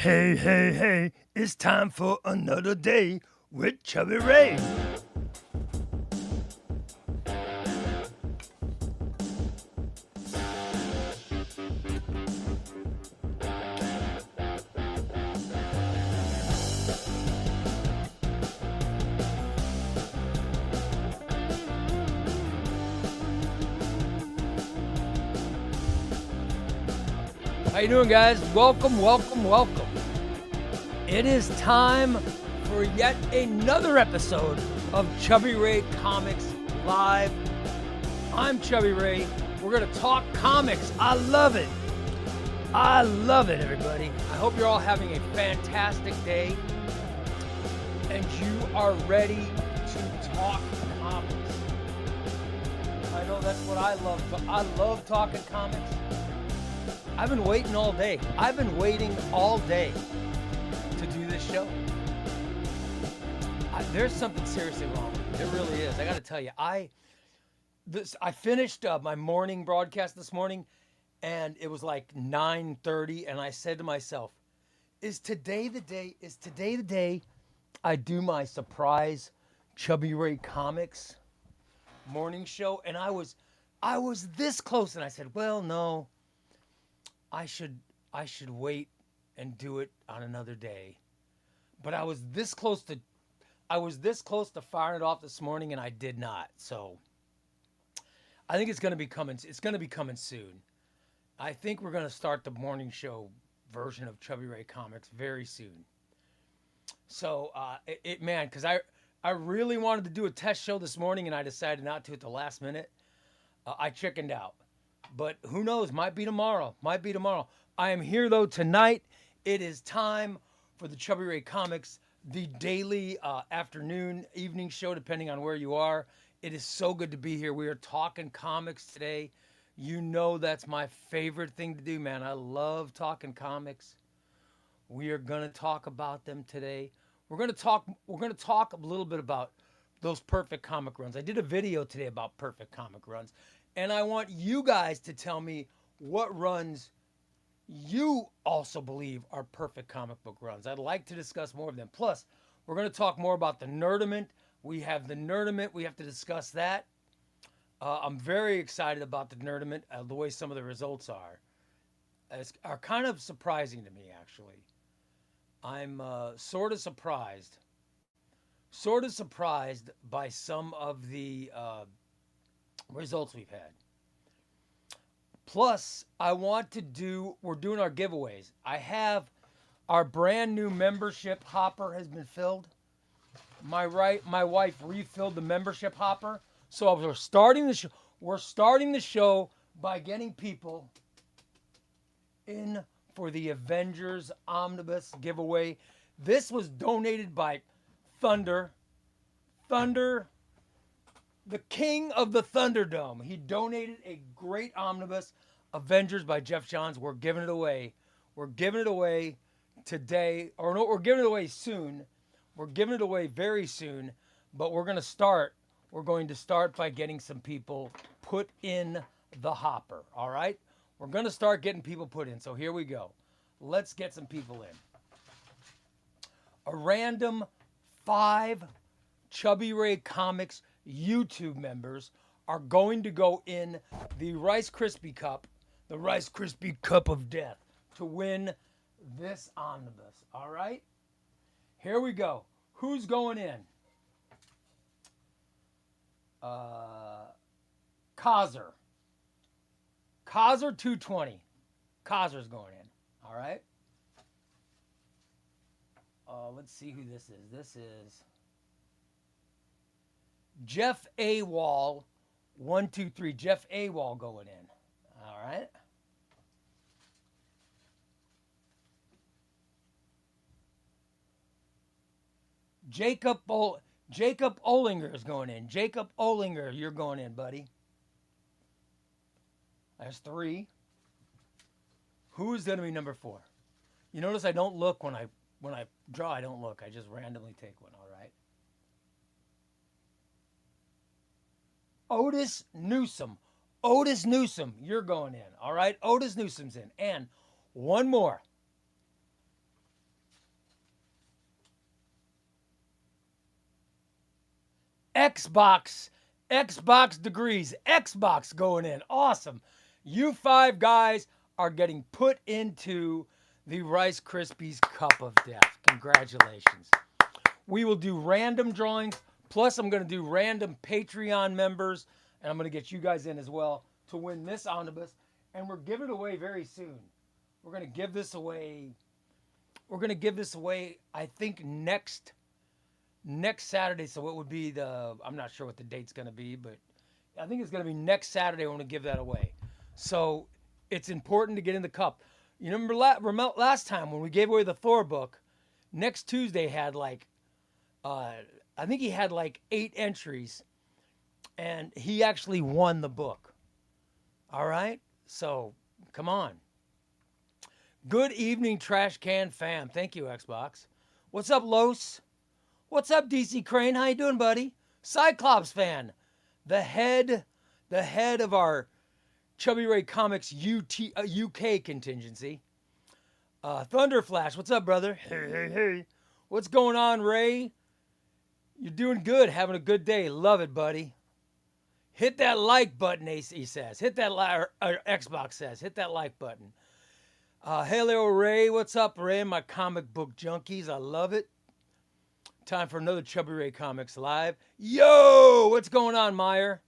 Hey, hey, hey, it's time for another day with ChubbyRay. How you doing, guys? Welcome, welcome, welcome. It is time for yet another episode of ChubbyRay Comics Live. I'm ChubbyRay. We're going to talk comics. I love it. I love it, everybody. I hope you're all having a fantastic day and you are ready to talk comics. I know that's what I love. I love talking comics. I've been waiting all day. I've been waiting all day to do this show. There's something seriously wrong with it. It really is. I got to tell you, I finished my morning broadcast this morning, and it was like 9:30, and I said to myself, "Is today the day? Is today the day I do my surprise ChubbyRay Comics morning show?" And I was this close, and I said, "Well, no. I should wait and do it on another day." But I was this close to firing it off this morning, and I did not. So I think it's going to be coming. It's going to be coming soon. I think we're going to start the morning show version of ChubbyRay Comics very soon. So man, because I really wanted to do a test show this morning, and I decided not to at the last minute. I chickened out. But who knows? Might be tomorrow. Might be tomorrow. I am here, though, tonight. It is time for the ChubbyRay Comics, the daily afternoon, evening show, depending on where you are. It is so good to be here. We are talking comics today. You know that's my favorite thing to do, man. I love talking comics. We are going to talk about them today. We're going to talk a little bit about those perfect comic runs. I did a video today about perfect comic runs. And I want you guys to tell me what runs you also believe are perfect comic book runs. I'd like to discuss more of them. Plus, we're going to talk more about the Nerdament. We have the Nerdament. We have to discuss that. I'm very excited about the Nerdament. The way some of the results are kind of surprising to me, actually. I'm sort of surprised by some of the results we've had. Plus, we're doing our giveaways. I have our brand new membership hopper has been filled. My wife refilled the membership hopper. So we're starting the show. We're starting the show by getting people in for the Avengers Omnibus giveaway. This was donated by Thunder, the king of the Thunderdome. He donated a great omnibus, Avengers by Jeff Johns. We're giving it away. We're giving it away today. Or no, we're giving it away soon. We're giving it away very soon. But we're going to start by getting some people put in the hopper. All right? We're going to start getting people put in. So here we go. Let's get some people in. A random 5 ChubbyRay Comics YouTube members are going to go in the Rice Krispie Cup of death, to win this omnibus. All right? Here we go. Who's going in? Kaiser 220. Kaiser's going in. All right? Let's see who this is. This is Jeff A. Wall, 123. Jeff A. Wall going in. All right. Jacob Olinger is going in. Jacob Olinger, you're going in, buddy. That's 3. Who is going to be number 4? You notice I don't look when I draw. I don't look. I just randomly take one. All right. Otis Newsome, you're going in. All right, Otis Newsome's in. And one more. Xbox degrees, Xbox going in. Awesome. You 5 guys are getting put into the Rice Krispies Cup of Death. Congratulations. We will do random drawings. Plus, I'm going to do random Patreon members. And I'm going to get you guys in as well to win this omnibus. And we're giving it away very soon. We're going to give this away. I think, next Saturday. So it would be I'm not sure what the date's going to be, but I think it's going to be next Saturday when we give that away. So it's important to get in the cup. You remember last time when we gave away the Thor book, next Tuesday had I think he had 8 entries, and he actually won the book. All right? So, come on. Good evening, Trash Can fam. Thank you, Xbox. What's up, Los? What's up, DC Crane? How you doing, buddy? Cyclops fan. The head of our ChubbyRay Comics UK contingency. Thunderflash, what's up, brother? Hey. What's going on, Ray? You're doing good, having a good day. Love it, buddy. Hit that like button, he says. Hit that Xbox says. Hit that like button. Hello, Ray. What's up, Ray? My comic book junkies. I love it. Time for another ChubbyRay Comics Live. Yo! What's going on, Meyer?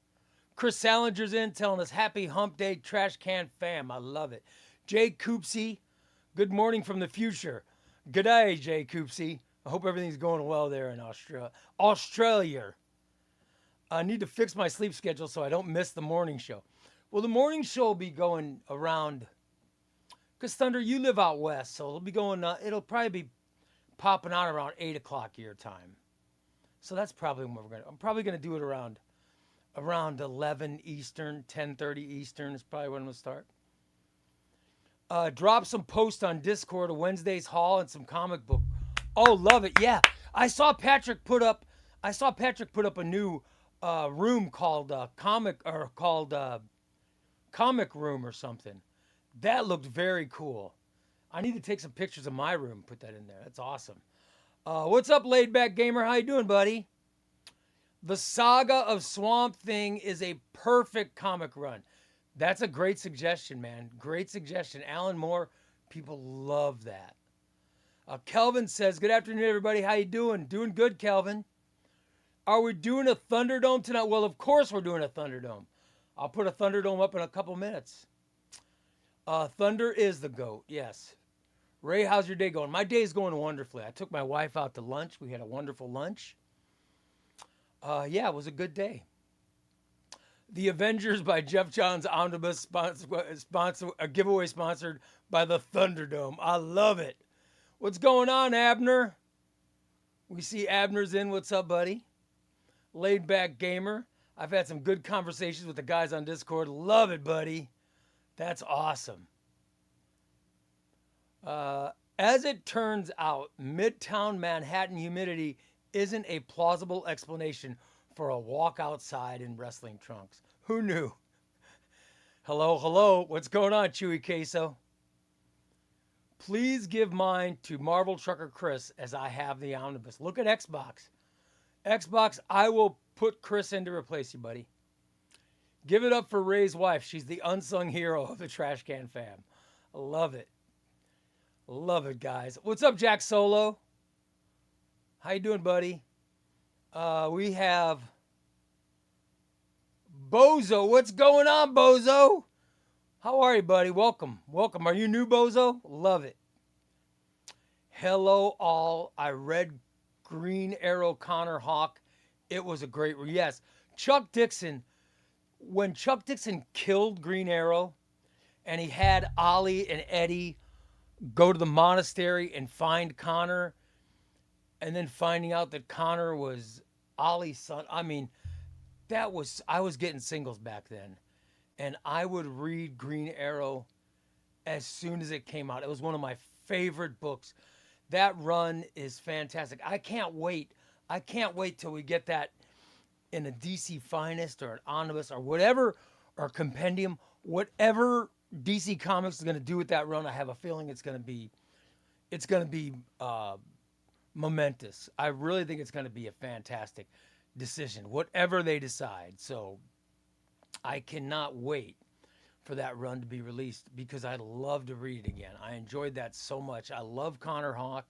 Chris Salinger's in telling us happy hump day, Trash Can fam. I love it. Jay Coopsey, good morning from the future. G'day, Jay Coopsey. I hope everything's going well there in Australia. I need to fix my sleep schedule so I don't miss the morning show. Well, the morning show will be going around, because Thunder, you live out west, so it'll be going. It'll probably be popping out around 8 o'clock your time. So that's probably when I'm probably gonna do it around 11 Eastern, 10:30 Eastern is probably when we'll start. Drop some posts on Discord of Wednesday's haul and some comic book. Oh, love it. Yeah. I saw Patrick put up a new room called Comic Room or something. That looked very cool. I need to take some pictures of my room and put that in there. That's awesome. What's up, Laid Back Gamer? How you doing, buddy? The Saga of Swamp Thing is a perfect comic run. That's a great suggestion, man. Great suggestion. Alan Moore, people love that. Kelvin says, good afternoon, everybody. How you doing? Doing good, Kelvin. Are we doing a Thunderdome tonight? Well, of course we're doing a Thunderdome. I'll put a Thunderdome up in a couple minutes. Thunder is the GOAT, yes. Ray, how's your day going? My day's going wonderfully. I took my wife out to lunch. We had a wonderful lunch. Yeah, it was a good day. The Avengers by Jeff Johns Omnibus a giveaway sponsored by the Thunderdome. I love it. What's going on, Abner? We see Abner's in. What's up, buddy? Laid Back Gamer. I've had some good conversations with the guys on Discord. Love it, buddy. That's awesome. As it turns out, Midtown Manhattan humidity isn't a plausible explanation for a walk outside in wrestling trunks. Who knew? Hello. What's going on, Chewy Queso? Please give mine to Marvel Trucker Chris as I have the omnibus. Look at Xbox. Xbox, I will put Chris in to replace you, buddy. Give it up for Ray's wife. She's the unsung hero of the Trash Can fam. I love it. Love it, guys. What's up, Jack Solo? How you doing, buddy? We have Bozo. What's going on, Bozo? How are you, buddy? Welcome. Are you new, Bozo? Love it. Hello, all. I read Green Arrow Connor Hawk. It was a great read. Yes, Chuck Dixon. When Chuck Dixon killed Green Arrow and he had Ollie and Eddie go to the monastery and find Connor, and then finding out that Connor was Ollie's son. I mean, I was getting singles back then. And I would read Green Arrow as soon as it came out. It was one of my favorite books. That run is fantastic. I can't wait till we get that in a DC Finest or an Omnibus or whatever, or Compendium, whatever DC Comics is going to do with that run. I have a feeling it's going to be momentous. I really think it's going to be a fantastic. decision, whatever they decide. So I cannot wait for that run to be released because I'd love to read it again. I enjoyed that so much. I love Connor Hawk.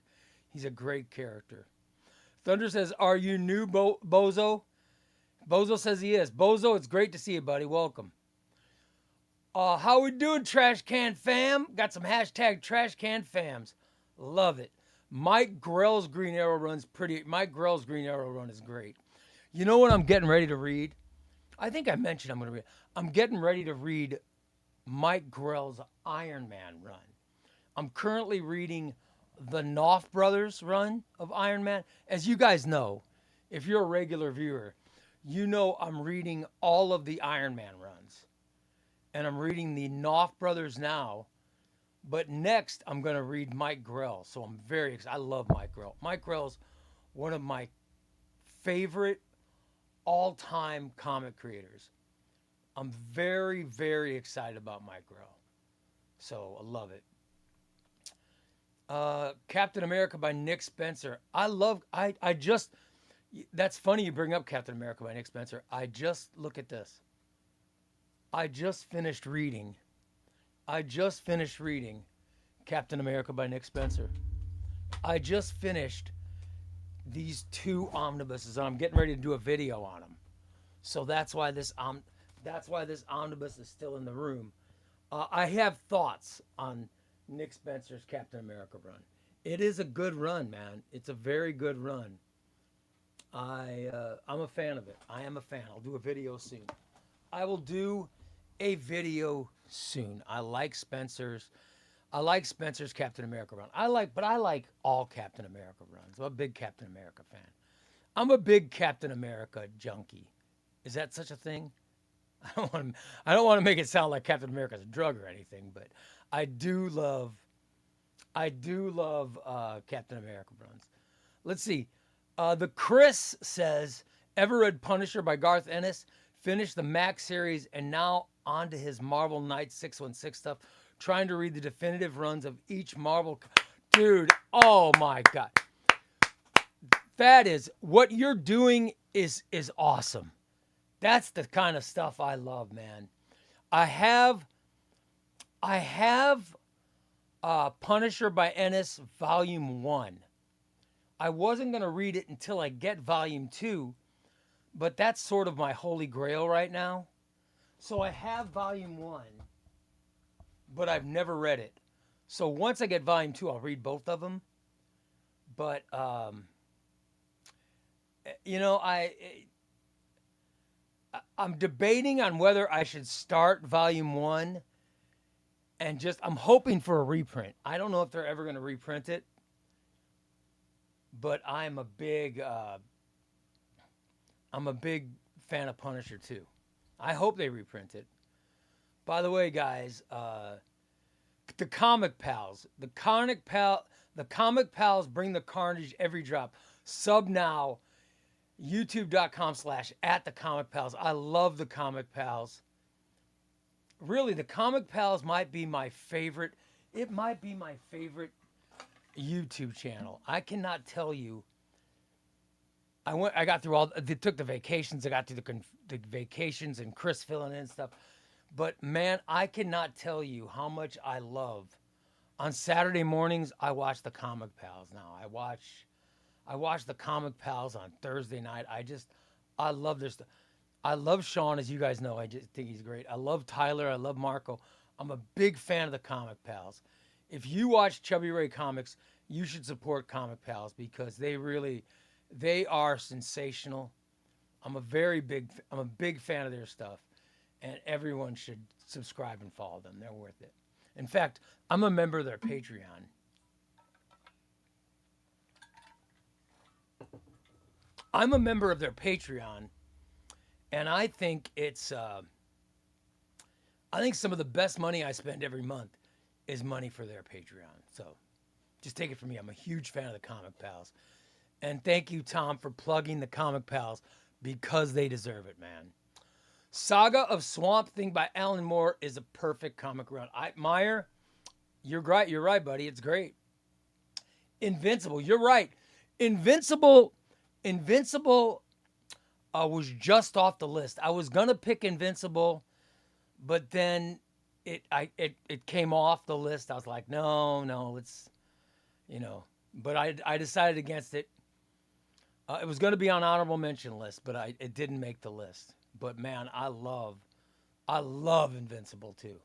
He's a great character. Thunder says, "Are you new, Bozo?" Bozo says he is. Bozo, it's great to see you, buddy. Welcome. How we doing, Trash Can Fam? Got some hashtag Trash Can Fams. Love it. Mike Grell's Green Arrow run's pretty. Mike Grell's Green Arrow run is great. You know what I'm getting ready to read? I think I mentioned I'm going to read. I'm getting ready to read Mike Grell's Iron Man run. I'm currently reading the Knopf Brothers run of Iron Man. As you guys know, if you're a regular viewer, you know I'm reading all of the Iron Man runs. And I'm reading the Knopf Brothers now. But next, I'm going to read Mike Grell. So I'm very excited. I love Mike Grell. Mike Grell's one of my favorite all-time comic creators. I'm very, very excited about Mike Grell. So I love it. Captain America by Nick Spencer. I just, that's funny you bring up Captain America by Nick Spencer. Look at this. I just finished reading Captain America by Nick Spencer. I just finished these 2 omnibuses, and I'm getting ready to do a video on them. So that's why this omnibus is still in the room. I have thoughts on Nick Spencer's Captain America run. It is a good run, man. It's a very good run. I'm a fan of it. I am a fan. I'll do a video soon. I will do a video soon. I like Spencer's Captain America run. I like all Captain America runs. I'm a big Captain America fan. I'm a big Captain America junkie. Is that such a thing? I don't want to make it sound like Captain America's a drug or anything, but I do love Captain America runs. Let's see. The Chris says, ever read Punisher by Garth Ennis? Finished the Max series and now on to his Marvel Knights 616 stuff. Trying to read the definitive runs of each Marvel. Dude, oh my God. That is, what you're doing is awesome. That's the kind of stuff I love, man. I have Punisher by Ennis Volume 1. I wasn't going to read it until I get Volume 2, but that's sort of my holy grail right now. So I have Volume 1, but I've never read it. So once I get Volume 2, I'll read both of them. But, I'm debating on whether I should start Volume 1 and I'm hoping for a reprint. I don't know if they're ever going to reprint it, but I'm a big fan of Punisher too. I hope they reprint it. By the way, guys, the Comic Pals, the Comic Pals bring the carnage every drop. Sub now, youtube.com/@theComicPals. I love the Comic Pals. Really, the Comic Pals might be my favorite. It might be my favorite YouTube channel. I cannot tell you. I got through they took the vacations. I got through the vacations and Chris filling in and stuff. But man, I cannot tell you how much I love. On Saturday mornings, I watch the Comic Pals now. I watch the Comic Pals on Thursday night. I love their stuff. I love Sean, as you guys know. I just think he's great. I love Tyler. I love Marco. I'm a big fan of the Comic Pals. If you watch ChubbyRay Comics, you should support Comic Pals because they are sensational. I'm a big fan of their stuff, and everyone should subscribe and follow them. They're worth it. In fact, I'm a member of their Patreon. I'm a member of their Patreon, and I think I think some of the best money I spend every month is money for their Patreon. So just take it from me. I'm a huge fan of the Comic Pals. And thank you, Tom, for plugging the Comic Pals because they deserve it, man. Saga of Swamp Thing by Alan Moore is a perfect comic run. Meyer, you're right. You're right, buddy. It's great. Invincible. You're right. Invincible. was just off the list. I was gonna pick Invincible, but then it came off the list. I was like, no, let's, you know. But I decided against it. It was going to be on honorable mention list, but it didn't make the list. But man, I love Invincible too.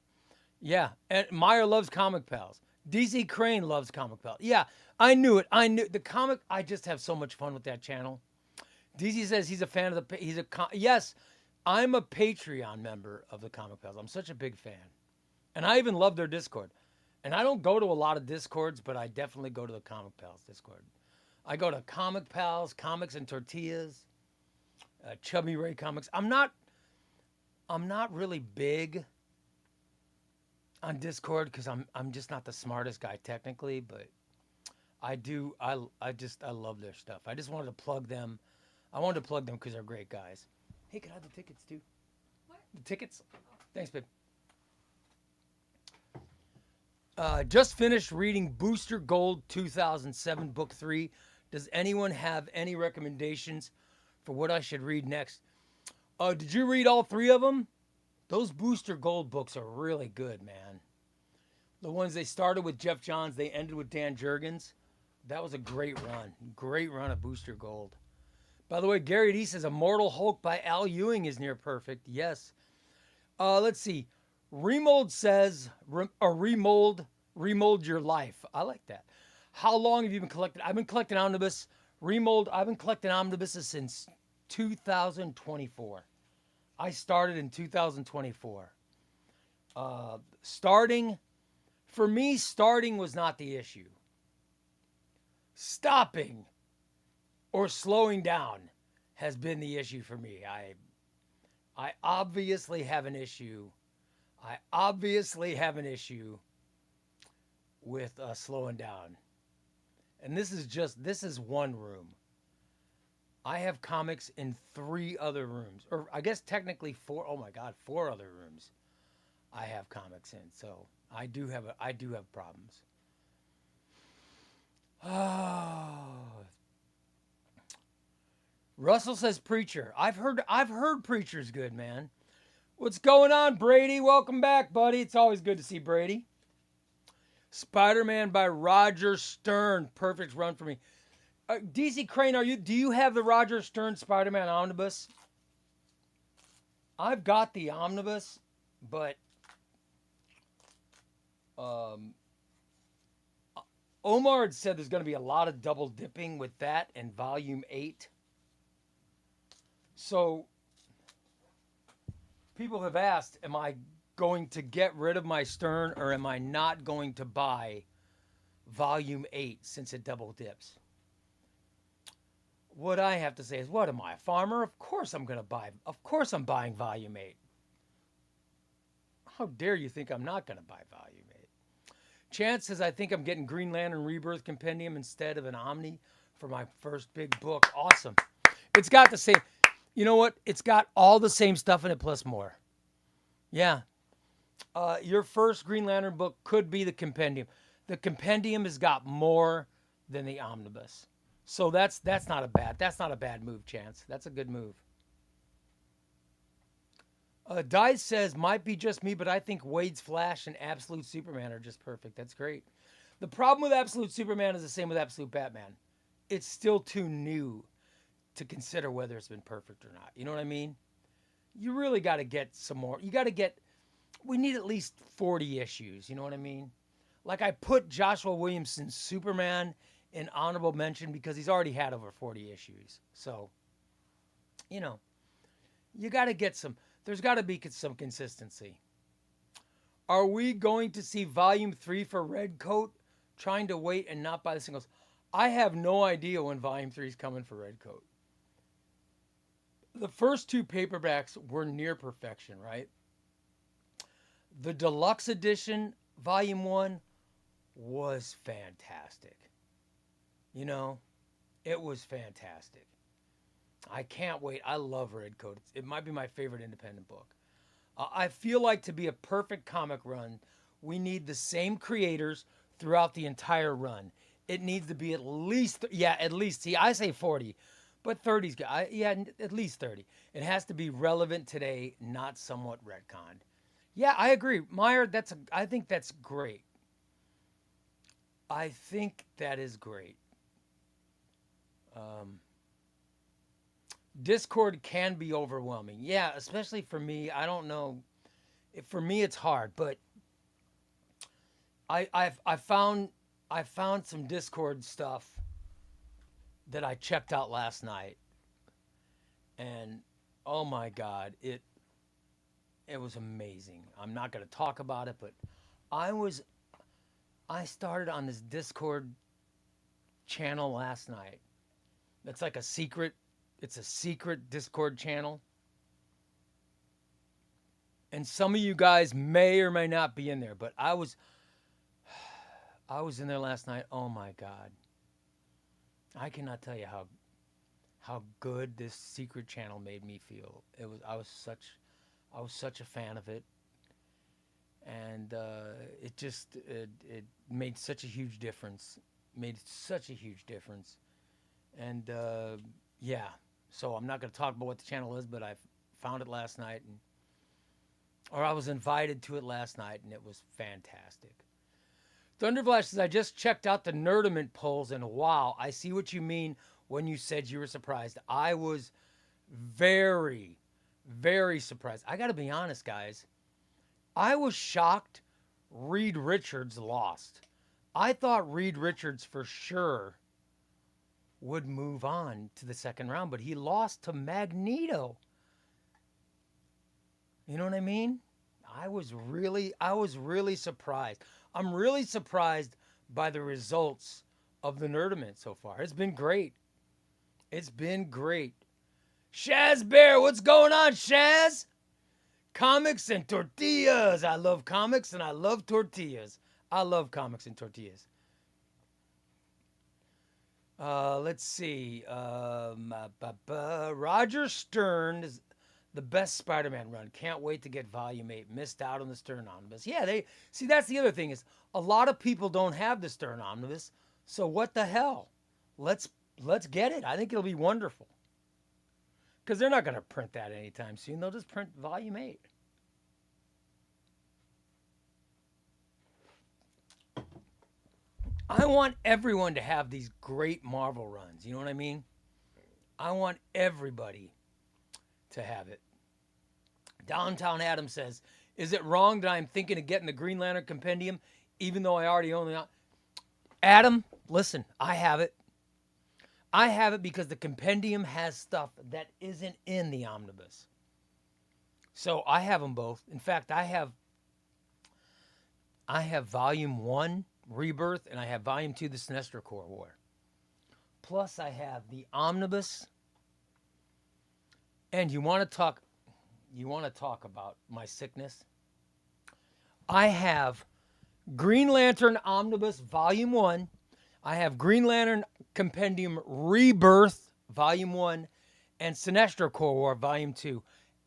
Yeah, and Meyer loves Comic Pals. DC Crane loves Comic Pals. Yeah, I knew it. I knew the comic. I just have so much fun with that channel. DC says he's a fan of the. Yes, I'm a Patreon member of the Comic Pals. I'm such a big fan, and I even love their Discord. And I don't go to a lot of Discords, but I definitely go to the Comic Pals Discord. I go to Comic Pals, Comics and Tortillas, ChubbyRay Comics. I'm not really big on Discord because I'm just not the smartest guy technically, but I love their stuff. I just wanted to plug them. I wanted to plug them because they're great guys. Hey, can I have the tickets too? What? The tickets? Thanks, babe. Just finished reading Booster Gold 2007, Book 3. Does anyone have any recommendations for what I should read next? Did you read all 3 of them? Those Booster Gold books are really good, man. The ones they started with Jeff Johns, they ended with Dan Jurgens. That was a great run. Great run of Booster Gold. By the way, Gary D says Immortal Hulk by Al Ewing is near perfect. Yes. Let's see. Remold says, remold your life. I like that. How long have you been collecting? I've been collecting omnibus. Remold, I've been collecting omnibuses since 2024. I started in 2024. For me, starting was not the issue. Stopping or slowing down has been the issue for me. I obviously have an issue. With slowing down. And this is one room. I have comics in 3 other rooms. Or I guess technically 4. Oh my God, 4 other rooms I have comics in. So I do have problems. Oh. Russell says Preacher. I've heard Preacher's good, man. What's going on, Brady? Welcome back, buddy. It's always good to see Brady. Spider-Man by Roger Stern. Perfect run for me. DC Crane, do you have the Roger Stern Spider-Man omnibus? I've got the omnibus, but Omar had said there's going to be a lot of double dipping with that and volume 8. So people have asked, am I going to get rid of my Stern or am I not going to buy volume 8 since it double dips? What I have to say is, what am I, a farmer? Of course I'm buying volume 8. How dare you think I'm not going to buy volume 8? Chance says, I think I'm getting Green Lantern Rebirth Compendium instead of an Omni for my first big book. Awesome. It's got the same, you know what? It's got all the same stuff in it plus more. Yeah. Your first Green Lantern book could be the Compendium. The Compendium has got more than the Omnibus. So that's not a bad move, Chance. That's a good move. Dice says, might be just me, but I think Wade's Flash and Absolute Superman are just perfect. That's great. The problem with Absolute Superman is the same with Absolute Batman. It's still too new to consider whether it's been perfect or not. You know what I mean? You really got to get some more. We need at least 40 issues. You know what I mean? Like I put Joshua Williamson's Superman in honorable mention because he's already had over 40 issues. So, you know, you got to get there's got to be some consistency. Are we going to see volume 3 for Redcoat? Trying to wait and not buy the singles. I have no idea when volume 3 is coming for Redcoat. The first 2 paperbacks were near perfection, right? The deluxe edition, volume 1, was fantastic. You know, it was fantastic. I can't wait. I love Redcoat. It might be my favorite independent book. I feel like to be a perfect comic run, we need the same creators throughout the entire run. It needs to be at least, see, I say 40, But 30's good. Yeah, at least 30. It has to be relevant today, not somewhat retconned. Yeah, I agree. Meyer, I think that's great. I think that is great. Um, Discord can be overwhelming. Yeah, especially for me. I don't know. For me, it's hard, but I found some Discord stuff that I checked out last night, and oh my God, it was amazing. I'm not going to talk about it, but I was I started on this Discord channel last night. It's like a secret. It's a secret Discord channel. And some of you guys may or may not be in there, but I was in there last night. Oh my God. I cannot tell you how good this secret channel made me feel. I was such a fan of it. And it made such a huge difference. Made such a huge difference. And yeah, so I'm not going to talk about what the channel is, but I found it last night, or I was invited to it last night, and it was fantastic. Thunderflash says, I just checked out the Nerdament polls, and wow, I see what you mean when you said you were surprised. I was very, very surprised. I got to be honest, guys. I was shocked Reed Richards lost. I thought Reed Richards for sure would move on to the second round, but he lost to Magneto. You know what I mean? I was really surprised. I'm really surprised by the results of the Nerdament so far. It's been great. It's been great. Shaz Bear, what's going on, Shaz? Comics and tortillas. I love comics and I love tortillas. I love comics and tortillas. Let's see. Roger Stern is the best Spider-Man run. Can't wait to get Volume 8. Missed out on the Stern Omnibus. Yeah, that's the other thing is a lot of people don't have the Stern Omnibus. So what the hell? Let's get it. I think it'll be wonderful. Because they're not going to print that anytime soon. They'll just print Volume 8. I want everyone to have these great Marvel runs. You know what I mean? I want everybody to have it. Downtown Adam says, is it wrong that I'm thinking of getting the Green Lantern Compendium even though I already own it? Adam, listen, I have it. I have it because the Compendium has stuff that isn't in the Omnibus. So I have them both. In fact, I have Volume 1, Rebirth, and I have Volume 2, The Sinestro Corps War. Plus, I have the Omnibus. And you want to talk about my sickness? I have Green Lantern Omnibus Volume 1. I have Green Lantern Compendium Rebirth Volume 1 and Sinestro Corps War Volume 2.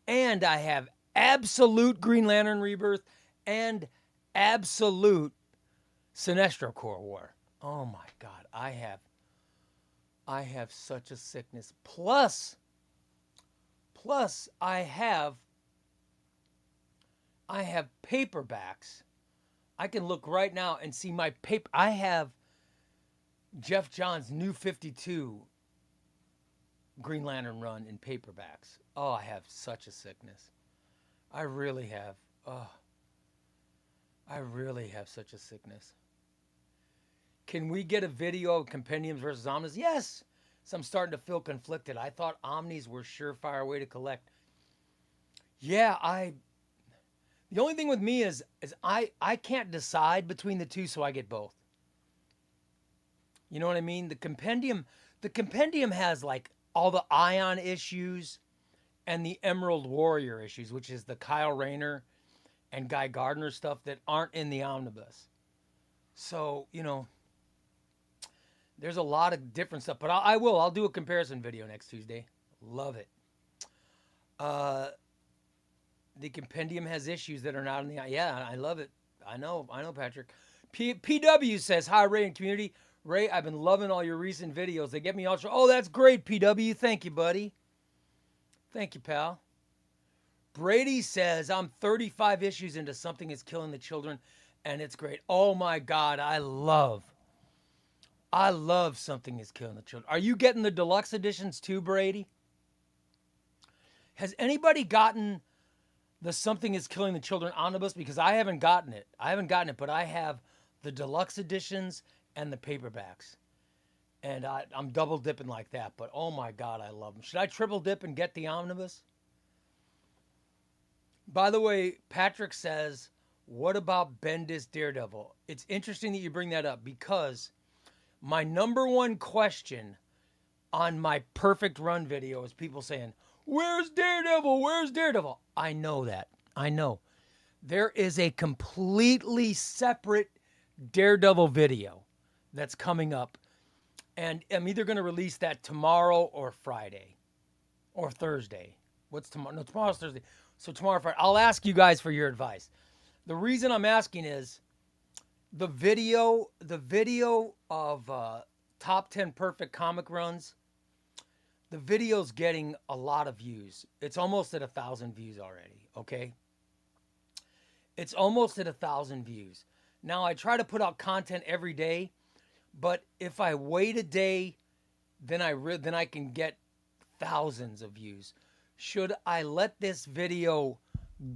And I have Absolute Green Lantern Rebirth and Absolute Sinestro Corps War. Oh my God, I have such a sickness. Plus I have paperbacks. I can look right now and see my paper. I have Jeff Johns' New 52 Green Lantern run in paperbacks. Oh, I have such a sickness. I really have. Oh, I really have such a sickness. Can we get a video of Compendiums versus Omnis? Yes. So I'm starting to feel conflicted. I thought Omnis were surefire way to collect. Yeah, the only thing with me is I can't decide between the two, so I get both. You know what I mean? The compendium has like all the Ion issues and the Emerald Warrior issues, which is the Kyle Rayner and Guy Gardner stuff that aren't in the omnibus. So, you know, there's a lot of different stuff, but I'll do a comparison video next Tuesday. Love it. The compendium has issues that are not in the, yeah, I love it. I know, Patrick. PW says, hi, Ray and community. Ray, I've been loving all your recent videos. They get me ultra. Oh, that's great, PW. Thank you, buddy. Thank you, pal. Brady says, I'm 35 issues into Something is Killing the Children, and it's great. Oh my God, I love Something is Killing the Children. Are you getting the deluxe editions too, Brady? Has anybody gotten the Something is Killing the Children omnibus? Because I haven't gotten it. But I have the deluxe editions and the paperbacks. And I'm double dipping like that. But oh my God, I love them. Should I triple dip and get the omnibus? By the way, Patrick says, what about Bendis Daredevil? It's interesting that you bring that up because my number one question on my perfect run video is people saying, where's Daredevil? Where's Daredevil? I know that. I know. There is a completely separate Daredevil video that's coming up. And I'm either going to release that tomorrow or Friday or Thursday. What's tomorrow? No, tomorrow's Thursday. So tomorrow, Friday. I'll ask you guys for your advice. The reason I'm asking is the video of top 10 perfect comic runs. The video's getting a lot of views. It's almost at 1,000 views already. Okay. It's almost at 1,000 views. Now I try to put out content every day, but if I wait a day, then I can get thousands of views. Should I let this video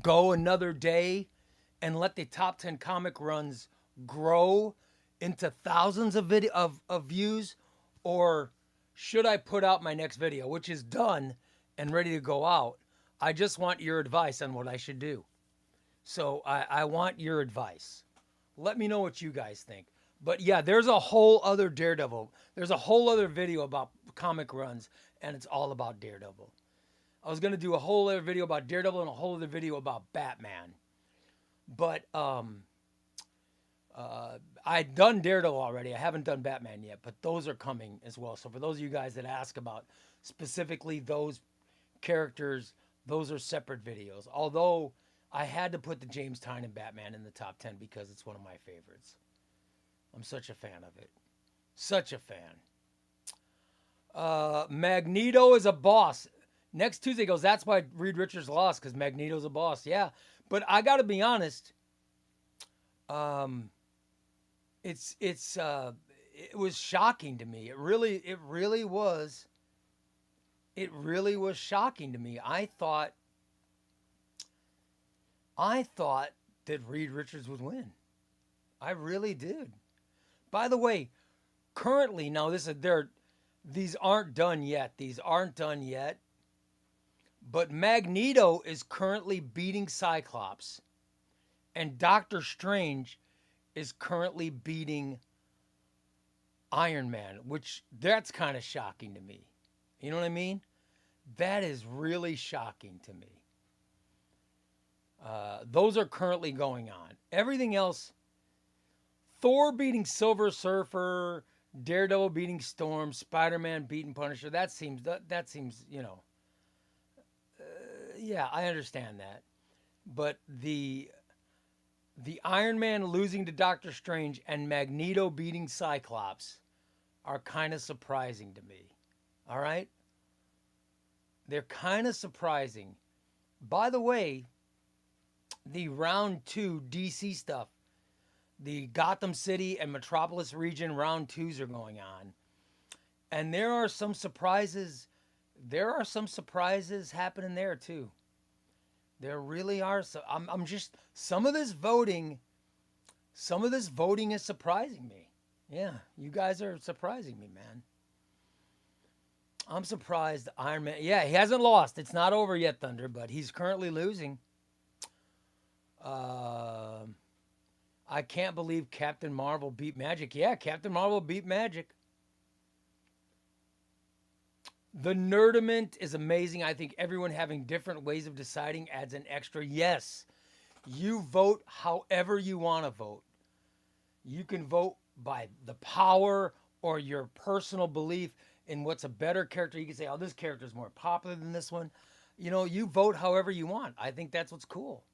go another day and let the top 10 comic runs grow into thousands of views, or should I put out my next video, which is done and ready to go out? I just want your advice on what I should do. So I want your advice. Let me know what you guys think. But yeah, there's a whole other Daredevil. There's a whole other video about comic runs, and it's all about Daredevil. I was going to do a whole other video about Daredevil and a whole other video about Batman. But I'd done Daredevil already. I haven't done Batman yet, but those are coming as well. So for those of you guys that ask about specifically those characters, those are separate videos. Although I had to put the James Tynion Batman in the top 10 because it's one of my favorites. I'm such a fan of it. Such a fan. Magneto is a boss. Next Tuesday goes, that's why Reed Richards lost, because Magneto's a boss. Yeah. But I got to be honest. It was shocking to me. It really was shocking to me. I thought that Reed Richards would win. I really did. By the way, currently, now these aren't done yet. But Magneto is currently beating Cyclops, and Doctor Strange is currently beating Iron Man, which that's kind of shocking to me. You know what I mean? That is really shocking to me. Those are currently going on. Everything else, Thor beating Silver Surfer, Daredevil beating Storm, Spider-Man beating Punisher. That seems, you know, yeah, I understand that. But the Iron Man losing to Doctor Strange and Magneto beating Cyclops are kind of surprising to me. All right? They're kind of surprising. By the way, the round 2 DC stuff, the Gotham City and Metropolis region round 2s are going on. And there are some surprises. There are some surprises happening there too. There really are. So I'm just, some of this voting is surprising me. Yeah, you guys are surprising me, man. I'm surprised Iron Man, yeah, he hasn't lost. It's not over yet, Thunder, but he's currently losing. I can't believe Captain Marvel beat Magic. Yeah, Captain Marvel beat Magic. The Nerdament is amazing. I think everyone having different ways of deciding adds an extra. Yes, you vote however you want to vote. You can vote by the power or your personal belief in what's a better character. You can say, oh, this character is more popular than this one. You know, you vote however you want. I think that's what's cool.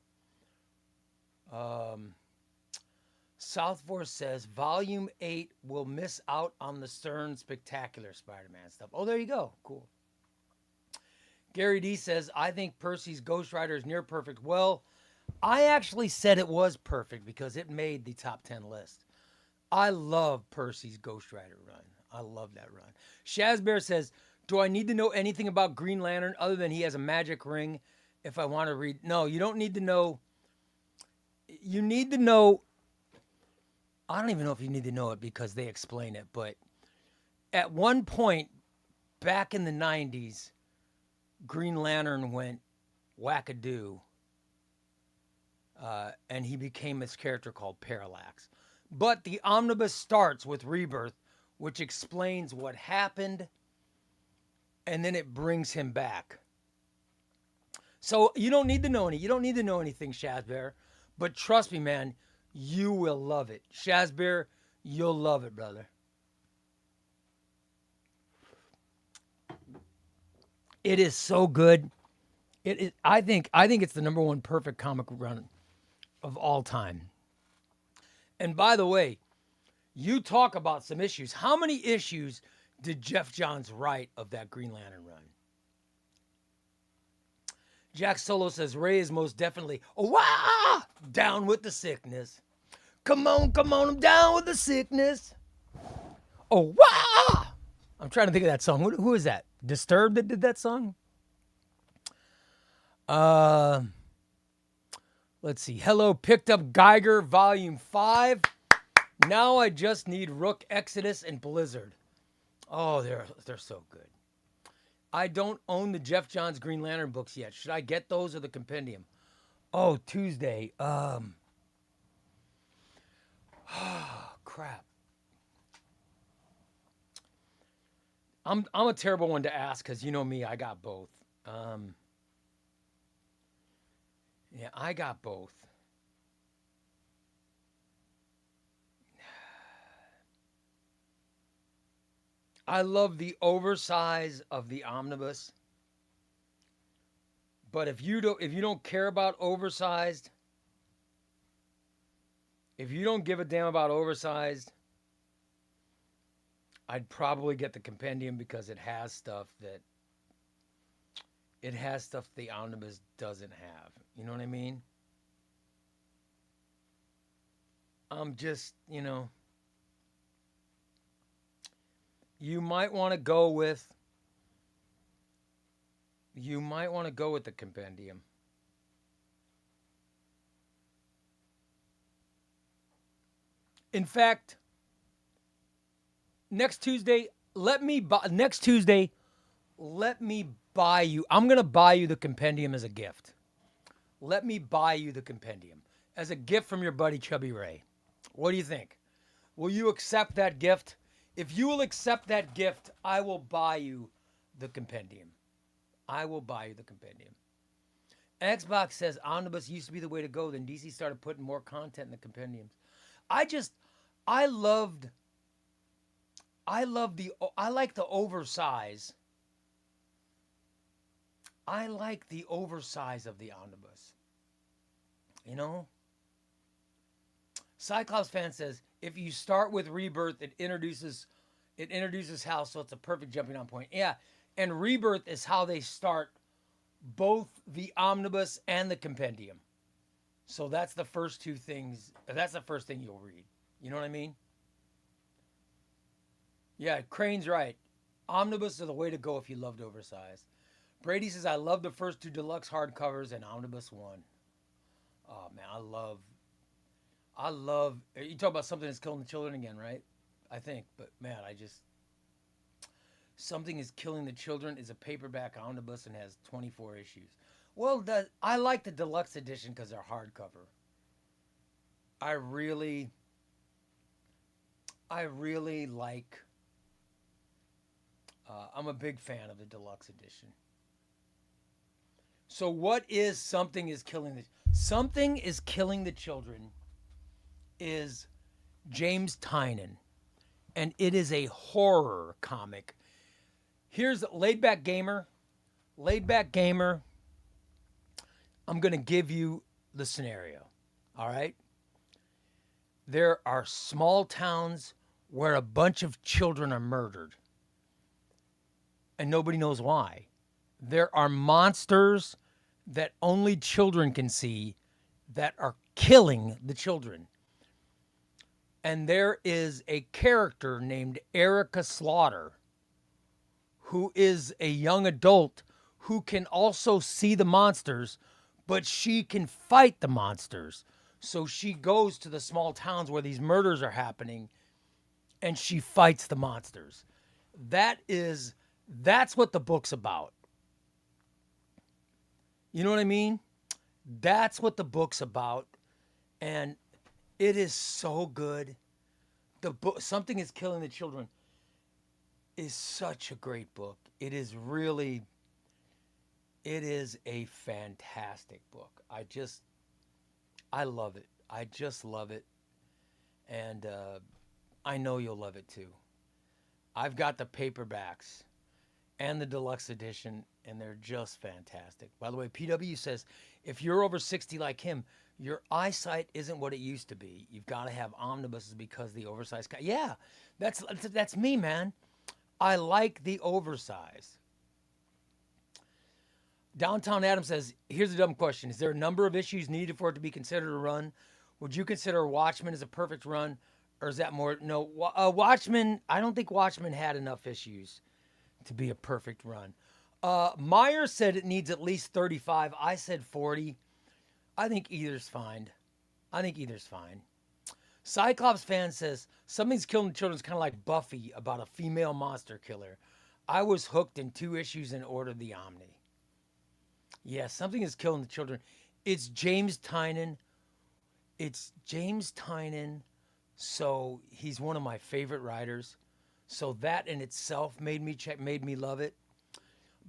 South Force says Volume 8 will miss out on the Stern Spectacular Spider-Man stuff. Oh, there you go. Cool. Gary D says, I think Percy's Ghost Rider is near perfect. Well, I actually said it was perfect because it made the top 10 list. I love Percy's Ghost Rider run. I love that run. Shazbear says, do I need to know anything about Green Lantern other than he has a magic ring if I want to read? No, you don't need to know. You need to know. I don't even know if you need to know it because they explain it. But at one point back in the 90s, Green Lantern went wackadoo. And he became this character called Parallax. But the omnibus starts with Rebirth, which explains what happened, and then it brings him back. So you don't need to know anything, Shazbear. But trust me, man, you will love it. Shazbear, you'll love it, brother. It is so good. It is, I think it's the number one perfect comic run of all time. And by the way, you talk about some issues. How many issues did Jeff Johns write of that Green Lantern run? Jack Solo says Ray is most definitely down with the sickness. Come on, I'm down with the sickness. I'm trying to think of that song. Who is that? Disturbed that did that song? Let's see. Hello, picked up Geiger Volume 5. Now I just need Rook, Exodus, and Blizzard. Oh, they're so good. I don't own the Jeff Johns Green Lantern books yet. Should I get those or the compendium? Oh, Tuesday. Crap. I'm a terrible one to ask because you know me, I got both. Yeah, I got both. I love the oversize of the omnibus. But if you don't care about oversized, if you don't give a damn about oversized, I'd probably get the compendium because it has stuff the omnibus doesn't have. You know what I mean? I'm just, you might want to go with the compendium. In fact, next Tuesday, let me buy you. I'm going to buy you the compendium as a gift. Let me buy you the compendium as a gift from your buddy Chubby Ray. What do you think? Will you accept that gift? If you will accept that gift, I will buy you the compendium. I will buy you the compendium. Xbox says omnibus used to be the way to go. Then DC started putting more content in the compendiums. I like the oversize. I like the oversize of the omnibus. You know? Cyclops fan says, if you start with Rebirth, it introduces Hal, so it's a perfect jumping on point. Yeah, and Rebirth is how they start both the omnibus and the compendium. So that's the first two things. That's the first thing you'll read. You know what I mean? Yeah, Crane's right. Omnibus are the way to go if you loved oversized. Brady says, I love the first two deluxe hardcovers and Omnibus 1. Oh, man, I love, you talk about something that's killing the children again, right? I think, but man, Something is Killing the Children is a paperback omnibus and has 24 issues. Well, I like the deluxe edition because they're hardcover. I really like, I'm a big fan of the deluxe edition. So what is Something is Killing the Children is James Tynion, and it is a horror comic. Here's Laid Back Gamer. I'm going to give you the scenario, all right? there are small towns where a bunch of children are murdered and nobody knows why. There are monsters that only children can see that are killing the children. And there is a character named Erica Slaughter who is a young adult who can also see the monsters, but she can fight the monsters. So she goes to the small towns where these murders are happening and she fights the monsters. That's what the book's about. You know what I mean? That's what the book's about. And it is so good. The book, Something is Killing the Children, is such a great book. It is a fantastic book. I love it. I just love it. And I know you'll love it too. I've got the paperbacks and the deluxe edition, and they're just fantastic. By the way, PW says, if you're over 60 like him, your eyesight isn't what it used to be. You've got to have omnibuses because the oversized. Yeah, that's me, man. I like the oversize. Downtown Adam says, here's a dumb question. Is there a number of issues needed for it to be considered a run? Would you consider Watchmen as a perfect run? Or is that more? No, Watchmen, I don't think Watchmen had enough issues to be a perfect run. Meyer said it needs at least 35. I said 40. I think either's fine. Cyclops fan says, Something's Killing the Children is kind of like Buffy about a female monster killer. I was hooked in 2 issues and ordered the Omni. Yeah, Something is Killing the Children. It's James Tynion. So he's one of my favorite writers. So that in itself made me love it.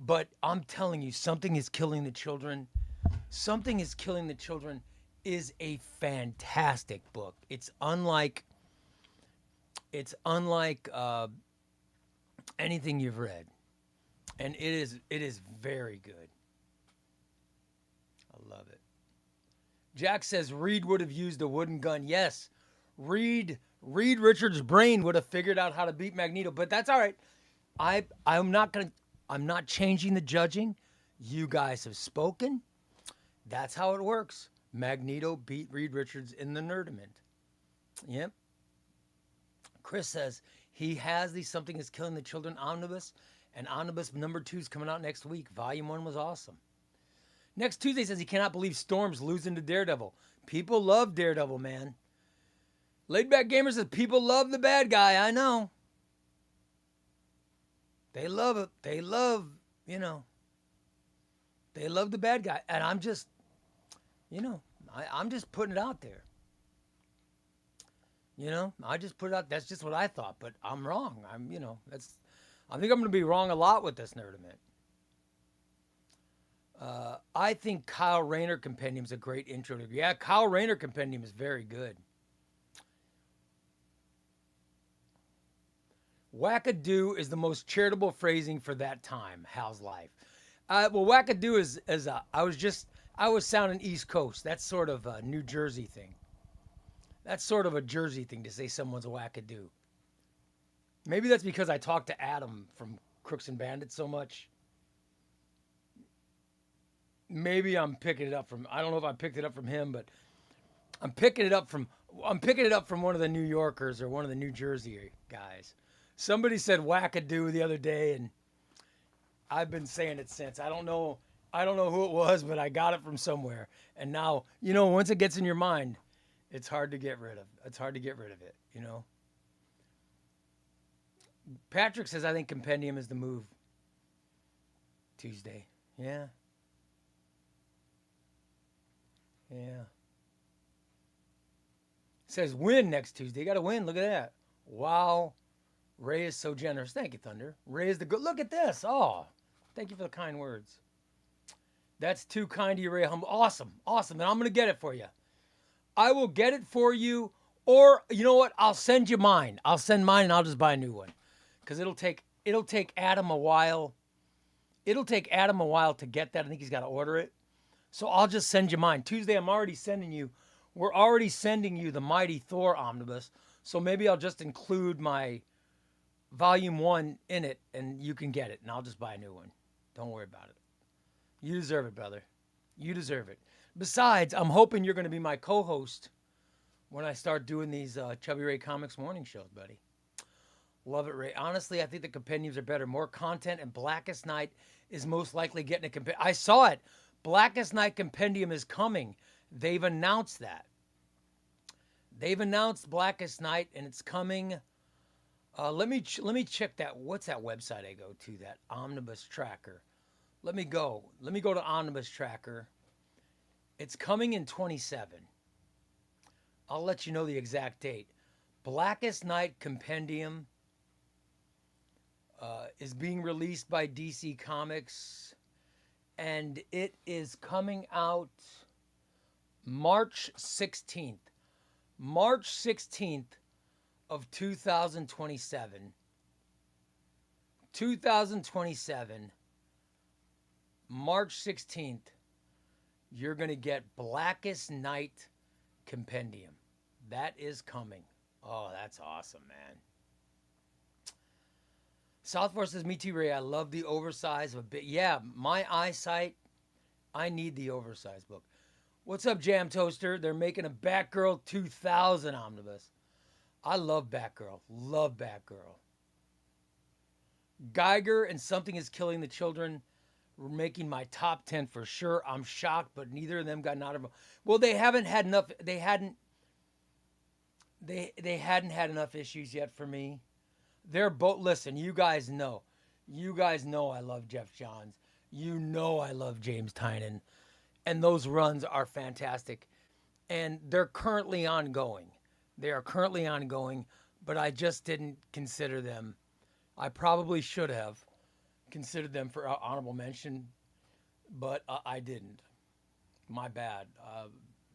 But I'm telling you, Something is Killing the Children. Something is Killing the Children is a fantastic book. It's unlike anything you've read, and it is very good. I love it. Jack says Reed would have used a wooden gun. Yes, Reed Richards' brain would have figured out how to beat Magneto, but that's all right. I'm not changing the judging. You guys have spoken. That's how it works. Magneto beat Reed Richards in the Nerdament. Yep. Chris says he has the Something is Killing the Children omnibus, and omnibus number 2 is coming out next week. Volume 1 was awesome. Next Tuesday says he cannot believe Storm's losing to Daredevil. People love Daredevil, man. Laidback Gamer says people love the bad guy. I know. They love it. They love the bad guy. And I'm just, I'm just putting it out there. I just put it out. That's just what I thought, but I'm wrong. I think I'm going to be wrong a lot with this Nerdament. I think Kyle Rayner Compendium is a great intro to. Yeah, Kyle Rayner Compendium is very good. Wackadoo is the most charitable phrasing for that time. Hal's life. Well, wackadoo is I was sounding East Coast. That's sort of a New Jersey thing. That's sort of a Jersey thing to say someone's a wackadoo. Maybe that's because I talked to Adam from Crooks and Bandits so much. Maybe I'm picking it up from. I don't know if I picked it up from him, but I'm picking it up from one of the New Yorkers or one of the New Jersey guys. Somebody said wackadoo the other day, and I've been saying it since. I don't know who it was, but I got it from somewhere. And now, once it gets in your mind, it's hard to get rid of. It's hard to get rid of it, Patrick says, I think Compendium is the move. Tuesday. Yeah. Yeah. Says win next Tuesday. You got to win. Look at that. Wow. Ray is so generous. Thank you, Thunder. Ray is the good. Look at this. Oh, thank you for the kind words. That's too kind of you, Ray. Awesome. Awesome. And I'm going to get it for you. I will get it for you. Or, you know what? I'll send you mine. I'll send mine and I'll just buy a new one. Because it'll take Adam a while. It'll take Adam a while to get that. I think he's got to order it. So I'll just send you mine. Tuesday, I'm already sending you we're already sending you the Mighty Thor omnibus, so maybe I'll just include my volume 1 in it, and you can get it, and I'll just buy a new one. Don't worry about it. You deserve it, brother. You deserve it. Besides, I'm hoping you're going to be my co-host when I start doing these Chubby Ray Comics morning shows, buddy. Love it, Ray. Honestly, I think the compendiums are better. More content, and Blackest Night is most likely getting a compendium. I saw it. Blackest Night compendium is coming. They've announced that. They've announced Blackest Night, and it's coming. Let me check that. What's that website I go to? That Omnibus Tracker. Let me go to Omnibus Tracker. It's coming in 27. I'll let you know the exact date. Blackest Night compendium is being released by DC Comics, and it is coming out March 16th. March 16th of 2027. 2027. March 16th. You're going to get Blackest Night compendium. That is coming. Oh, that's awesome, man. Southforce says, me too, Ray. I love the oversized of a bit. Yeah, my eyesight, I need the oversized book. What's up, Jam Toaster? They're making a Batgirl 2000 omnibus. I love Batgirl. Love Batgirl. Geiger and Something is Killing the Children were making my top 10 for sure. I'm shocked, but neither of them got not enough. Well, they haven't had enough. They hadn't had enough issues yet for me. They're both, listen, you guys know I love Jeff Johns. You know I love James Tynion. And those runs are fantastic. And they're currently ongoing. They are currently ongoing, but I just didn't consider them. I probably should have considered them for honorable mention, but I didn't. My bad.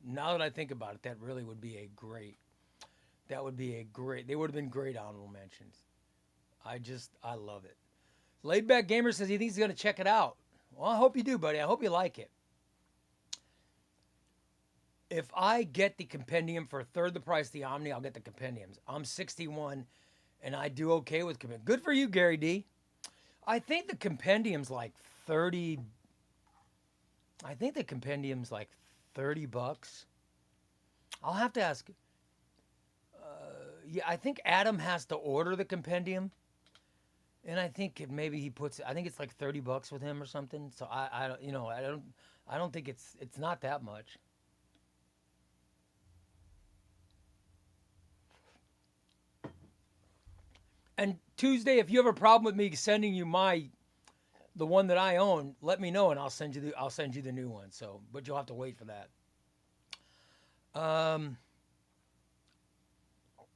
Now that I think about it, that really would be a great, they would have been great honorable mentions. I love it. Laid Back Gamer says he thinks he's going to check it out. Well, I hope you do, buddy. I hope you like it. If I get the compendium for a third the price of the Omni, I'll get the compendiums. I'm 61, and I do okay with compendium. Good for you, Gary D. I think the compendium's like 30. I think the compendium's like $30. I'll have to ask. Yeah, I think Adam has to order the compendium, and I think maybe he puts. I think it's like $30 with him or something. So I don't think it's not that much. And Tuesday, if you have a problem with me sending you the one that I own, let me know and I'll send you the new one. So, but you'll have to wait for that.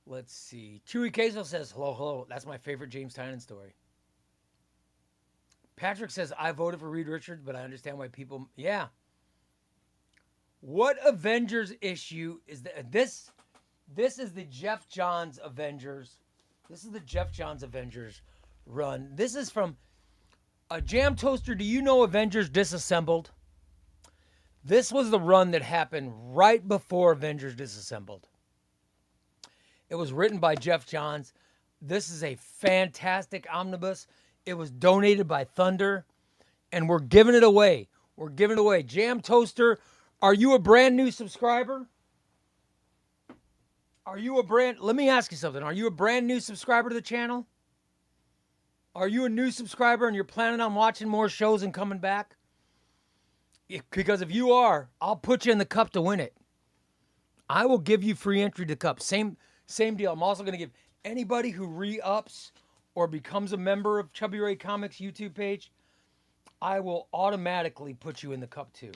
Let's see. Chewy Queso says, hello. That's my favorite James Tynion story. Patrick says, I voted for Reed Richards, but I understand why people... Yeah. What Avengers issue is this? This is the Jeff Johns Avengers. This is the Jeff Johns Avengers run. This is from a Jam Toaster. Do you know Avengers Disassembled? This was the run that happened right before Avengers Disassembled. It was written by Jeff Johns. This is a fantastic omnibus. It was donated by Thunder, and we're giving it away. We're giving it away. Jam Toaster, are you a brand new subscriber? Let me ask you something. Are you a brand new subscriber to the channel? Are you a new subscriber and you're planning on watching more shows and coming back? Because if you are, I'll put you in the cup to win it. I will give you free entry to cup. Same deal. I'm also going to give anybody who re-ups or becomes a member of Chubby Ray Comics YouTube page, I will automatically put you in the cup too.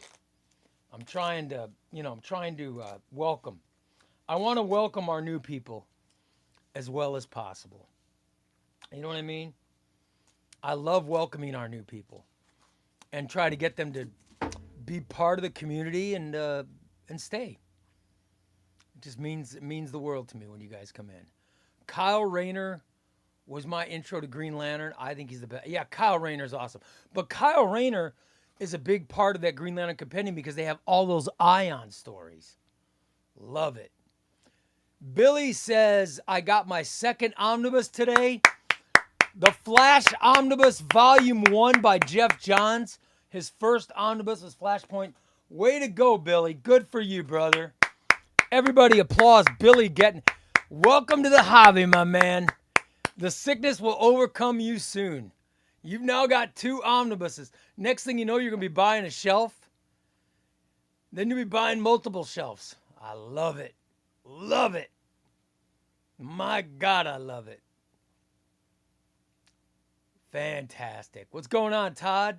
I'm trying to welcome. I want to welcome our new people as well as possible. You know what I mean? I love welcoming our new people and try to get them to be part of the community and stay. It means the world to me when you guys come in. Kyle Rayner was my intro to Green Lantern. I think he's the best. Yeah, Kyle Rayner's awesome. But Kyle Rayner is a big part of that Green Lantern compendium because they have all those Ion stories. Love it. Billy says, I got my second omnibus today. The Flash Omnibus Volume 1 by Jeff Johns. His first omnibus was Flashpoint. Way to go, Billy. Good for you, brother. Everybody applause Billy getting... Welcome to the hobby, my man. The sickness will overcome you soon. You've now got 2 omnibuses. Next thing you know, you're going to be buying a shelf. Then you'll be buying multiple shelves. I love it. Love it. My God, I love it. Fantastic. What's going on, Todd?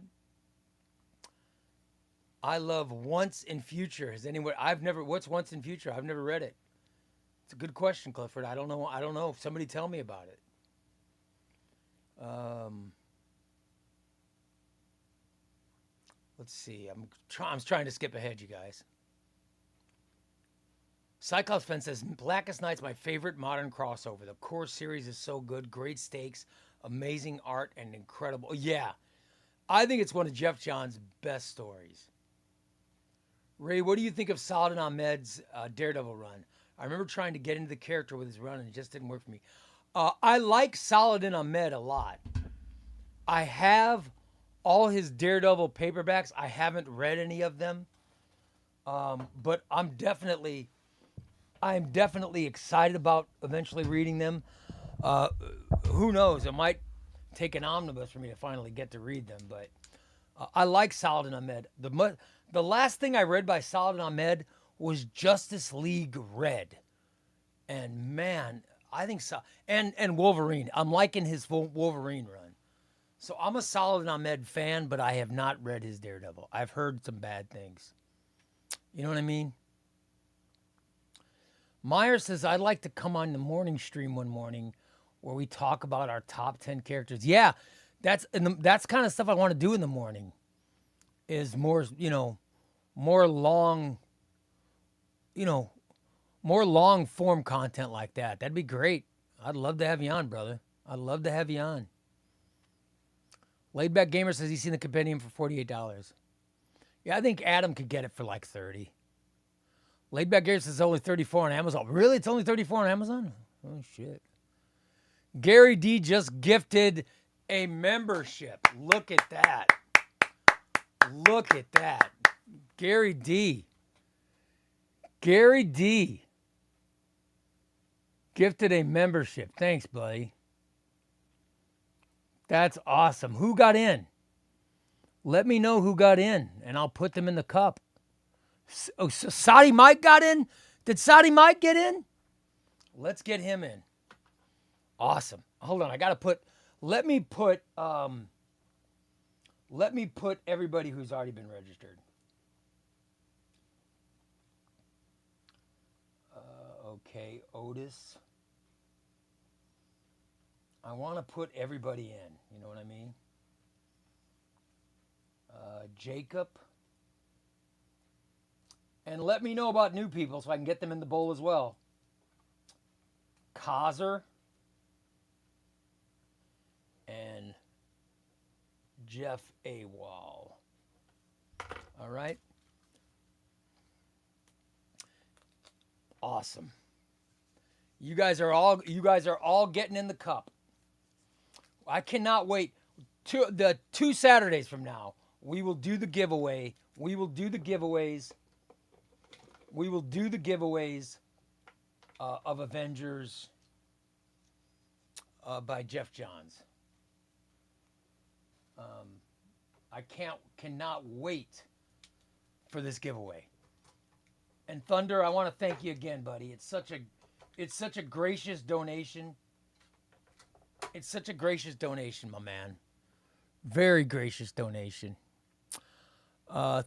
I love Once in Future. Has anyone... What's Once in Future? I've never read it. It's a good question, Clifford. I don't know. Somebody tell me about it. Let's see. I'm trying to skip ahead, you guys. Cyclops Fan says, Blackest Night's my favorite modern crossover. The core series is so good. Great stakes, amazing art, and incredible. Yeah. I think it's one of Jeff Johns' best stories. Ray, what do you think of Saladin Ahmed's Daredevil run? I remember trying to get into the character with his run, and it just didn't work for me. I like Saladin Ahmed a lot. I have all his Daredevil paperbacks. I haven't read any of them. But I'm definitely excited about eventually reading them. Who knows? It might take an omnibus for me to finally get to read them. But I like Saladin Ahmed. The last thing I read by Saladin Ahmed was Justice League Red. And man, I think so. And Wolverine. I'm liking his Wolverine run. So I'm a Saladin Ahmed fan, but I have not read his Daredevil. I've heard some bad things. You know what I mean? Meyer says, I'd like to come on the morning stream one morning where we talk about our top 10 characters. Yeah, that's kind of stuff I want to do in the morning. Is more, more long form content like that. That'd be great. I'd love to have you on, brother. I'd love to have you on. Laidback Gamer says he's seen the compendium for $48. Yeah, I think Adam could get it for like $30. Laidback Gamer says it's only $34 on Amazon. Really? It's only $34 on Amazon? Oh, shit. Gary D just gifted a membership. Look at that. Look at that. Gary D. Gary D. Gifted a membership. Thanks, buddy. That's awesome. Who got in? Let me know who got in, and I'll put them in the cup. Oh, so Saudi Mike got in? Did Saudi Mike get in? Let's get him in. Awesome. Hold on, I gotta put. Let me put everybody who's already been registered. Okay, Otis. I want to put everybody in. You know what I mean? Jacob. And let me know about new people so I can get them in the bowl as well. Kaiser. And Jeff Awal. All right. Awesome. You guys are all getting in the cup. I cannot wait. The 2 Saturdays from now, we will do the giveaway. We will do the giveaways of Avengers by Jeff Johns. I cannot wait for this giveaway. And Thunder, I want to thank you again, buddy. It's such a gracious donation. It's such a gracious donation, my man. Very gracious donation.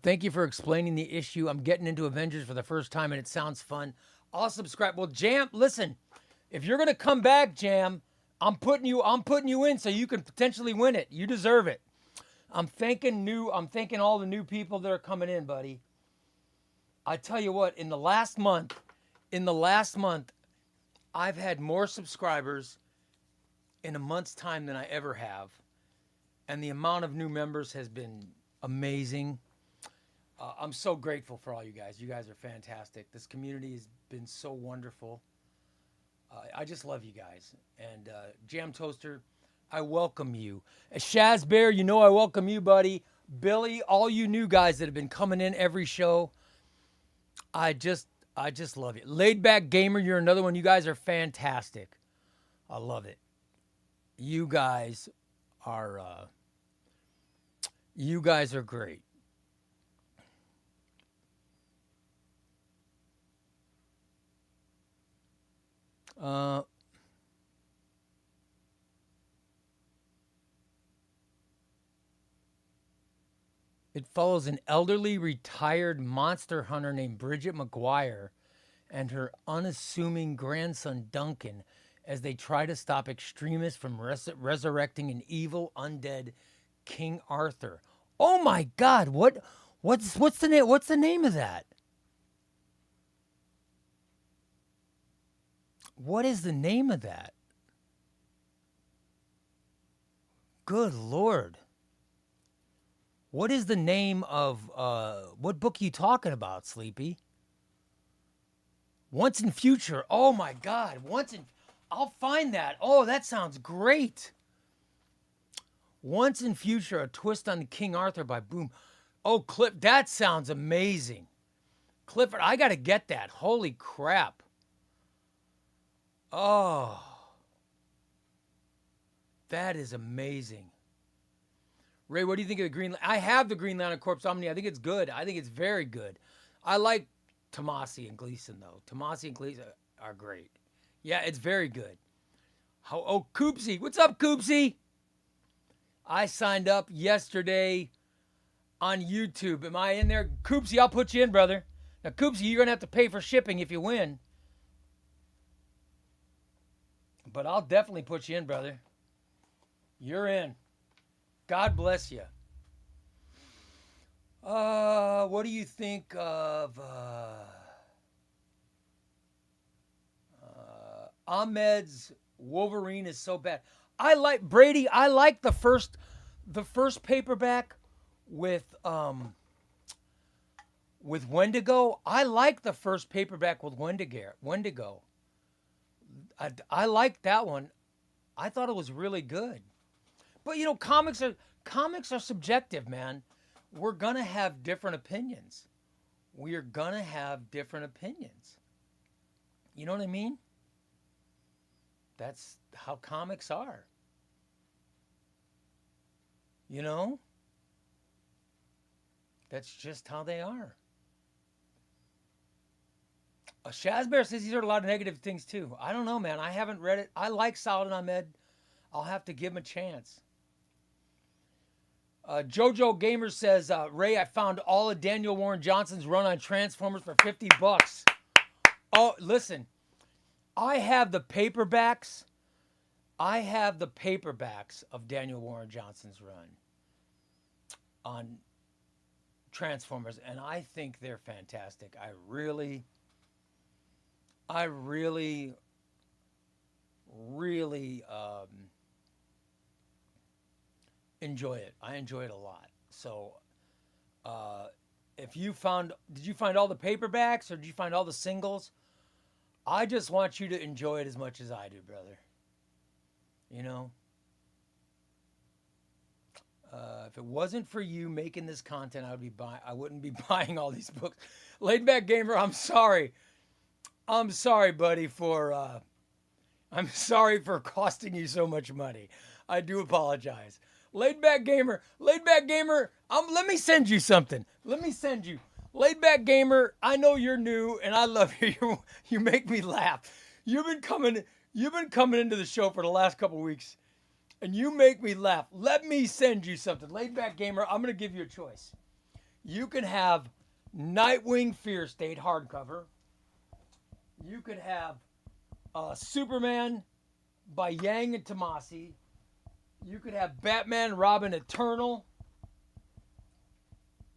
Thank you for explaining the issue. I'm getting into Avengers for the first time, and it sounds fun. I'll subscribe. Well, Jam, listen. If you're gonna come back, Jam, I'm putting you in so you can potentially win it. You deserve it. I'm thanking all the new people that are coming in, buddy. I tell you what, in the last month, I've had more subscribers in a month's time than I ever have. And the amount of new members has been amazing. I'm so grateful for all you guys. You guys are fantastic. This community has been so wonderful. I just love you guys. And Jam Toaster, I welcome you. Shaz Bear, you know I welcome you, buddy. Billy, all you new guys that have been coming in every show, I just love you. Laid Back Gamer, you're another one. You guys are fantastic. I love it. You guys are great. Uh, it follows an elderly retired monster hunter named Bridget McGuire and her unassuming grandson Duncan as they try to stop extremists from resurrecting an evil undead King Arthur. Oh my God! What's the name? What's the name of that? What is the name of that? Good Lord! What is the name of what book are you talking about, Sleepy? Once in Future. Oh my God! I'll find that. Oh, that sounds great. Once in Future, a twist on the King Arthur by Boom. Oh, Cliff, that sounds amazing. Clifford, I got to get that. Holy crap. Oh, that is amazing. Ray, what do you think of the Green? I have the Green Lantern Corps Omni. I think it's good. I think it's very good. I like Tomasi and Gleason though. Tomasi and Gleason are great. Yeah, it's very good. Oh, Koopsy, what's up, Koopsy? I signed up yesterday on YouTube. Am I in there? Koopsy, I'll put you in, brother. Now, Koopsy, you're going to have to pay for shipping if you win. But I'll definitely put you in, brother. You're in. God bless you. What do you think of Ahmed's Wolverine is so bad? I like Brady. I like the first paperback with Wendigo. I like the first paperback with Wendigo. I like that one. I thought it was really good. But you know, comics are subjective, man. We're gonna have different opinions. We are gonna have different opinions. You know what I mean? That's how comics are. You know? That's just how they are. Shazbear says he's heard a lot of negative things too. I don't know, man. I haven't read it. I like Saladin Ahmed. I'll have to give him a chance. Jojo Gamer says, Ray, I found all of Daniel Warren Johnson's run on Transformers for $50. Oh, listen. I have the paperbacks. Of Daniel Warren Johnson's run on Transformers, and I think they're fantastic. I really enjoy it. I enjoy it a lot. So, did you find all the paperbacks or did you find all the singles? I just want you to enjoy it as much as I do, brother. You know? If it wasn't for you making this content, I wouldn't be buying all these books. Laid Back Gamer, I'm sorry. I'm sorry, buddy, I'm sorry for costing you so much money. I do apologize. Laid Back Gamer, let me send you something. Laid Back Gamer, I know you're new and I love you. You make me laugh. You've been coming into the show for the last couple weeks and you make me laugh. Let me send you something. Laid Back Gamer, I'm going to give you a choice. You can have Nightwing Fear State hardcover. You could have Superman by Yang and Tomasi. You could have Batman Robin Eternal.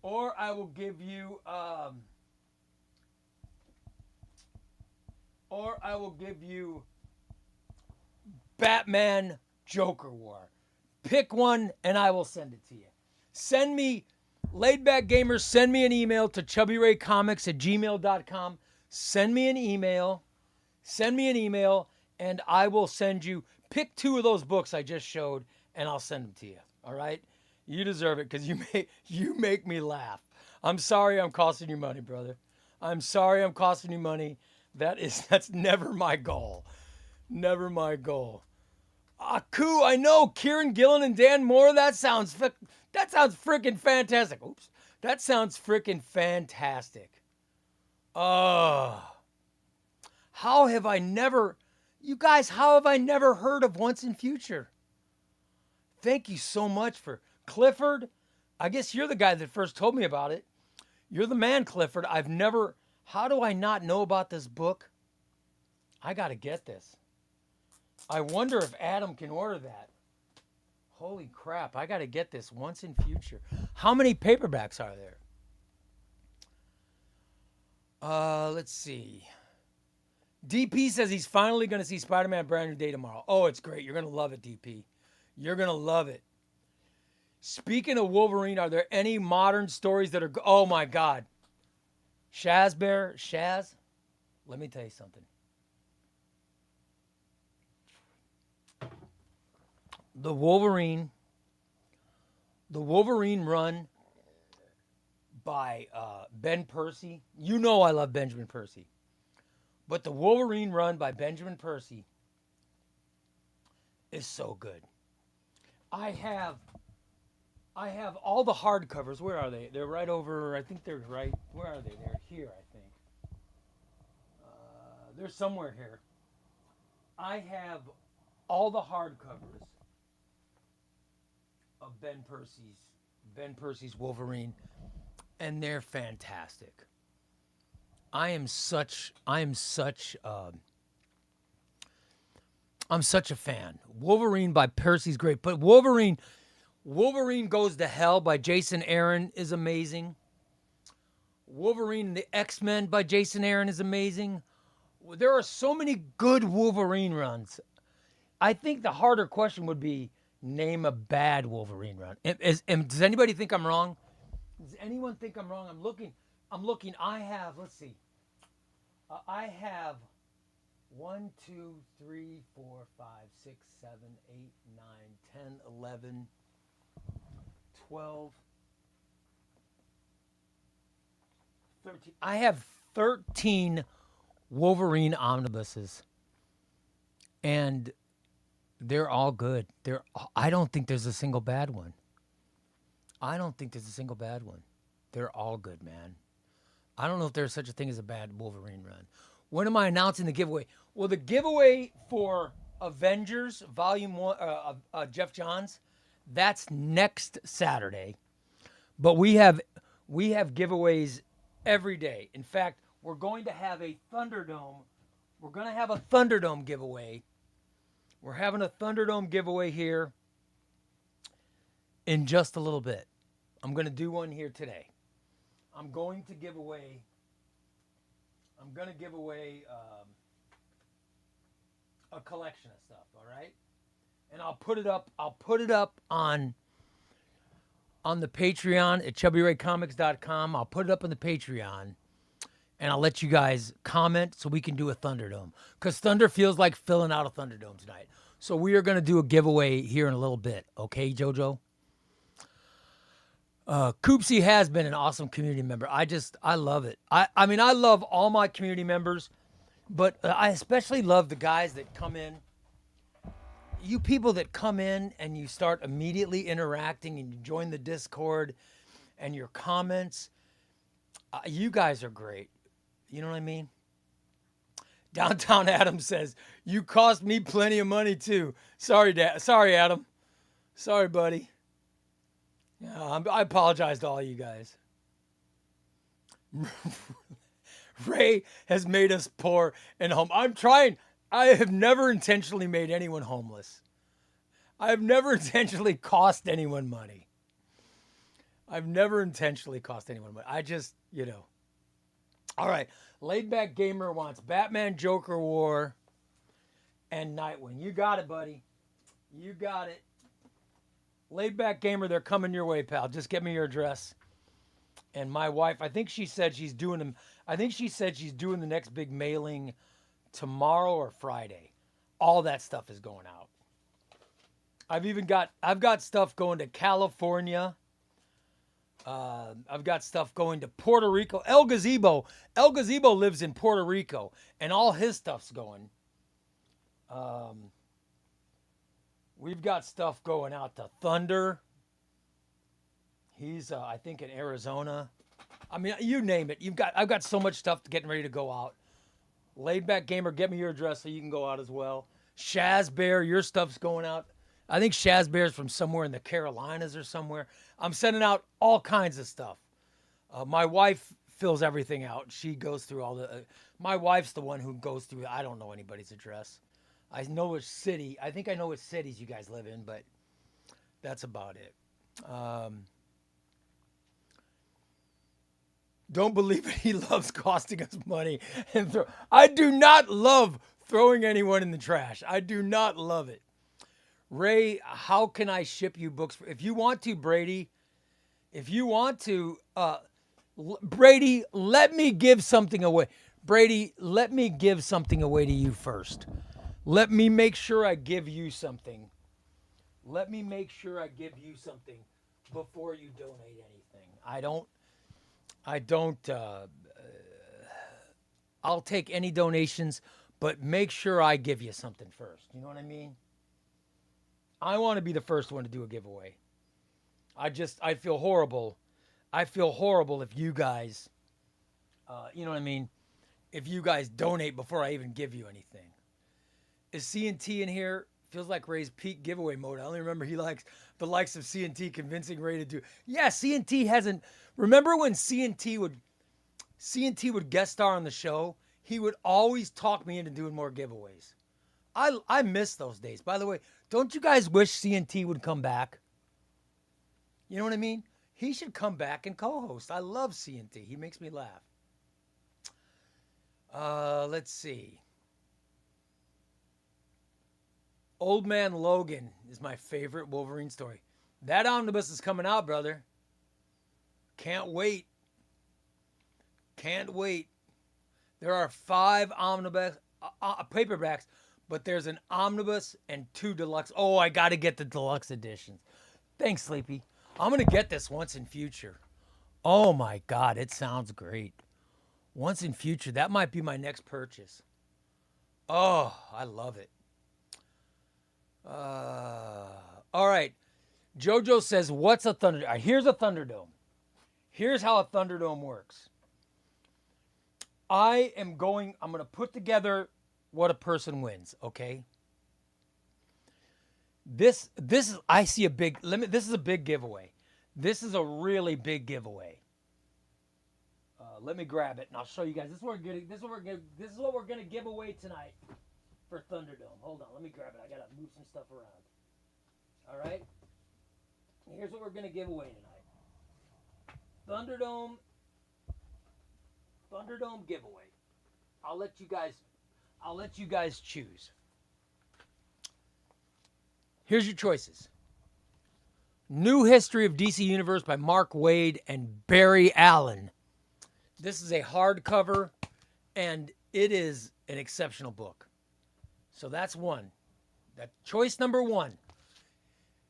Or I will give you Batman Joker War. Pick one and I will send it to you. Send me Laidback gamers, send me an email to chubbyraycomics@gmail.com. Send me an email. Send me an email, and I will send you. Pick 2 of those books I just showed, and I'll send them to you. All right? You deserve it because you make me laugh. I'm sorry I'm costing you money, brother. I'm sorry I'm costing you money. That's never my goal. Never my goal. Cool. I know Kieran Gillen and Dan Moore. That sounds freaking fantastic. Oops. That sounds freaking fantastic. Oh. How have I never heard of Once and Future? Thank you so much for Clifford. I guess you're the guy that first told me about it. You're the man, Clifford. How do I not know about this book? I got to get this. I wonder if Adam can order that. Holy crap, I got to get this Once in Future. How many paperbacks are there? Let's see. DP says he's finally going to see Spider-Man Brand New Day tomorrow. Oh, it's great. You're going to love it, DP. You're going to love it. Speaking of Wolverine, are there any modern stories that are... Oh, my God. Shaz, let me tell you something. The Wolverine run by Ben Percy. You know I love Benjamin Percy. But the Wolverine run by Benjamin Percy is so good. I have all the hardcovers. Where are they? They're right over, I think they're right, where are they? They're here, I think. They're somewhere here. I have all the hardcovers of Ben Percy's Wolverine, and they're fantastic. I'm such a fan. Wolverine by Percy's great, but Wolverine Goes to Hell by Jason Aaron is amazing. Wolverine and the X-Men by Jason Aaron is amazing. There are so many good Wolverine runs. I think the harder question would be name a bad Wolverine run. Does anybody think I'm wrong? Does anyone think I'm wrong? I'm looking. I have, let's see. I have 1, 2, 3, 4, 5, 6, 7, 8, 9, 10, 11, 12, 13. I have 13 Wolverine omnibuses. And they're all good. I don't think there's a single bad one. They're all good, man. I don't know if there's such a thing as a bad Wolverine run. When am I announcing the giveaway? Well, the giveaway for Avengers Volume 1, Jeff Johns, that's next Saturday. But we have giveaways every day. In fact, we're going to have a Thunderdome. We're going to have a Thunderdome giveaway. We're having a Thunderdome giveaway here in just a little bit. I'm going to do one here today. I'm going to give away a collection of stuff, all right? And I'll put it up on the Patreon at ChubbyRayComics.com. I'll put it up on the Patreon, and I'll let you guys comment so we can do a Thunderdome. Because Thunder feels like filling out a Thunderdome tonight. So we are going to do a giveaway here in a little bit. Okay, JoJo? Coopsy has been an awesome community member. I love it. I mean, I love all my community members, but I especially love the guys that come in. You people that come in and you start immediately interacting and you join the Discord and your comments. You guys are great. You know what I mean? Downtown Adam says, you cost me plenty of money too. Sorry, Adam. Sorry, buddy. Yeah, I apologize to all you guys. Ray has made us poor and home. I'm trying. I have never intentionally made anyone homeless. I have never intentionally cost anyone money. I just, All right. Laidback Gamer wants Batman, Joker War, and Nightwing. You got it, buddy. You got it. Laidback Gamer, they're coming your way, pal. Just get me your address, And my wife, I think she said she's doing them. I think she said she's doing the next big mailing tomorrow or Friday. All that stuff is going out. I've got stuff going to California. I've got stuff going to Puerto Rico. El Gazebo lives in Puerto Rico, and all his stuff's going. We've got stuff going out to Thunder. He's, I think, in Arizona. I mean, you name it. I've got so much stuff getting ready to go out. Laid Back Gamer, get me your address so you can go out as well. Shaz Bear, your stuff's going out. I think Shaz Bear's from somewhere in the Carolinas or somewhere. I'm sending out all kinds of stuff. My wife fills everything out. She goes through all the. My wife's the one who goes through. I don't know anybody's address. I know which city. I think I know which cities you guys live in, but that's about it. Don't believe it. He loves costing us money. I do not love throwing anyone in the trash. I do not love it. Ray, how can I ship you books? If you want to, Brady, if you want to, Brady, let me give something away. Brady, let me give something away to you first. Let me make sure I give you something. Let me make sure I give you something before you donate anything. I'll take any donations, but make sure I give you something first. You know what I mean? I want to be the first one to do a giveaway. I feel horrible. I feel horrible if you guys, you know what I mean? If you guys donate before I even give you anything. Is CNT in here? Feels like Ray's peak giveaway mode. I only remember he likes the likes of CNT convincing Ray to do. Yeah, CNT hasn't. Remember when CNT would guest star on the show? He would always talk me into doing more giveaways. I miss those days. By the way, don't you guys wish CNT would come back? You know what I mean? He should come back and co-host. I love CNT. He makes me laugh. Let's see. Old Man Logan is my favorite Wolverine story. That omnibus is coming out, brother. Can't wait. Can't wait. There are 5 omnibus paperbacks, but there's an omnibus and 2 deluxe. Oh, I got to get the deluxe editions. Thanks, Sleepy. I'm going to get this once in future. Oh, my God. It sounds great. Once in future. That might be my next purchase. Oh, I love it. All right. JoJo says, what's a Thunderdome? Right, here's a Thunderdome. Here's how a Thunderdome works. I'm going to put together what a person wins, okay? This is, I see a big limit. This is a big giveaway. This is a really big giveaway. Let me grab it and I'll show you guys. This is what we're gonna give away tonight for Thunderdome. Hold on, let me grab it. I gotta move some stuff around. All right. Here's what we're gonna give away tonight. Thunderdome giveaway. I'll let you guys choose. Here's your choices. New History of DC Universe by Mark Waid and Barry Allen. This is a hardcover, and it is an exceptional book. So that's one. That choice number 1.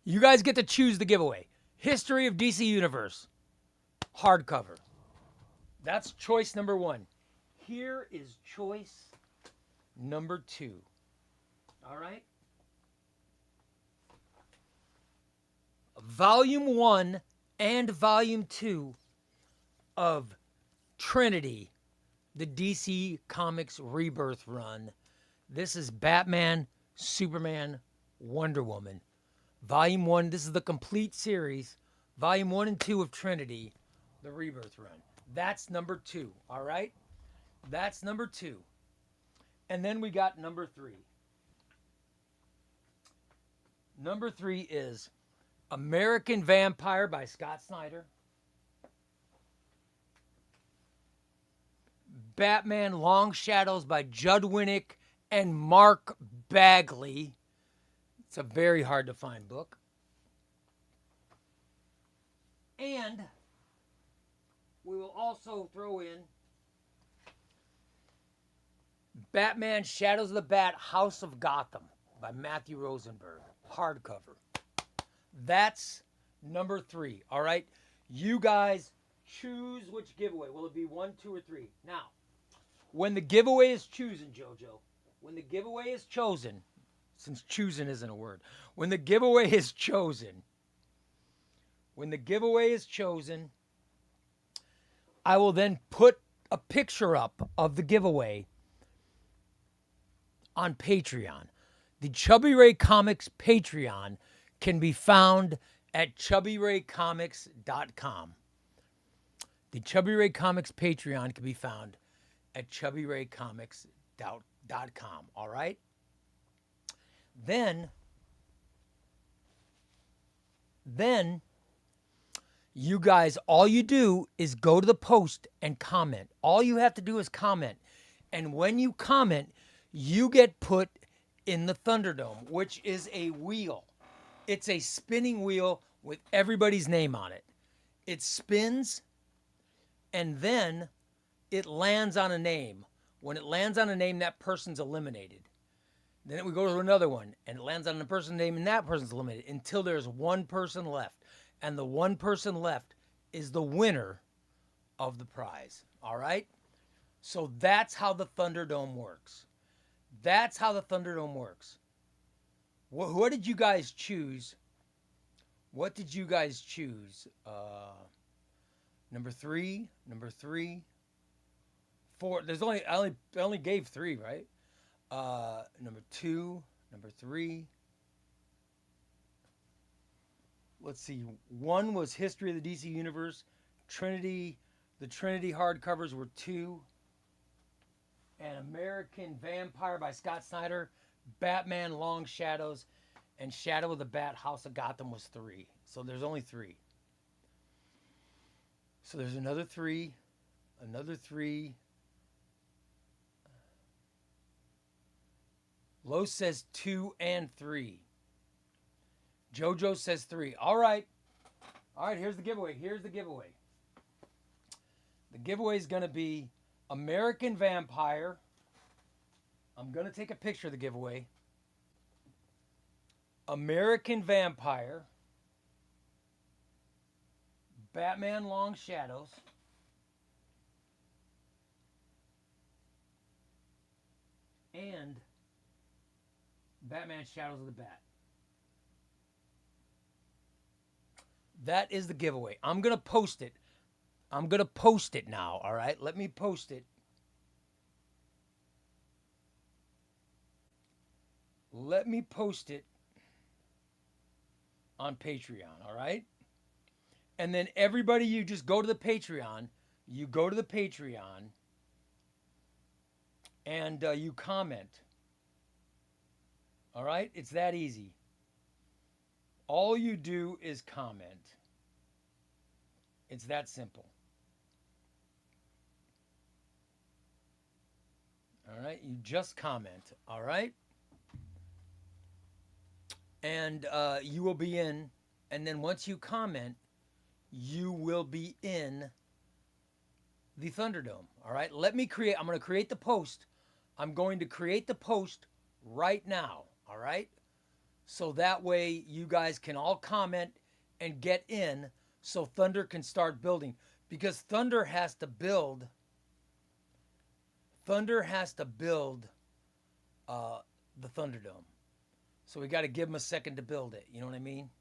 You guys get to choose the giveaway. History of DC Universe, hardcover. That's choice number 1. Here is choice number 2. All right? Volume 1 and Volume 2 of Trinity, the DC Comics Rebirth run. This is Batman, Superman, Wonder Woman. Volume 1, this is the complete series. Volume 1 and 2 of Trinity, the Rebirth run. That's number 2, all right? That's number 2. And then we got number 3. Number 3 is American Vampire by Scott Snyder. Batman Long Shadows by Judd Winnick and Mark Bagley. It's a very hard to find book. And will also throw in Batman Shadows of the Bat House of Gotham by Matthew Rosenberg, hardcover. That's number 3, all right? You guys choose which giveaway. Will it be 1, 2, or 3? Now, when the giveaway is chosen, JoJo, when the giveaway is chosen, since choosing isn't a word, when the giveaway is chosen, I will then put a picture up of the giveaway on Patreon. The ChubbyRay Comics Patreon can be found at ChubbyRayComics.com. The ChubbyRay Comics Patreon can be found at ChubbyRayComics.com. All right? Then you guys, all you do is go to the post and comment. All you have to do is comment. And when you comment, you get put in the Thunderdome, which is a wheel. It's a spinning wheel with everybody's name on it. It spins, and then it lands on a name. When it lands on a name, that person's eliminated. Then we go to another one, and it lands on a person's name, and that person's eliminated until there's one person left. And the one person left is the winner of the prize. All right? So that's how the Thunderdome works. That's how the Thunderdome works. What did you guys choose? What did you guys choose? Number 3, 4. I only gave 3, right? Number 2, number 3. Let's see. 1 was History of the DC Universe. The Trinity hardcovers were 2. And American Vampire by Scott Snyder, Batman Long Shadows, and Shadow of the Bat House of Gotham was 3. So there's only 3. So there's another 3. Lo says 2 and 3. JoJo says 3. All right, here's the giveaway. The giveaway is going to be American Vampire. I'm going to take a picture of the giveaway. American Vampire, Batman Long Shadows, and Batman Shadows of the Bat. That is the giveaway. I'm going to post it. Now, all right? Let me post it. Let me post it on Patreon, all right? And then everybody, you just go to the Patreon. You go to the Patreon and you comment. All right? It's that easy. All you do is comment. It's that simple. All right? You just comment. All right? And you will be in. And then once you comment, you will be in the Thunderdome. All right? I'm going to create the post. I'm going to create the post right now. All right? So that way you guys can all comment and get in so Thunder can start building. Because Thunder has to build the Thunderdome. So we got to give him a second to build it. You know what I mean?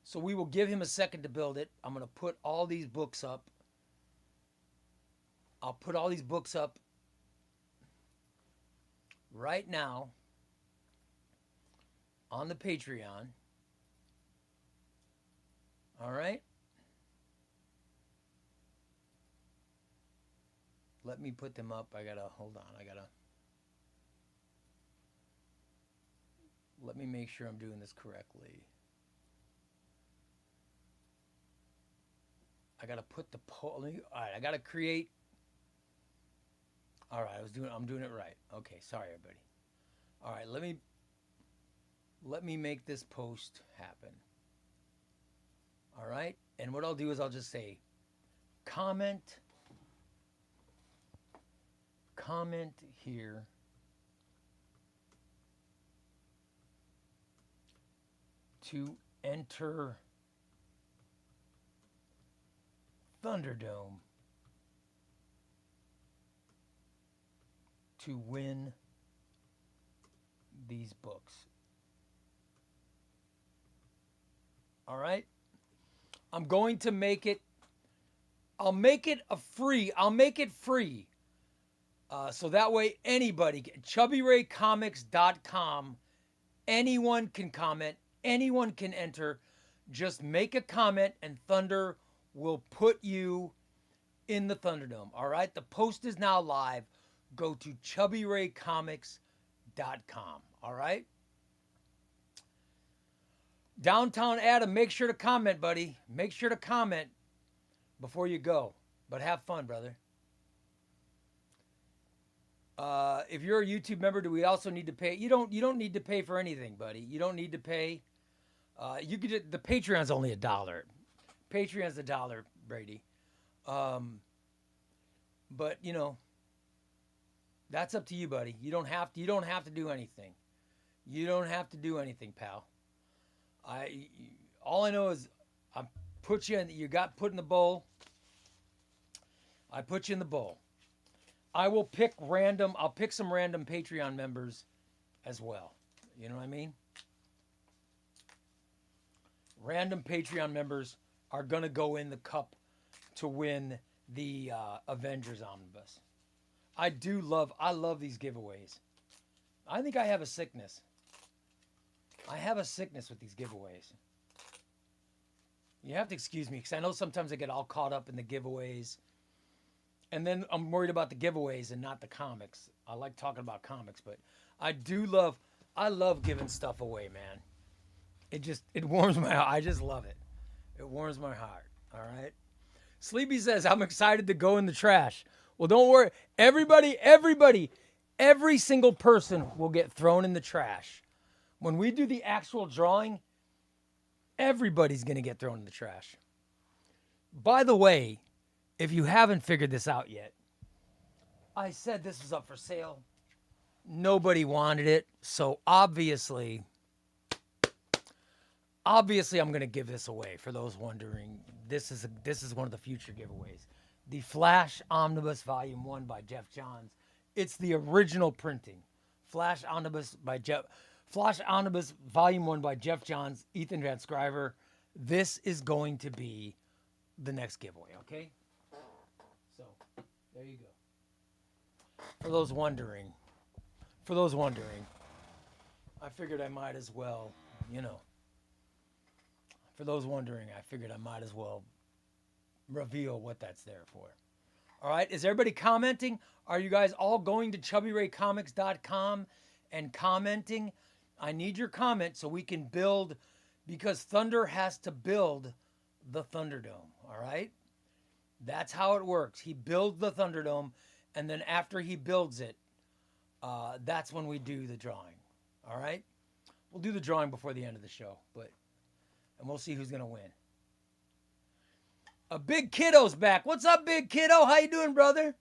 So we will give him a second to build it. I'm going to put all these books up. I'll put all these books up right now on the Patreon. All right? Let me put them up. Hold on. Let me make sure I'm doing this correctly. I got to put the all right, I got to create. All right, I'm doing it right. Okay, sorry everybody. All right, let me make this post happen. All right? And what I'll do is I'll just say comment here to enter Thunderdome to win these books. All right? I'm going to make it, I'll make it free. So that way anybody, ChubbyRayComics.com, anyone can comment, anyone can enter. Just make a comment and Thunder will put you in the Thunderdome. All right? The post is now live. Go to ChubbyRayComics.com. All right? Downtown Adam, make sure to comment, buddy. Make sure to comment before you go. But have fun, brother. If you're a YouTube member, do we also need to pay? You don't need to pay for anything, buddy. You don't need to pay. You could, the Patreon's only $1. Patreon's $1, Brady. But you know, that's up to you, buddy. You don't have to do anything. You don't have to do anything, pal. All I know is I put you in. You got put in the bowl. I put you in the bowl. I will pick random. I'll pick some random Patreon members as well. You know what I mean? Random Patreon members are gonna go in the cup to win the Avengers Omnibus. I love these giveaways. I think I have a sickness. I have a sickness with these giveaways. You have to excuse me because I know sometimes I get all caught up in the giveaways. And then I'm worried about the giveaways and not the comics. I like talking about comics, but I love giving stuff away, man. It warms my heart. I just love it. It warms my heart. All right. Sleepy says, I'm excited to go in the trash. Well, don't worry. Every single person will get thrown in the trash. When we do the actual drawing, everybody's going to get thrown in the trash. By the way, if you haven't figured this out yet, I said this was up for sale. Nobody wanted it. So obviously I'm going to give this away. For those wondering, this is one of the future giveaways. The Flash Omnibus Volume 1 by Jeff Johns. It's the original printing. Flash Omnibus Volume 1 by Jeff Johns, Ethan Van Scriver. This is going to be the next giveaway, okay? So, there you go. For those wondering, I figured I might as well, for those wondering, I figured I might as well reveal what that's there for. All right, is everybody commenting? Are you guys all going to ChubbyRayComics.com and commenting? I need your comment so we can build, because Thunder has to build the Thunderdome, all right? That's how it works. He builds the Thunderdome, and then after he builds it, that's when we do the drawing, all right? We'll do the drawing before the end of the show, and we'll see who's going to win. A Big Kiddo's back. What's up, Big Kiddo? How you doing, brother?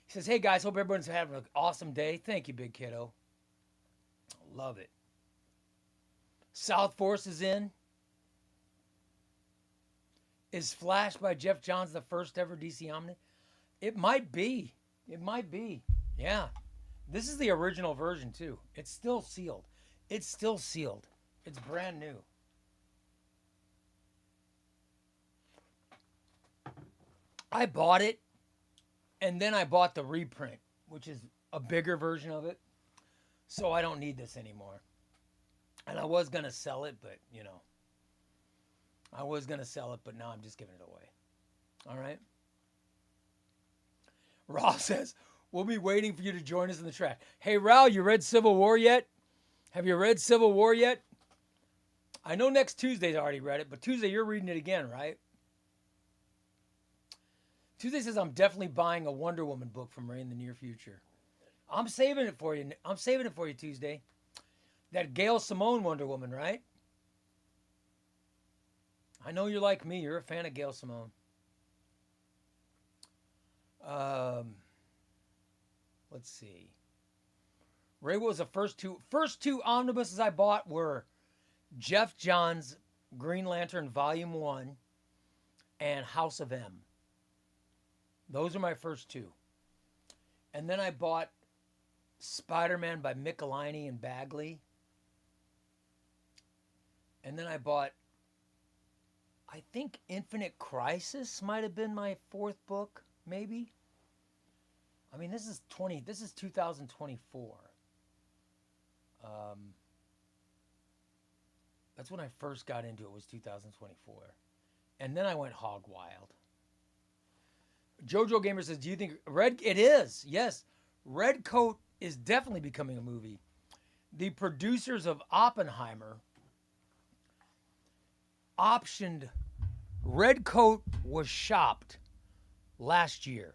He says, hey, guys, hope everyone's having an awesome day. Thank you, Big Kiddo. Love it. South Force is in. Is Flash by Jeff Johns the first ever DC Omni? It might be. It might be. Yeah. This is the original version, too. It's still sealed. It's still sealed. It's brand new. I bought it, and then I bought the reprint, which is a bigger version of it. So I don't need this anymore. And I was going to sell it, but, I was going to sell it, but now I'm just giving it away. All right? Raul says, we'll be waiting for you to join us in the track. Hey, Raul, you read Civil War yet? Have you read Civil War yet? I know next Tuesday's already read it, but Tuesday you're reading it again, right? Tuesday says, I'm definitely buying a Wonder Woman book from Ray in the near future. I'm saving it for you. I'm saving it for you, Tuesday. That Gail Simone Wonder Woman, right? I know you're like me. You're a fan of Gail Simone. Um, let's see. Ray was the first two omnibuses I bought were Jeff Johns' Green Lantern Volume 1 and House of M. Those are my first two. And then I bought Spider-Man by Michelini and Bagley. And then I bought, I think Infinite Crisis might have been my fourth book, maybe. I mean, this is 2024. That's when I first got into it, was 2024. And then I went hog wild. Jojo Gamer says, do you think it is? Yes. Red Coat is definitely becoming a movie. The producers of Oppenheimer optioned, Red Coat was shopped last year.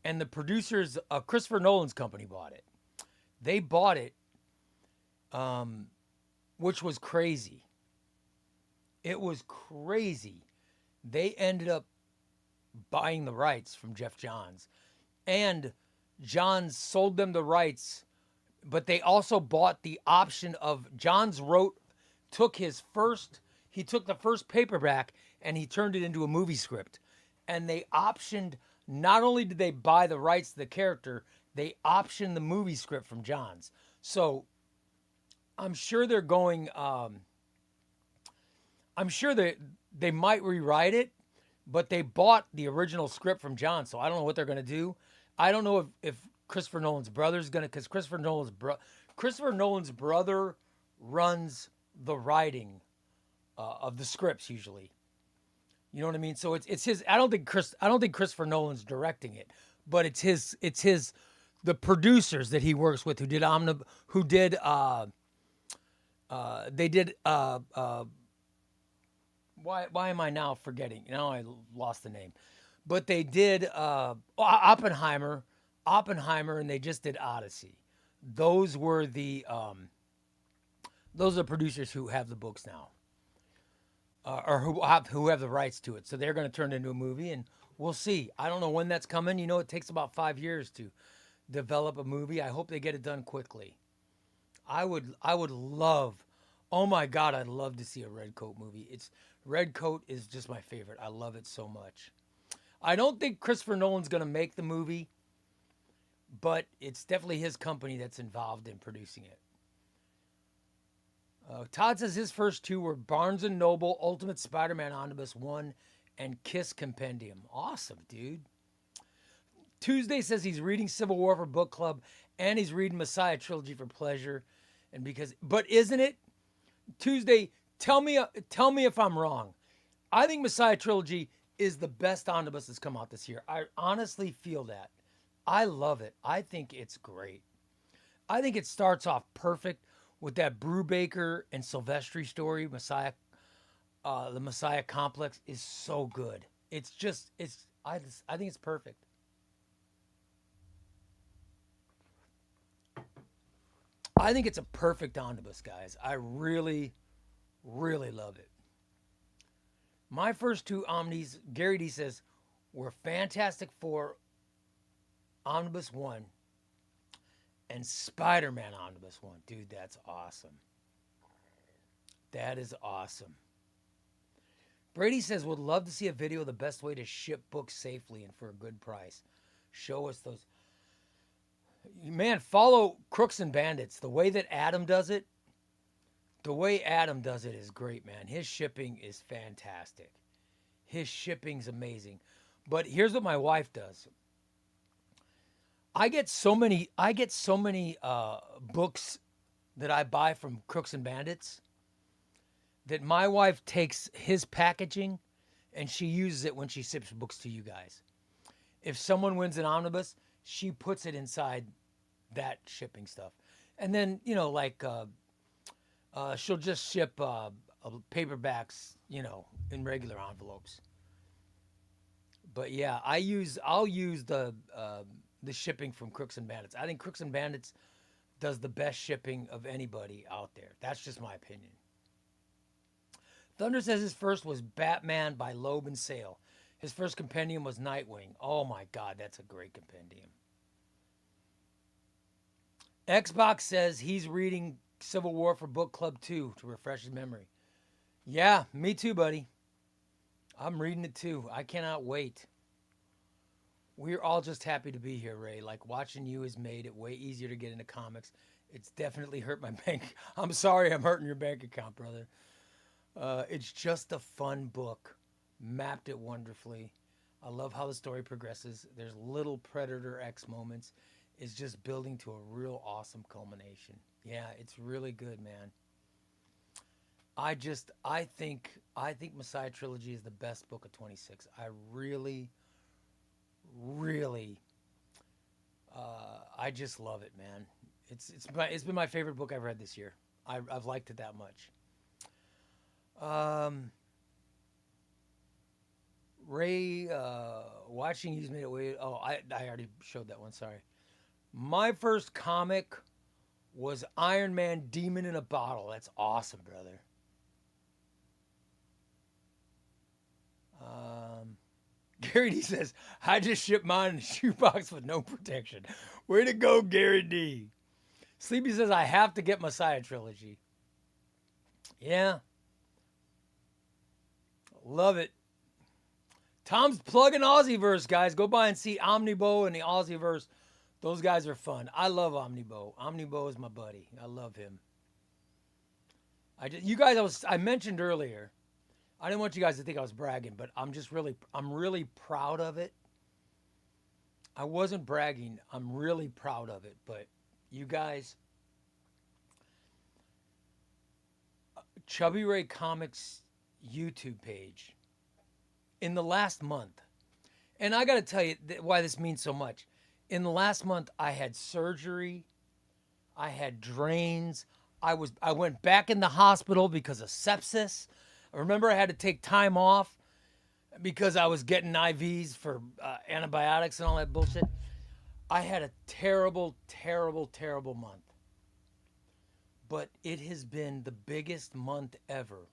And the producers, Christopher Nolan's company, bought it. They bought it, which was crazy. It was crazy. They ended up buying the rights from Jeff Johns. And Johns sold them the rights, but they also bought the option of, Johns took the first paperback and he turned it into a movie script. And they optioned, not only did they buy the rights to the character, they optioned the movie script from Johns. So I'm sure they're going, I'm sure they might rewrite it, but they bought the original script from Johns. So I don't know what they're going to do. I don't know if Christopher Nolan's brother's going to, because Christopher Nolan's brother runs the writing of the scripts usually. You know what I mean? So it's his. I don't think Christopher Nolan's directing it, but it's his. The producers that he works with who did why am I now forgetting? Now I lost the name, but they did Oppenheimer, and they just did Odyssey. Those are the producers who have the books now. Or who have the rights to it. So they're going to turn it into a movie, and we'll see. I don't know when that's coming. You know, it takes about 5 years to develop a movie. I hope they get it done quickly. I would love, oh my God, I'd love to see a Red Coat movie. Red Coat is just my favorite. I love it so much. I don't think Christopher Nolan's going to make the movie, but it's definitely his company that's involved in producing it. Todd says his first two were Barnes & Noble Ultimate Spider-Man Omnibus 1 and Kiss Compendium. Awesome, dude. Tuesday says he's reading Civil War for book club and he's reading Messiah Trilogy for pleasure. But isn't it? Tuesday, tell me if I'm wrong. I think Messiah Trilogy is the best omnibus that's come out this year. I honestly feel that. I love it. I think it's great. I think it starts off perfect with that Brubaker and Silvestri story. The Messiah complex is so good. I think it's perfect. I think it's a perfect omnibus, guys. I really, really love it. My first two omnis, Gary D says, were Fantastic Four Omnibus 1 and Spider-Man Omnibus 1. Dude, that's awesome. That is awesome. Brady says, would love to see a video of the best way to ship books safely and for a good price. Show us those. Man, follow Crooks and Bandits. The way that Adam does it is great, man. His shipping is fantastic. His shipping's amazing. But here's what my wife does. I get so many books that I buy from Crooks and Bandits that my wife takes his packaging and she uses it when she ships books to you guys. If someone wins an omnibus, she puts it inside that shipping stuff. And then, she'll just ship paperbacks, in regular envelopes. But yeah, I'll use the shipping from Crooks and Bandits. I think Crooks and Bandits does the best shipping of anybody out there. That's just my opinion. Thunder says his first was Batman by Loeb and Sale. His first compendium was Nightwing. Oh my God, that's a great compendium. Xbox says he's reading Civil War for Book Club 2 to refresh his memory. Yeah, me too, buddy. I'm reading it too. I cannot wait. We're all just happy to be here, Ray. Like, watching you has made it way easier to get into comics. It's definitely hurt my bank. I'm sorry I'm hurting your bank account, brother. It's just a fun book. Mapped it wonderfully. I love how the story progresses. There's little Predator X moments. It's just building to a real awesome culmination. Yeah, it's really good, man. I think Messiah Trilogy is the best book of 26. I really, really, I just love it, man. It's been my favorite book I've read this year. I've liked it that much. Ray, watching you's made it way. Oh, I already showed that one. Sorry. My first comic was Iron Man Demon in a Bottle. That's awesome, brother. Gary D says, I just shipped mine in a shoebox with no protection. Way to go, Gary D. Sleepy says, I have to get Messiah Trilogy. Yeah. Love it. Tom's plugging Aussieverse, guys. Go by and see Omnibo and the Aussieverse. Those guys are fun. I love Omnibo. Omnibo is my buddy. I love him. I mentioned earlier, I didn't want you guys to think I was bragging, but I'm really proud of it. I wasn't bragging. I'm really proud of it. But you guys, ChubbyRay Comics YouTube page, in the last month, and I got to tell you why this means so much. In the last month, I had surgery. I had drains. I went back in the hospital because of sepsis. Remember, I had to take time off because I was getting IVs for antibiotics and all that bullshit. I had a terrible, terrible, terrible month. But it has been the biggest month ever.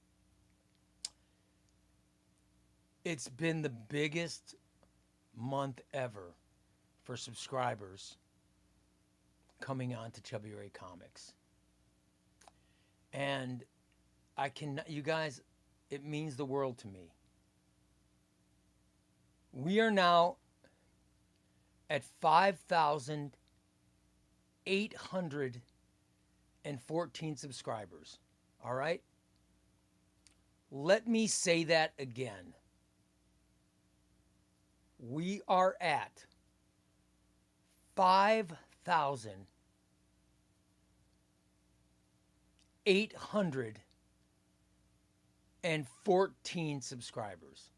It's been the biggest month ever for subscribers coming on to ChubbyRay Comics. And you guys, it means the world to me. We are now at 5,814 subscribers. All right? Let me say that again. We are at 5,814 subscribers.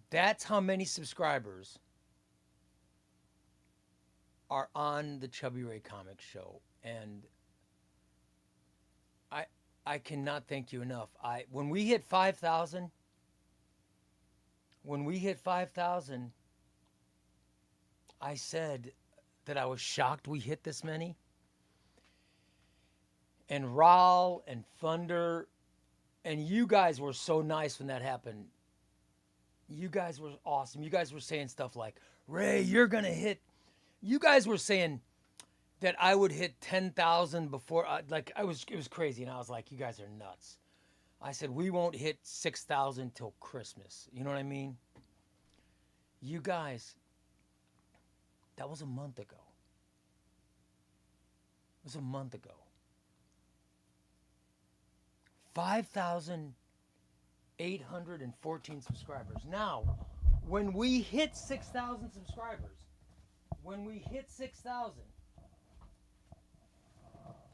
That's how many subscribers are on the ChubbyRay Comics show. And I cannot thank you enough. When we hit 5,000, I said that I was shocked we hit this many. And Raul and Thunder, and you guys were so nice when that happened. You guys were awesome. You guys were saying stuff like, Ray, you're going to hit. You guys were saying that I would hit 10,000 before. It was crazy. And I was like, you guys are nuts. I said, we won't hit 6,000 till Christmas. You know what I mean? You guys, that was a month ago. It was a month ago. 5,814 subscribers. Now, when we hit 6,000 subscribers,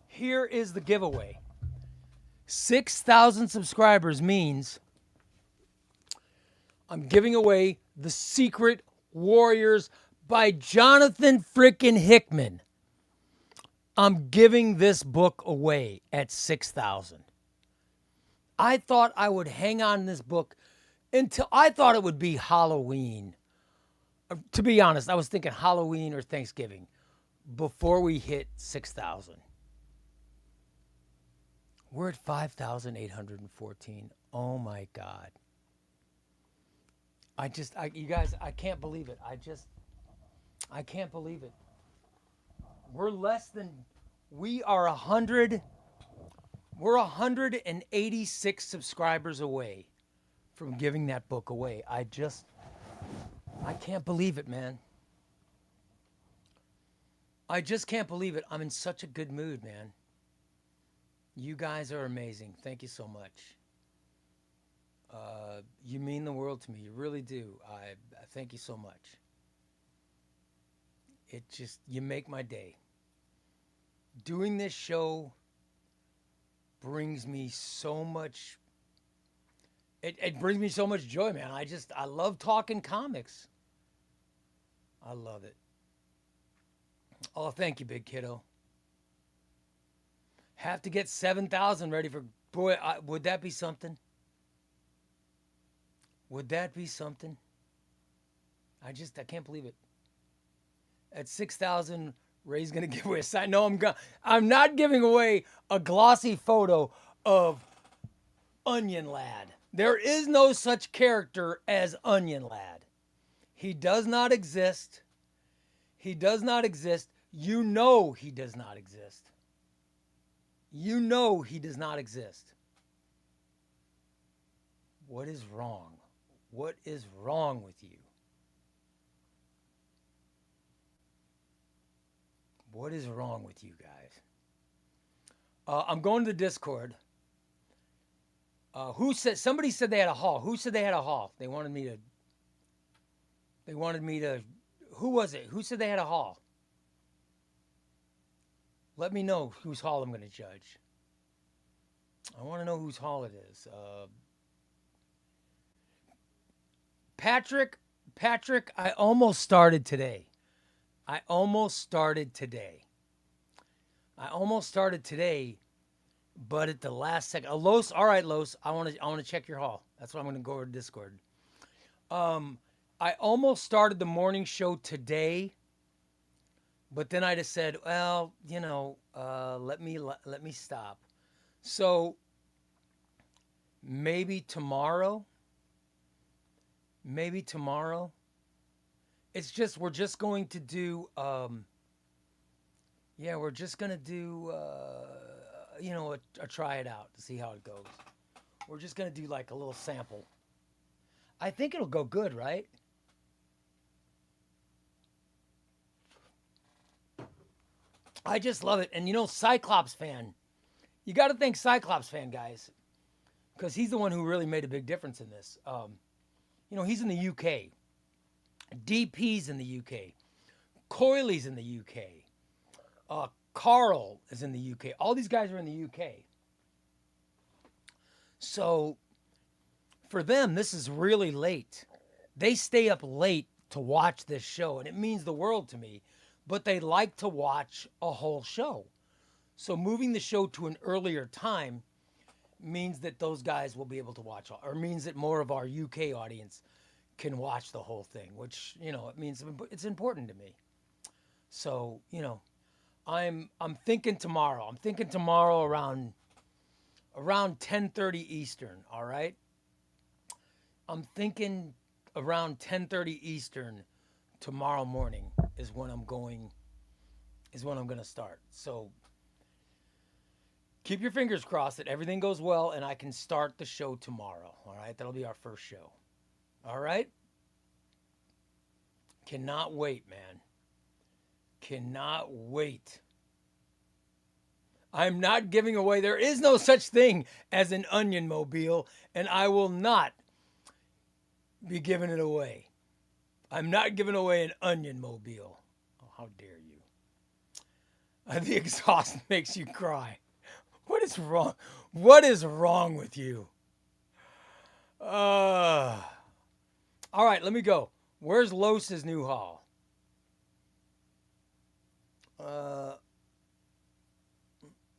here is the giveaway. 6,000 subscribers means I'm giving away The Secret Warriors by Jonathan frickin' Hickman. I'm giving this book away at 6,000. I thought I would hang on to this book until I thought it would be Halloween. To be honest, I was thinking Halloween or Thanksgiving before we hit 6,000. We're at 5,814. Oh my God. You guys, I can't believe it. I can't believe it. We're less than, we are 100, we're 186 subscribers away from giving that book away. I can't believe it, man. I just can't believe it. I'm in such a good mood, man. You guys are amazing. Thank you so much. You mean the world to me. You really do. I thank you so much. You make my day. Doing this show brings me so much, it brings me so much joy, man. I love talking comics. I love it. Oh, thank you, big kiddo. Have to get 7,000 ready for, boy, would that be something? Would that be something? I can't believe it. At 6,000, Ray's going to give away a sign. No, I'm not giving away a glossy photo of Onion Lad. There is no such character as Onion Lad. He does not exist. He does not exist. You know he does not exist. You know he does not exist. What is wrong? What is wrong with you? What is wrong with you guys? I'm going to the Discord. Somebody said they had a haul. Who said they had a haul? They wanted me to, who was it? Who said they had a haul? Let me know whose haul I'm going to judge. I want to know whose haul it is. Patrick, I almost started today. I almost started today, but at the last second. Los, all right, Los, I want to check your haul. That's why I'm going to go over to Discord. I almost started the morning show today, but then I just said, well, let me stop. So maybe tomorrow. We're just going to do, we're just going to do, a try it out to see how it goes. We're just going to do like a little sample. I think it'll go good, right? I just love it. And Cyclops fan, you got to thank Cyclops fan, guys, because he's the one who really made a big difference in this. He's in the UK. DP's in the UK. Coyley's in the UK. Carl is in the UK. All these guys are in the UK. So for them, this is really late. They stay up late to watch this show, and it means the world to me. But they like to watch a whole show. So moving the show to an earlier time means that those guys will be able to watch, or means that more of our UK audience can watch the whole thing, which, it means it's important to me. So, I'm thinking tomorrow. I'm thinking tomorrow around 10:30 Eastern, all right? I'm thinking around 10:30 Eastern tomorrow morning is when I'm going to start. So keep your fingers crossed that everything goes well and I can start the show tomorrow, all right? That'll be our first show. All right? Cannot wait, man. Cannot wait. I'm not giving away. There is no such thing as an onion mobile, and I will not be giving it away. I'm not giving away an onion mobile. Oh, how dare you. The exhaust makes you cry. What is wrong? What is wrong with you? All right, let me go. Where's Los's new haul?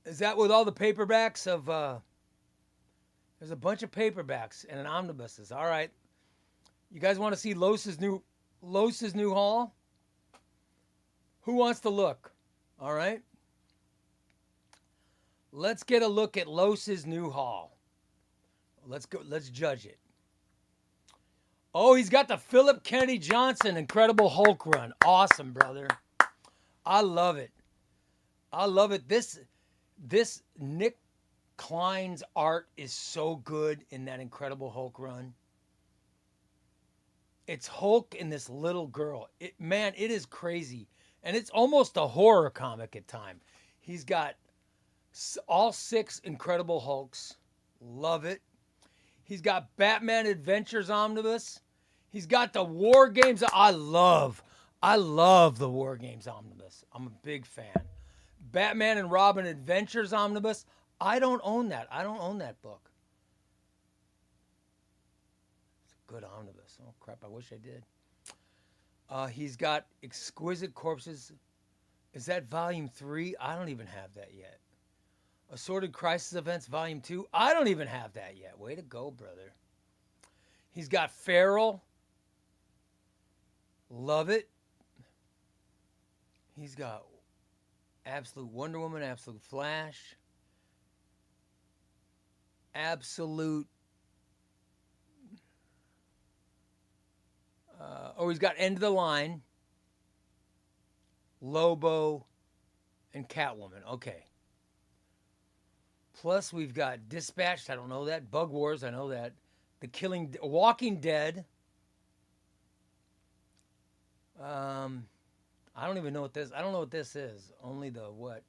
Is that with all the paperbacks of, there's a bunch of paperbacks and an omnibuses. All right. You guys want to see Los's new haul? Who wants to look? All right. Let's get a look at Los's new haul. Let's go. Let's judge it. Oh, he's got the Philip Kennedy Johnson Incredible Hulk run. Awesome, brother. I love it. I love it. This Nick Klein's art is so good in that Incredible Hulk run. It's Hulk and this little girl. Man, it is crazy. And it's almost a horror comic at time. He's got all 6 Incredible Hulks. Love it. He's got Batman Adventures Omnibus. He's got the War Games. I love the War Games Omnibus. I'm a big fan. Batman and Robin Adventures Omnibus. I don't own that. I don't own that book. It's a good omnibus. Oh, crap. I wish I did. He's got Exquisite Corpses. Is that Volume 3? I don't even have that yet. Assorted Crisis Events Volume 2. I don't even have that yet. Way to go, brother. He's got Feral. Love it. He's got Absolute Wonder Woman, Absolute Flash, Absolute... he's got End of the Line, Lobo, and Catwoman. Okay. Plus, we've got Dispatched. I don't know that. Bug Wars. I know that. Walking Dead. I don't even know what this. I don't know what this is. Only the what?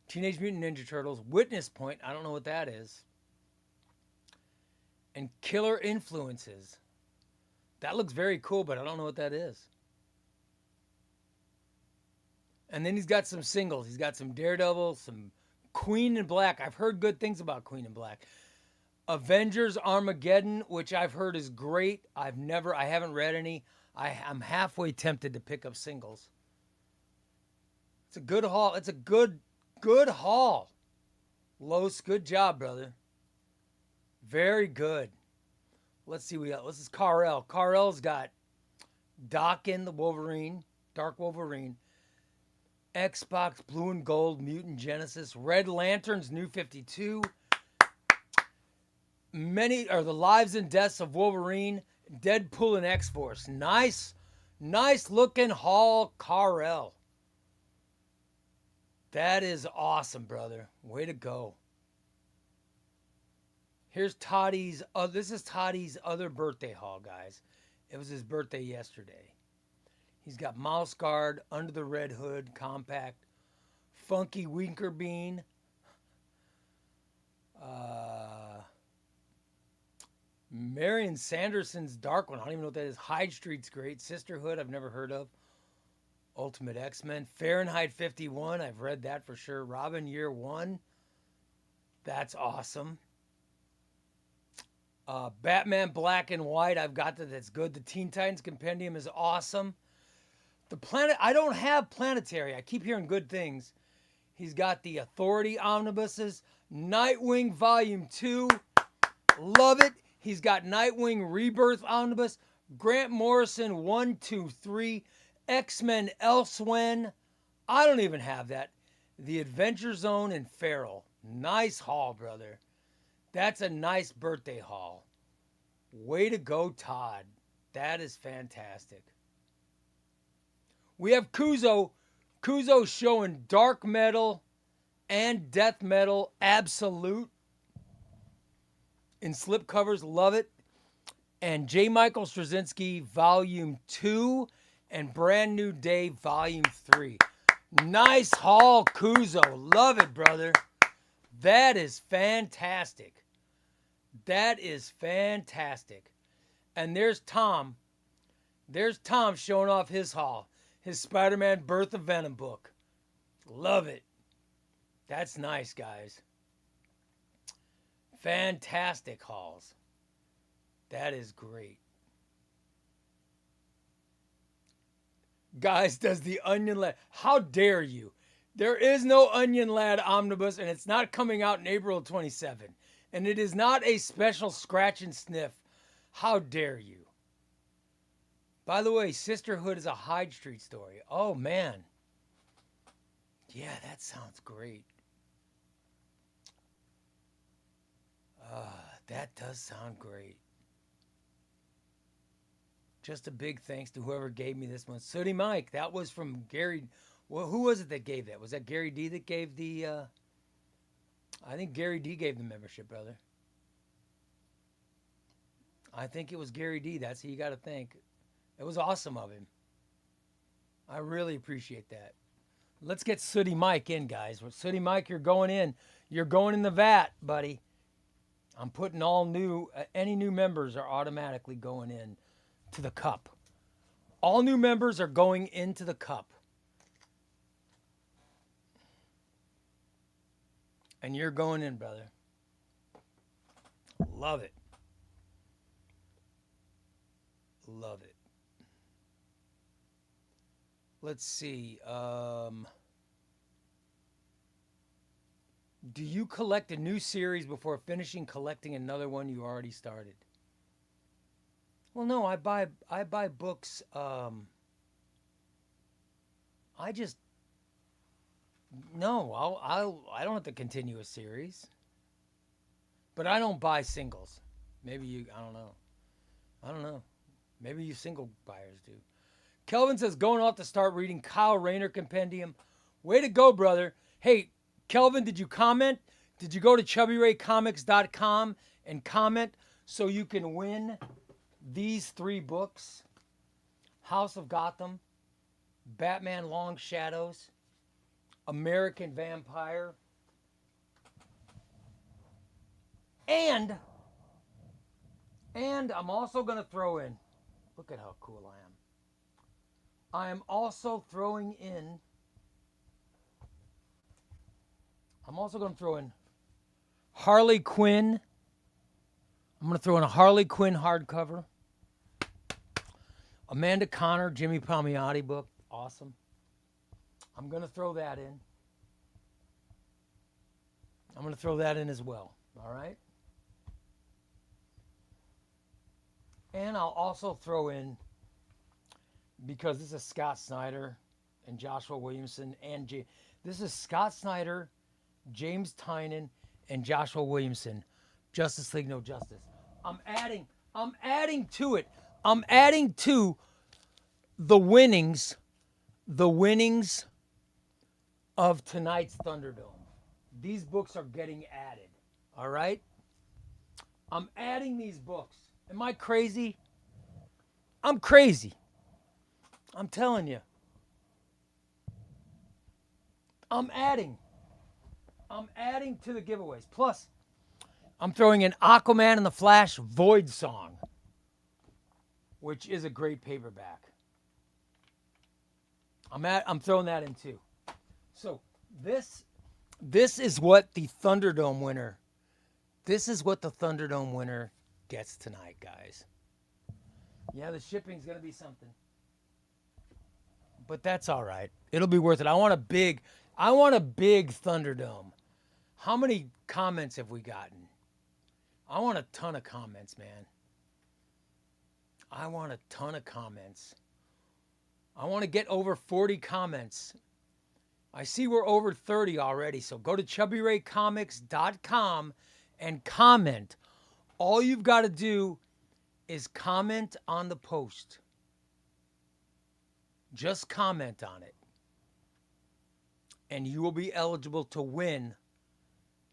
Teenage Mutant Ninja Turtles. Witness Point. I don't know what that is. And Killer Influences. That looks very cool, but I don't know what that is. And then he's got some singles. He's got some Daredevil, some Queen in Black. I've heard good things about Queen in Black. Avengers Armageddon, which I've heard is great. I haven't read any. I'm halfway tempted to pick up singles. It's a good haul. It's a good haul. Los, good job, brother. Very good. Let's see what we got. This is Carl. Carl's got Dokken, the Wolverine, Dark Wolverine, Xbox Blue and Gold, Mutant Genesis, Red Lantern's New 52. Many are the Lives and Deaths of Wolverine, Deadpool, and X-Force. Nice looking haul, Carl. That is awesome, brother. Way to go. Here's Toddy's. This is Toddy's other birthday haul, guys. It was his birthday yesterday. He's got Mouse Guard, Under the Red Hood, Compact, Funky Winker Bean, Marion Sanderson's Dark One. I don't even know what that is. Hyde Street's great. Sisterhood, I've never heard of. Ultimate X-Men. Fahrenheit 51, I've read that for sure. Robin Year One. That's awesome. Batman Black and White, I've got that's good. The Teen Titans Compendium is awesome. I don't have Planetary. I keep hearing good things. He's got the Authority Omnibuses. Nightwing Volume 2. Love it. He's got Nightwing Rebirth Omnibus. Grant Morrison 1, 2, 3. X-Men Elsewhen. I don't even have that. The Adventure Zone and Feral. Nice haul, brother. That's a nice birthday haul. Way to go, Todd. That is fantastic. We have Kuzo. Kuzo showing Dark Metal and Death Metal Absolute in slipcovers. Love it. And J. Michael Straczynski Volume 2 and Brand New Day Volume 3. Nice haul, Kuzo. Love it, brother. That is fantastic. That is fantastic. And there's Tom. There's Tom showing off his haul. His Spider-Man Birth of Venom book. Love it. That's nice, guys. Fantastic hauls. That is great. Guys, does the Onion Lad... How dare you? There is no Onion Lad Omnibus, and it's not coming out in April of 27. And it is not a special scratch and sniff. How dare you? By the way, Sisterhood is a Hyde Street story. Oh, man. Yeah, that sounds great. That does sound great. Just a big thanks to whoever gave me this one. Sooty Mike, that was from Gary. Well, who was it that gave that? Was that Gary D that gave the... I think Gary D gave the membership, brother. I think it was Gary D. That's who you got to thank. It was awesome of him. I really appreciate that. Let's get Sooty Mike in, guys. Sooty Mike, you're going in. You're going in the vat, buddy. I'm putting all new... any new members are automatically going in to the cup. All new members are going into the cup. And you're going in, brother. Love it. Love it. Let's see. Do you collect a new series before finishing collecting another one you already started? Well, no, I buy books. I don't have to continue a series. But I don't buy singles. Maybe you, I don't know. Maybe you single buyers do. Kelvin says, going off to start reading Kyle Rayner Compendium. Way to go, brother. Hey, Kelvin, did you comment? Did you go to ChubbyRayComics.com and comment so you can win these 3 books? House of Gotham, Batman Long Shadows, American Vampire, and I'm also going to throw in, look at how cool I am. I am also throwing in, I'm also going to throw in Harley Quinn. I'm going to throw in a Harley Quinn hardcover. Amanda Connor, Jimmy Palmiotti book. Awesome. I'm going to throw that in. I'm going to throw that in as well. All right? And I'll also throw in, because this is Scott Snyder and Joshua Williamson and this is Scott Snyder, James Tynion, and Joshua Williamson. Justice League No Justice. I'm adding to it. I'm adding to the winnings of tonight's Thunderdome. These books are getting added. All right? I'm adding these books. Am I crazy? I'm crazy. I'm telling you. I'm adding to the giveaways. Plus, I'm throwing in Aquaman and the Flash Void Song, which is a great paperback. I'm throwing that in too. So this is what the Thunderdome winner. This is what the Thunderdome winner gets tonight, guys. Yeah, the shipping's gonna be something. But that's all right. It'll be worth it. I want a big Thunderdome. How many comments have we gotten? I want a ton of comments, man. I want a ton of comments. I want to get over 40 comments. I see we're over 30 already, so go to ChubbyRayComics.com and comment. All you've got to do is comment on the post. Just comment on it. And you will be eligible to win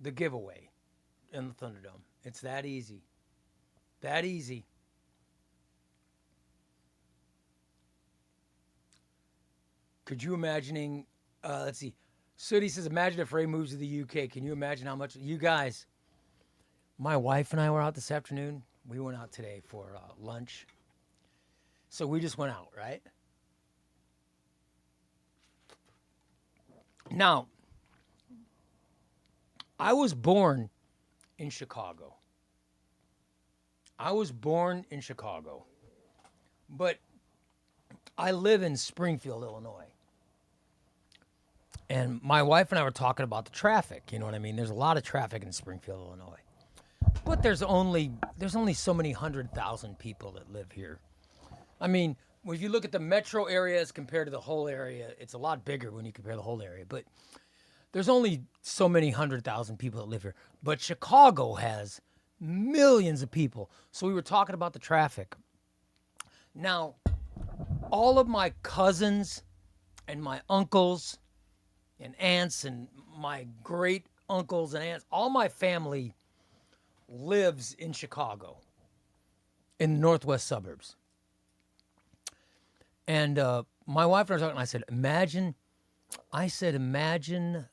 the giveaway in the Thunderdome. It's that easy. That easy. Could you imagining, let's see. Sooty says, imagine if Ray moves to the UK. Can you imagine how much, you guys, my wife and I were out this afternoon. We went out today for lunch. So we just went out, right? Now, I was born in Chicago. But I live in Springfield, Illinois. And my wife and I were talking about the traffic. You know what I mean? There's a lot of traffic in Springfield, Illinois. But there's only so many 100,000 people that live here. I mean, if you look at the metro area as compared to the whole area, it's a lot bigger when you compare the whole area. But there's only so many 100,000 people that live here. But Chicago has millions of people. So we were talking about the traffic. Now, all of my cousins and my uncles and aunts and my great uncles and aunts, all my family lives in Chicago, in the northwest suburbs. And my wife and I were talking, and I said, imagine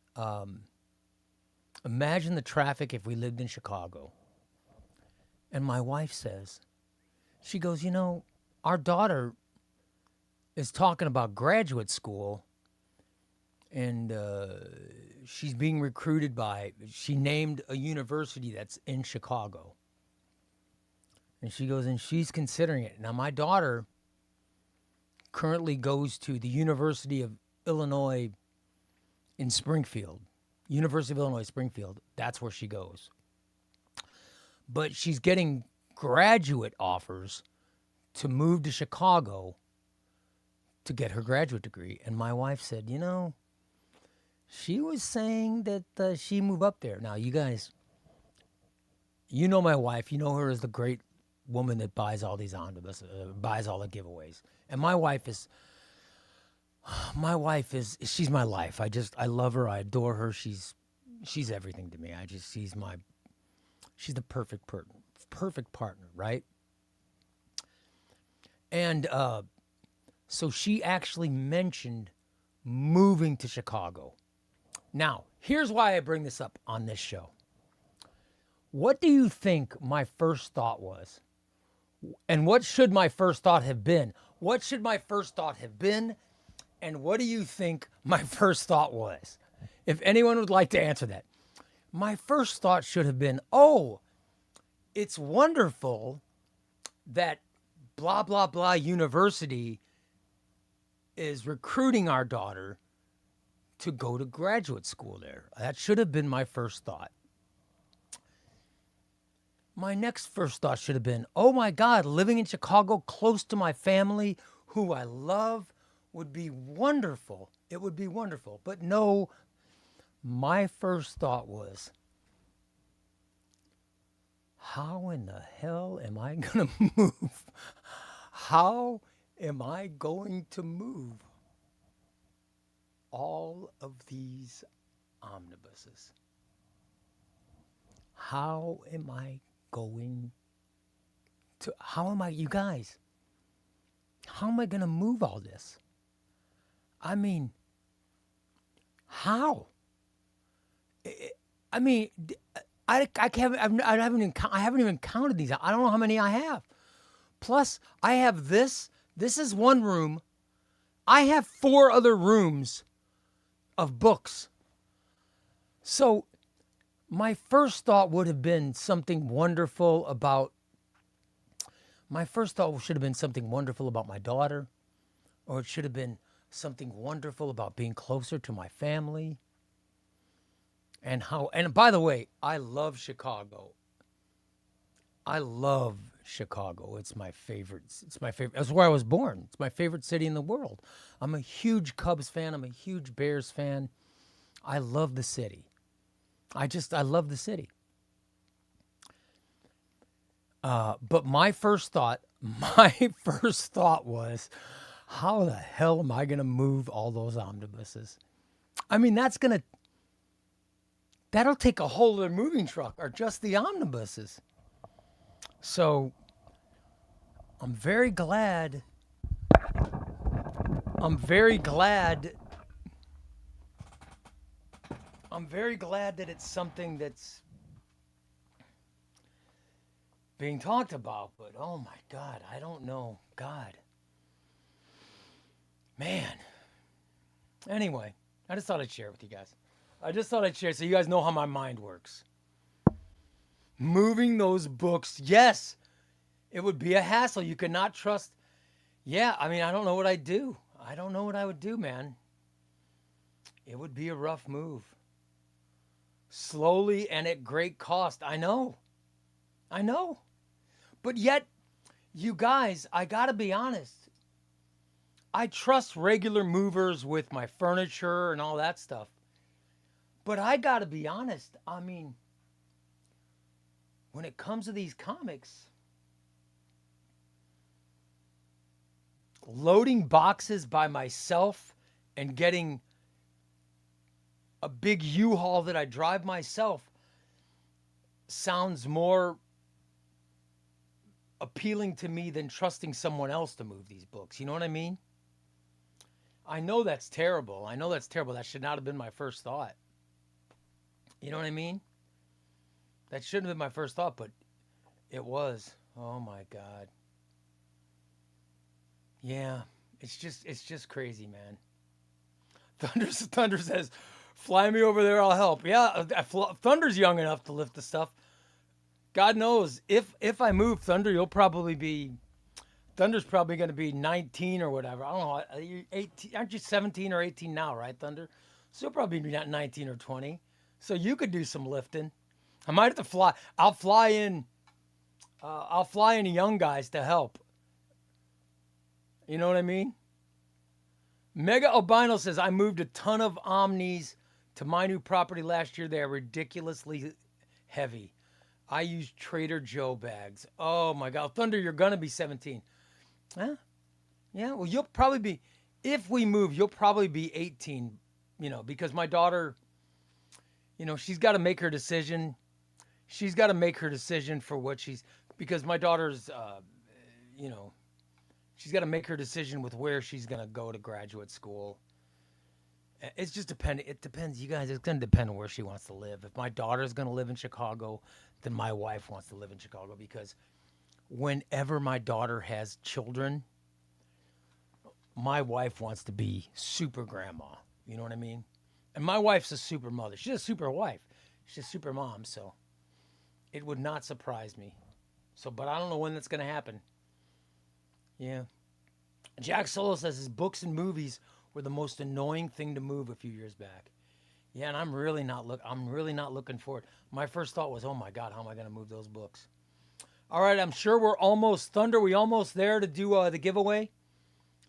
the traffic if we lived in Chicago. And my wife says, she goes, you know, our daughter is talking about graduate school, and she's being recruited she named a university that's in Chicago. And she goes, and she's considering it. Now, my daughter currently goes to the University of Illinois in Springfield. University of Illinois, Springfield. That's where she goes. But she's getting graduate offers to move to Chicago to get her graduate degree. And my wife said, you know, she was saying that she move up there. Now, you guys, you know my wife. You know her as the great woman that buys all these omnibuses, buys all the giveaways. And my wife is, she's my life. I love her. I adore her. She's everything to me. She's the perfect partner, right? And so she actually mentioned moving to Chicago. Now, here's why I bring this up on this show. What do you think my first thought was? And what should my first thought have been? What should my first thought have been? And what do you think my first thought was? If anyone would like to answer that. My first thought should have been, oh, it's wonderful that blah, blah, blah university is recruiting our daughter to go to graduate school there. That should have been my first thought. My next first thought should have been, oh my God, living in Chicago close to my family, who I love, would be wonderful. It would be wonderful. But no, my first thought was, how in the hell am I going to move? How am I going to move all of these omnibuses? How am I going to, you guys, how am I going to move all this? I mean, how? I mean, I haven't even counted these. I don't know how many I have. Plus, I have this. This is one room. I have 4 other rooms of books. So my first thought would have been something wonderful about, my daughter, or it should have been something wonderful about being closer to my family. And by the way, I love Chicago. It's my favorite. That's where I was born. It's my favorite city in the world. I'm a huge Cubs fan. I'm a huge Bears fan. I love the city. I love the city. But my first thought was, how the hell am I going to move all those omnibuses? I mean, that'll take a whole other moving truck, or just the omnibuses. So I'm very glad that it's something that's being talked about. But oh my God, I don't know. God. Man. Anyway, I just thought I'd share it with you guys. So you guys know how my mind works. Moving those books, yes, it would be a hassle. You could not trust. Yeah, I mean, I don't know what I'd do. I don't know what I would do, man. It would be a rough move. Slowly and at great cost. I know. But yet, you guys, I gotta be honest. I trust regular movers with my furniture and all that stuff. But I gotta be honest. I mean, when it comes to these comics, loading boxes by myself and getting a big U-Haul that I drive myself sounds more appealing to me than trusting someone else to move these books. You know what I mean? I know that's terrible. I know that's terrible. That should not have been my first thought. You know what I mean? That shouldn't have been my first thought, but it was. Oh my God. Yeah, it's just crazy, man. Thunder says, "Fly me over there, I'll help." Yeah, Thunder's young enough to lift the stuff. God knows, if I move, Thunder's probably going to be 19 or whatever. I don't know. Are you 18? Aren't you 17 or 18 now, right, Thunder? So you'll probably be 19 or 20. So you could do some lifting. I might have to fly. I'll fly in young guys to help. You know what I mean? Mega Albino says, "I moved a ton of Omnis to my new property last year. They are ridiculously heavy. I use Trader Joe bags." Oh my God. Thunder, you're going to be 17. Huh? Yeah, well, you'll probably be, if we move, you'll probably be 18, because my daughter, she's got to make her decision. She's got to make her decision for what because my daughter's, she's got to make her decision with where she's going to go to graduate school. It's just dependent. It depends, you guys. It's going to depend on where she wants to live. If my daughter's going to live in Chicago, then my wife wants to live in Chicago, because whenever my daughter has children, my wife wants to be super grandma. You know what I mean? And my wife's a super mother. She's a super wife. She's a super mom. So it would not surprise me. But I don't know when that's going to happen. Yeah. Jack Solo says his books and movies were the most annoying thing to move a few years back. Yeah, and I'm really not looking forward. My first thought was, oh my God, how am I going to move those books? All right, I'm sure we're almost, Thunder, we almost there to do the giveaway?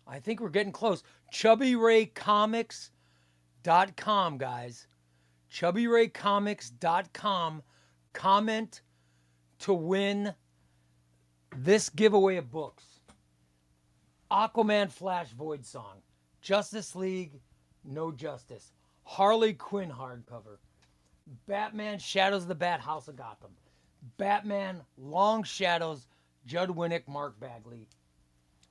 I think we're getting close. ChubbyRayComics.com, guys. ChubbyRayComics.com. Comment to win this giveaway of books. Aquaman Flash Void Song. Justice League No Justice. Harley Quinn hardcover. Batman Shadows of the Bat House of Gotham. Batman Long Shadows Judd Winnick Mark Bagley.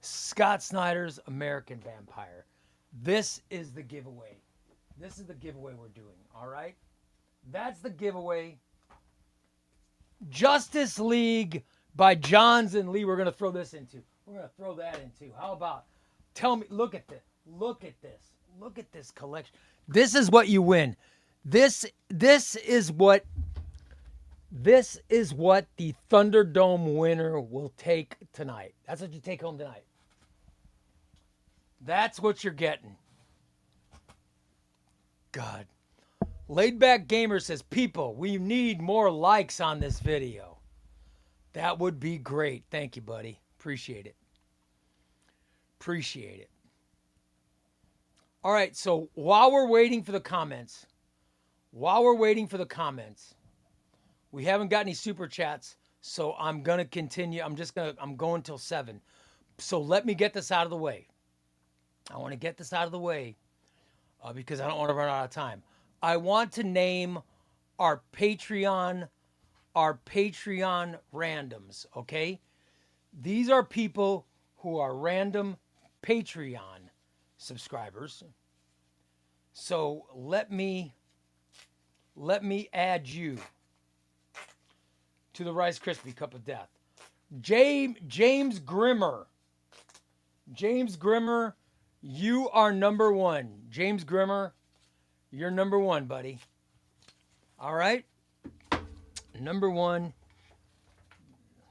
Scott Snyder's American Vampire. This is the giveaway. This is the giveaway we're doing, all right? That's the giveaway. Justice League by Johns and Lee. We're going to throw this into. We're going to throw that into. How about, tell me, look at this. Look at this. Look at this collection. This is what you win. This is what the Thunderdome winner will take tonight. That's what you take home tonight. That's what you're getting. God. Laidback Gamer says, people, we need more likes on this video. That would be great. Thank you, buddy. Appreciate it. Appreciate it. All right, so while we're waiting for the comments, we haven't got any super chats, so I'm going to continue. I'm going till 7. So let me get this out of the way. I want to get this out of the way because I don't want to run out of time. I want to name our Patreon randoms, okay? These are people who are random Patreon subscribers. So let me add you to the Rice Krispie Cup of Death. James Grimmer. James Grimmer, you are number 1. James Grimmer, you're number 1, buddy. All right? Number 1. Let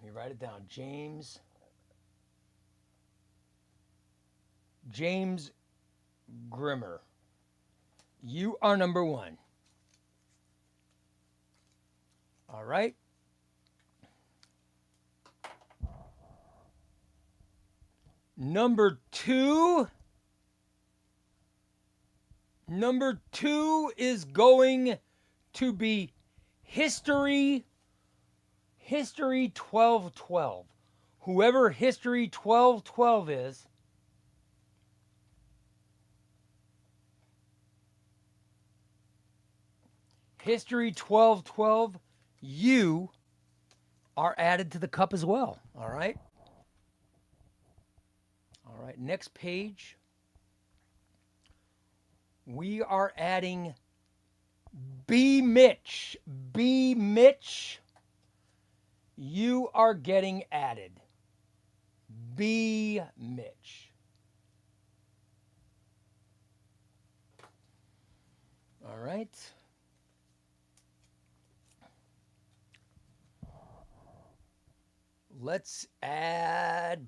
me write it down. James Grimmer. You are number 1. All right? Number 2 is going to be History 1212. Whoever History 1212 is, History 1212, you are added to the cup as well. All right. All right. Next page. We are adding B. Mitch. B. Mitch. You are getting added. B. Mitch. All right. Let's add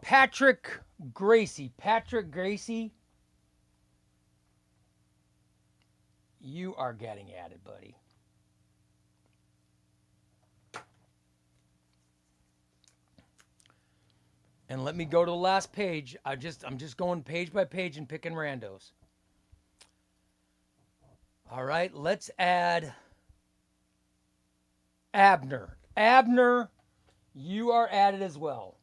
Patrick Gracie. Patrick Gracie, you are getting added, buddy. And let me go to the last page. I'm just going page by page and picking randos. All right, let's add Abner. Abner, you are added as well.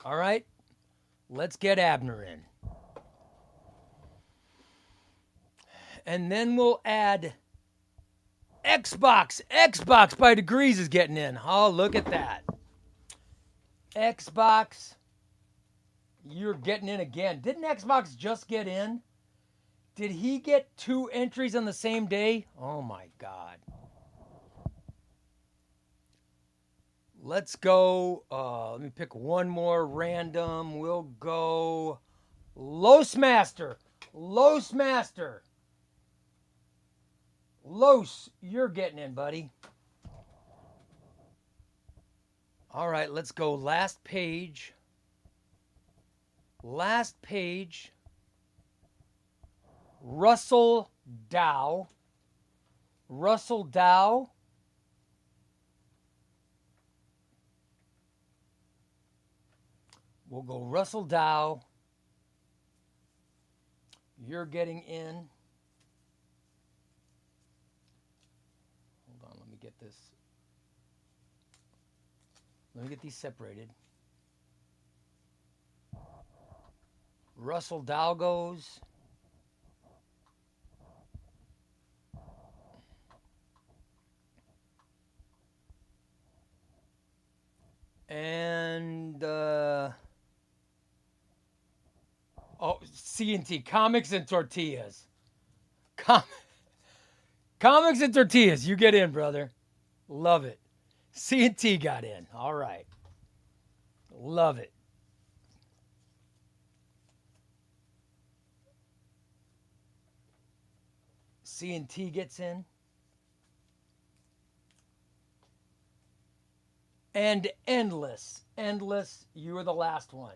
All right, let's get Abner in. And then we'll add Xbox. Xbox by Degrees is getting in. Oh, look at that. Xbox, you're getting in again. Didn't Xbox just get in? Did he get 2 entries on the same day? Oh my God. Let's go. Let me pick one more random. We'll go Los Master. Los Master. Los, you're getting in, buddy. All right, let's go last page. Last page. Russell Dow. Russell Dow. We'll go Russell Dow. You're getting in. Hold on, let me get this. Let me get these separated. Russell Dow goes. And C&T, Comics and Tortillas. Comics and Tortillas, you get in, brother. Love it. C&T got in. All right. Love it. C&T gets in. And Endless. Endless, you were the last one.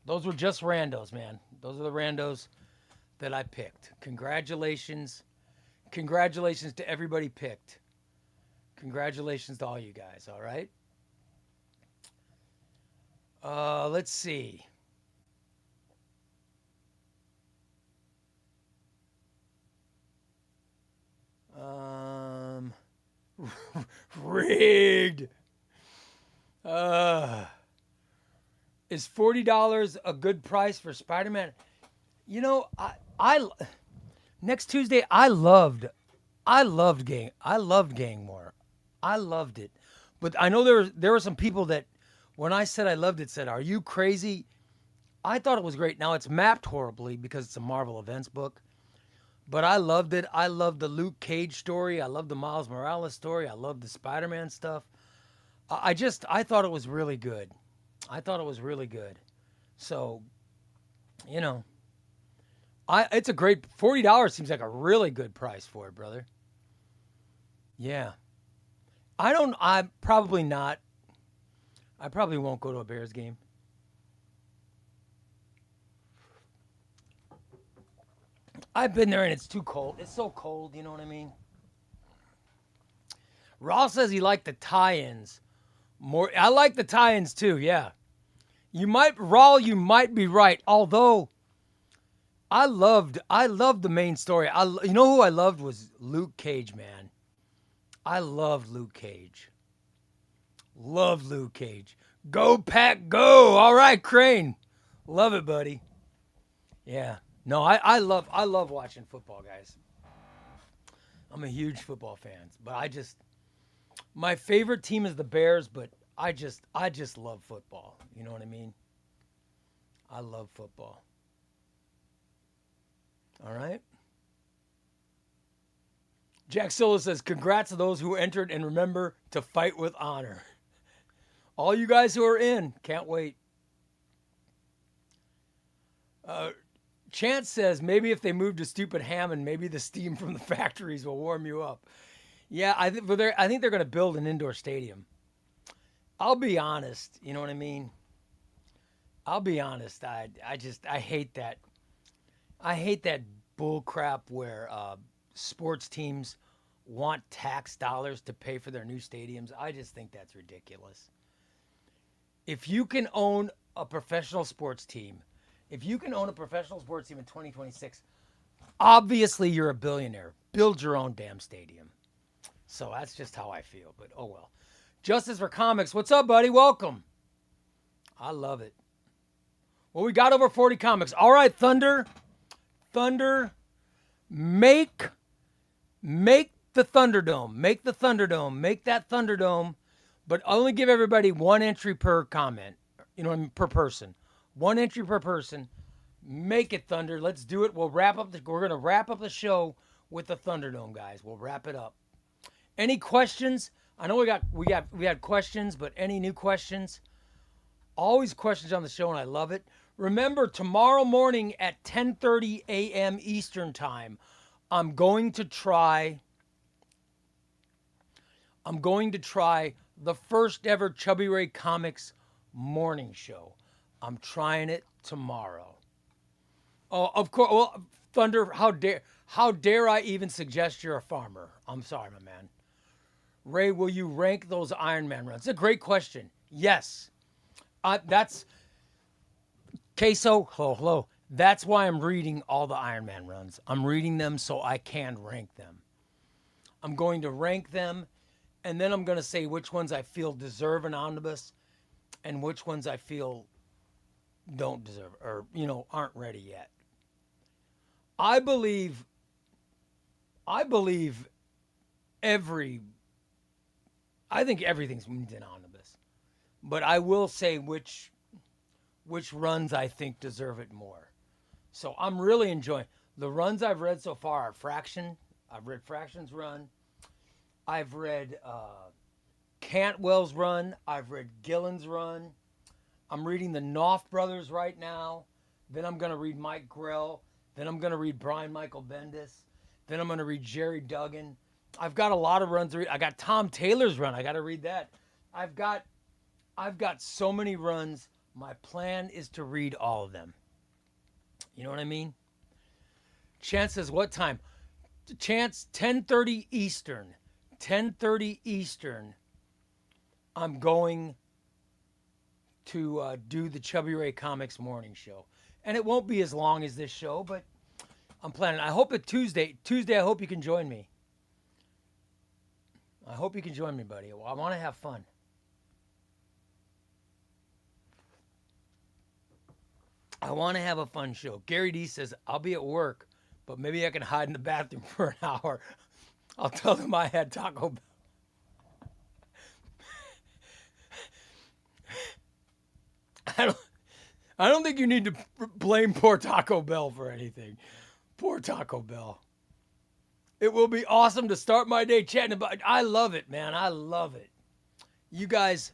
Those were just randos, man. Those are the randos that I picked. Congratulations. Congratulations to everybody picked. Congratulations to all you guys, all right? Let's see. Rigged. Is $40 a good price for Spider-Man? You know, I next Tuesday I loved Gangmore. I loved it. But I know there were some people that when I said I loved it said, "Are you crazy?" I thought it was great. Now it's mapped horribly because it's a Marvel Events book. But I loved it. I loved the Luke Cage story. I loved the Miles Morales story. I loved the Spider-Man stuff. I thought it was really good. I thought it was really good. So, you know, it's a great $40 seems like a really good price for it, brother. Yeah. I'm probably not. I probably won't go to a Bears game. I've been there and it's too cold. It's so cold, you know what I mean? Ross says he liked the tie-ins more. I like the tie-ins too, yeah. You might be right. Although I loved the main story. You know who I loved was Luke Cage, man. I loved Luke Cage. Loved Luke Cage. Go Pack, go! All right, Crane, love it, buddy. Yeah, no, I love watching football, guys. I'm a huge football fan, but my favorite team is the Bears, but I just love football. You know what I mean? I love football. All right. Jack Silla says, "Congrats to those who entered, and remember to fight with honor." All you guys who are in, can't wait. Uh, Chance says, maybe if they move to stupid Hammond, maybe the steam from the factories will warm you up. Yeah, I think they're going to build an indoor stadium. I'll be honest. You know what I mean? I'll be honest. I hate that. I hate that bull crap where sports teams want tax dollars to pay for their new stadiums. I just think that's ridiculous. If you can own a professional sports team, if you can own a professional sports team in 2026, obviously you're a billionaire. Build your own damn stadium. So that's just how I feel, but oh well. Justice for Comics, what's up, buddy? Welcome. I love it. Well, we got over 40 comics. All right, Thunder, make the Thunderdome. Make the Thunderdome. Make that Thunderdome, but only give everybody one entry per comment. You know what I mean? Per person. One entry per person. Make it, Thunder. Let's do it. We're gonna wrap up the show with the Thunderdome, guys. We'll wrap it up. Any questions? I know we had questions, but any new questions? Always questions on the show, and I love it. Remember, tomorrow morning at 10:30 a.m. Eastern Time, I'm going to try the first ever ChubbyRay Comics morning show. I'm trying it tomorrow. Oh, of course. Well, Thunder, how dare I even suggest you're a farmer? I'm sorry, my man. Ray, will you rank those Iron Man runs? It's a great question. Yes. That's Queso. Hello. That's why I'm reading all the Iron Man runs. I'm reading them so I can rank them. I'm going to rank them, and then I'm going to say which ones I feel deserve an omnibus and which ones I feel don't deserve or, aren't ready yet. I believe I think everything's needs an omnibus. But I will say which runs I think deserve it more. So I'm really enjoying the runs I've read so far are Fraction. I've read Fraction's run. I've read Cantwell's run. I've read Gillen's run. I'm reading the Knopf brothers right now. Then I'm going to read Mike Grell. Then I'm going to read Brian Michael Bendis. Then I'm going to read Jerry Duggan. I've got a lot of runs to read. I got Tom Taylor's run. I got to read that. I've got so many runs. My plan is to read all of them. You know what I mean? Chance says, what time? Chance, 10:30 Eastern. 10:30 Eastern. I'm going to do the ChubbyRay Comics morning show. And it won't be as long as this show, but I'm planning. I hope Tuesday, I hope you can join me. I hope you can join me, buddy. I want to have fun. I want to have a fun show. Gary D says, I'll be at work, but maybe I can hide in the bathroom for an hour. I'll tell them I had Taco Bell. I don't think you need to blame poor Taco Bell for anything. Poor Taco Bell. It will be awesome to start my day chatting about it. I love it, man. I love it. You guys,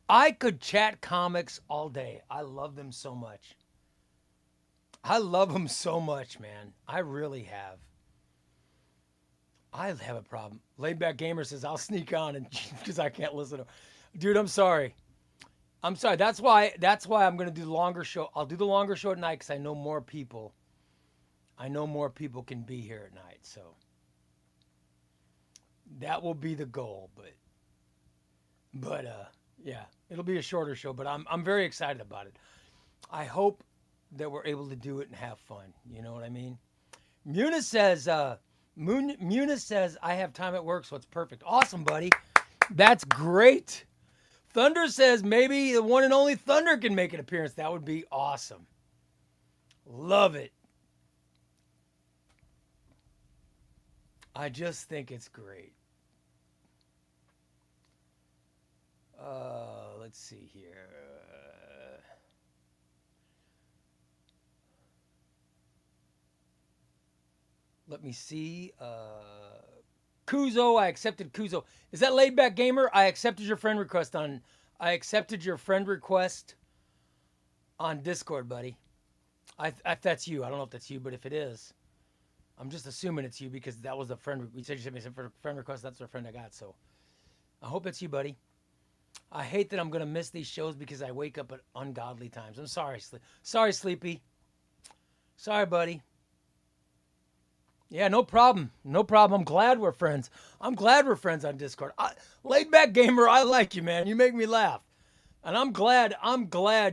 I could chat comics all day. I love them so much. I love them so much, man. I really have. I have a problem. Laidback Gamer says, I'll sneak on and because I can't listen to. Dude, I'm sorry. That's why I'm going to do the longer show. I'll do the longer show at night because I know more people. Can be here at night. So that will be the goal. But yeah, it'll be a shorter show. But I'm very excited about it. I hope that we're able to do it and have fun. You know what I mean? Muna says, I have time at work, so it's perfect. Awesome, buddy. That's great. Thunder says maybe the one and only Thunder can make an appearance. That would be awesome. Love it. I just think it's great. Let's see here. Let me see. Kuzo, I accepted Kuzo. Is that Laid Back Gamer? I accepted your friend request on. I accepted your friend request on Discord, buddy. If that's you, I don't know if that's you, but if it is, I'm just assuming it's you because that was the friend. You said you sent me some friend request. That's the friend I got. So I hope it's you, buddy. I hate that I'm gonna miss these shows because I wake up at ungodly times. I'm sorry, sorry, Sleepy. Sorry, buddy. Yeah, no problem. No problem. I'm glad we're friends. I'm glad we're friends on Discord. Laid Back Gamer, I like you, man. You make me laugh. And I'm glad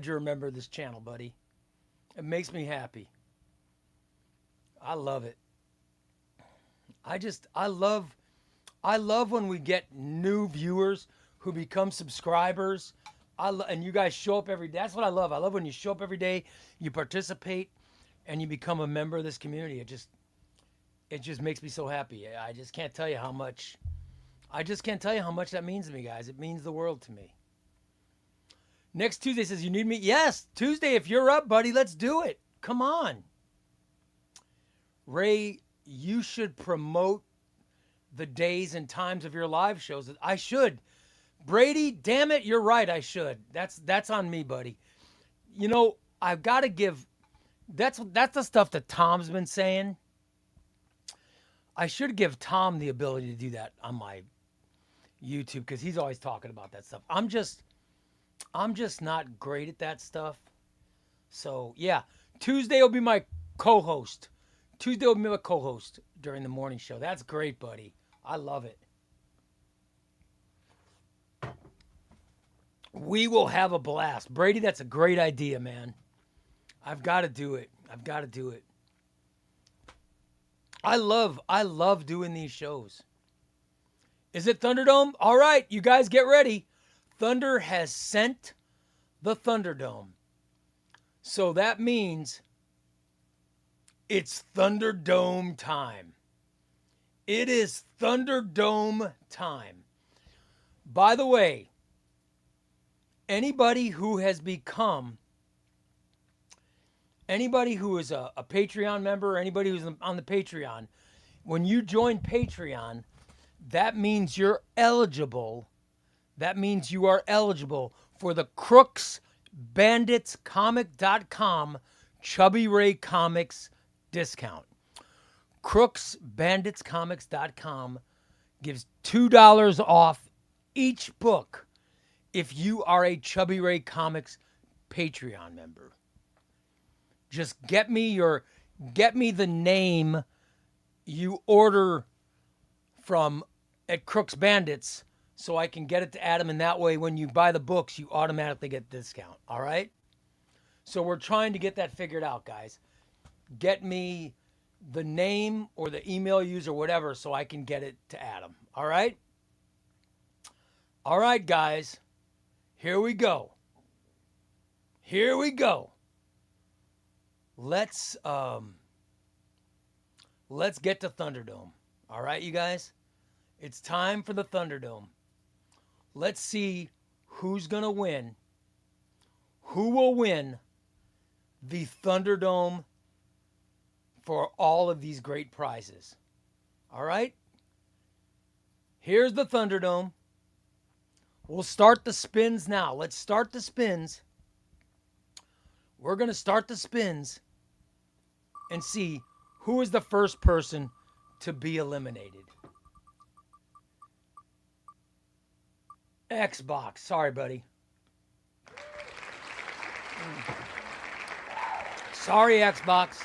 you remember this channel, buddy. It makes me happy. I love it. I love when we get new viewers who become subscribers. And you guys show up every day. That's what I love. I love when you show up every day, you participate, and you become a member of this community. It just makes me so happy. I just can't tell you how much. I just can't tell you how much that means to me, guys. It means the world to me. Next Tuesday says, you need me? Yes, Tuesday, if you're up, buddy, let's do it. Come on. Ray, you should promote the days and times of your live shows. I should. Brady, damn it, you're right, I should. That's on me, buddy. You know, I've got to give, that's the stuff that Tom's been saying. I should give Tom the ability to do that on my YouTube because he's always talking about that stuff. I'm just not great at that stuff. So, yeah, Tuesday will be my co-host. Tuesday will be my co-host during the morning show. That's great, buddy. I love it. We will have a blast. Brady, that's a great idea, man. I've got to do it. I've got to do it. I love doing these shows. Is it Thunderdome? All right, you guys get ready. Thunder has sent the Thunderdome. So that means it's Thunderdome time. It is Thunderdome time. By the way, anybody who is a Patreon member, anybody who's on the Patreon, when you join Patreon, that means you're eligible. That means you are eligible for the crooksbanditscomic.com ChubbyRay Comics discount. crooksbanditscomics.com gives $2 off each book if you are a ChubbyRay Comics Patreon member. Just get me the name you order from at Crooks Bandits so I can get it to Adam, and that way when you buy the books, you automatically get the discount, all right? So we're trying to get that figured out, guys. Get me the name or the email use or whatever so I can get it to Adam, all right? All right, guys. Here we go. Here we go. Let's get to Thunderdome. All right, you guys? It's time for the Thunderdome. Let's see who's going to win. Who will win the Thunderdome for all of these great prizes? All right? Here's the Thunderdome. We'll start the spins now. Let's start the spins. We're going to start the spins and see who is the first person to be eliminated. Xbox. Sorry, buddy. Sorry, Xbox.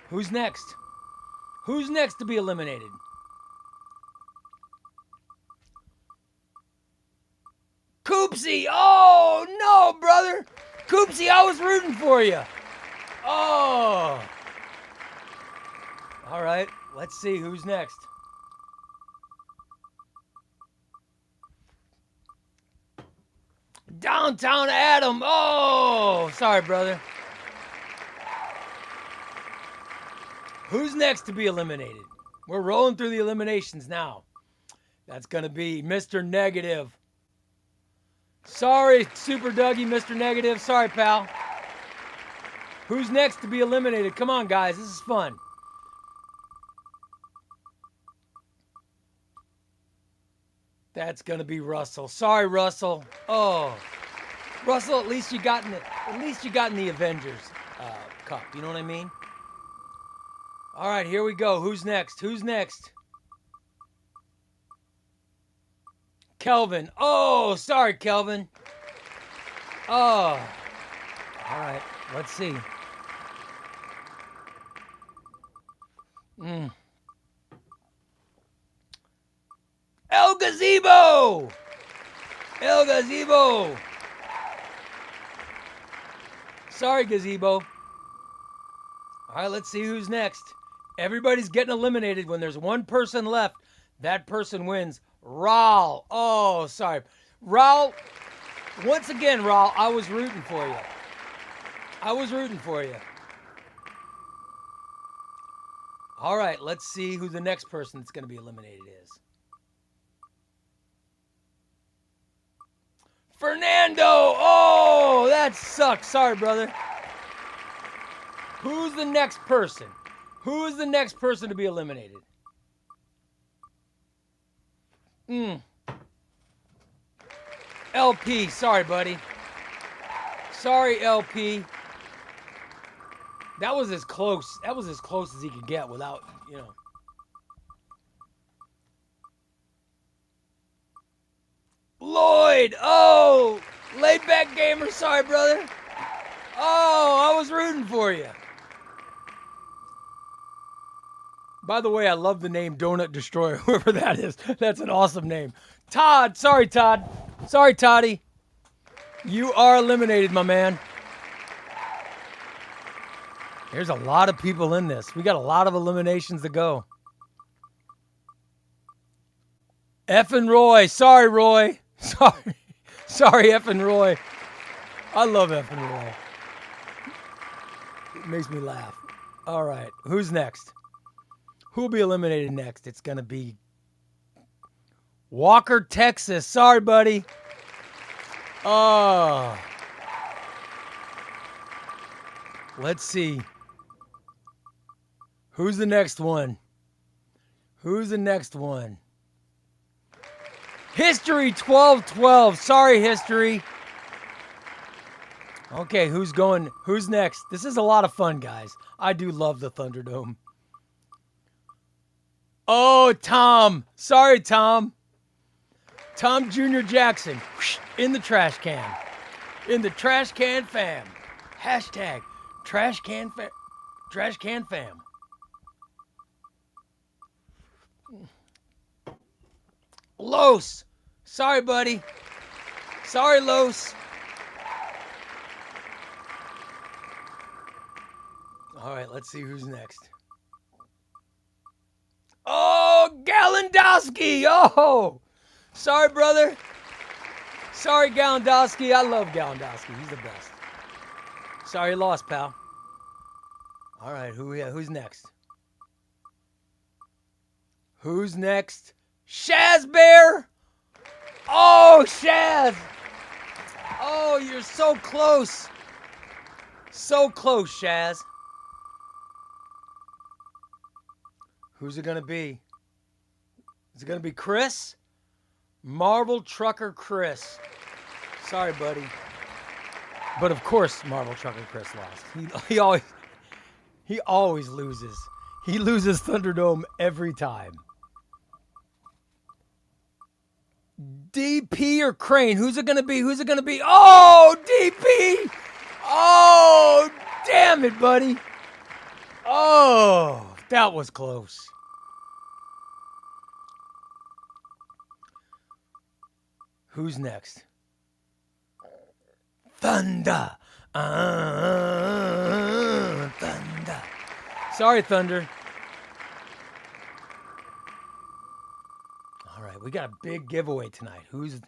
Who's next? Who's next to be eliminated? Koopsy! Oh, no, brother! Koopsy, I was rooting for you. Oh. All right, let's see who's next. Downtown Adam. Oh, sorry, brother. Who's next to be eliminated? We're rolling through the eliminations now. That's going to be Mr. Negative. Sorry, Super Dougie, Mr. Negative. Sorry, pal. Who's next to be eliminated? Come on, guys. This is fun. That's going to be Russell. Sorry, Russell. Oh. Russell, at least you got in the Avengers Cup. You know what I mean? All right, here we go. Who's next? Who's next? Kelvin. Oh, sorry, Kelvin. Oh. All right, let's see. El Gazebo! El Gazebo! Sorry, Gazebo. All right, let's see who's next. Everybody's getting eliminated. When there's one person left, that person wins. Raul. Oh, sorry. Raul, once again, Raul, I was rooting for you. I was rooting for you. All right, let's see who the next person that's going to be eliminated is. Fernando! Oh, that sucks. Sorry, brother. Who's the next person? Who is the next person to be eliminated? LP. Sorry, buddy. Sorry, LP. That was as close. That was as close as he could get without, you know. Lloyd. Oh, laid back gamer. Sorry, brother. Oh, I was rooting for you. By the way, I love the name Donut Destroyer, whoever that is. That's an awesome name. Todd. Sorry, Todd. Sorry, Toddy. You are eliminated, my man. There's a lot of people in this. We got a lot of eliminations to go. Effin' Roy. Sorry, Roy. Sorry. Sorry, Effin' Roy. I love Effin' Roy. It makes me laugh. All right. Who's next? Who'll be eliminated next? It's going to be Walker, Texas. Sorry, buddy. Oh. Let's see. Who's the next one? Who's the next one? History 1212. Sorry, History. Okay, who's going? Who's next? This is a lot of fun, guys. I do love the Thunderdome. Oh, Tom. Sorry, Tom. Tom Jr. Jackson. In the trash can. In the trash can fam. Hashtag trash can fam. Trash can fam. Los. Sorry, buddy. Sorry, Los. All right, let's see who's next. Oh, Galandowski. Oh, sorry, brother. Sorry, Galandowski. I love Galandowski. He's the best. Sorry you lost, pal. All right, who's next? Who's next? Shaz Bear. Oh, Shaz. Oh, you're so close. So close, Shaz. Who's it going to be? Is it going to be Chris? Marvel Trucker Chris. Sorry, buddy. But of course, Marvel Trucker Chris lost. He always loses. He loses Thunderdome every time. DP or Crane? Who's it going to be? Who's it going to be? Oh, DP! Oh, damn it, buddy. Oh, that was close. Who's next? Thunder. Thunder. Sorry, Thunder. All right, we got a big giveaway tonight. Who's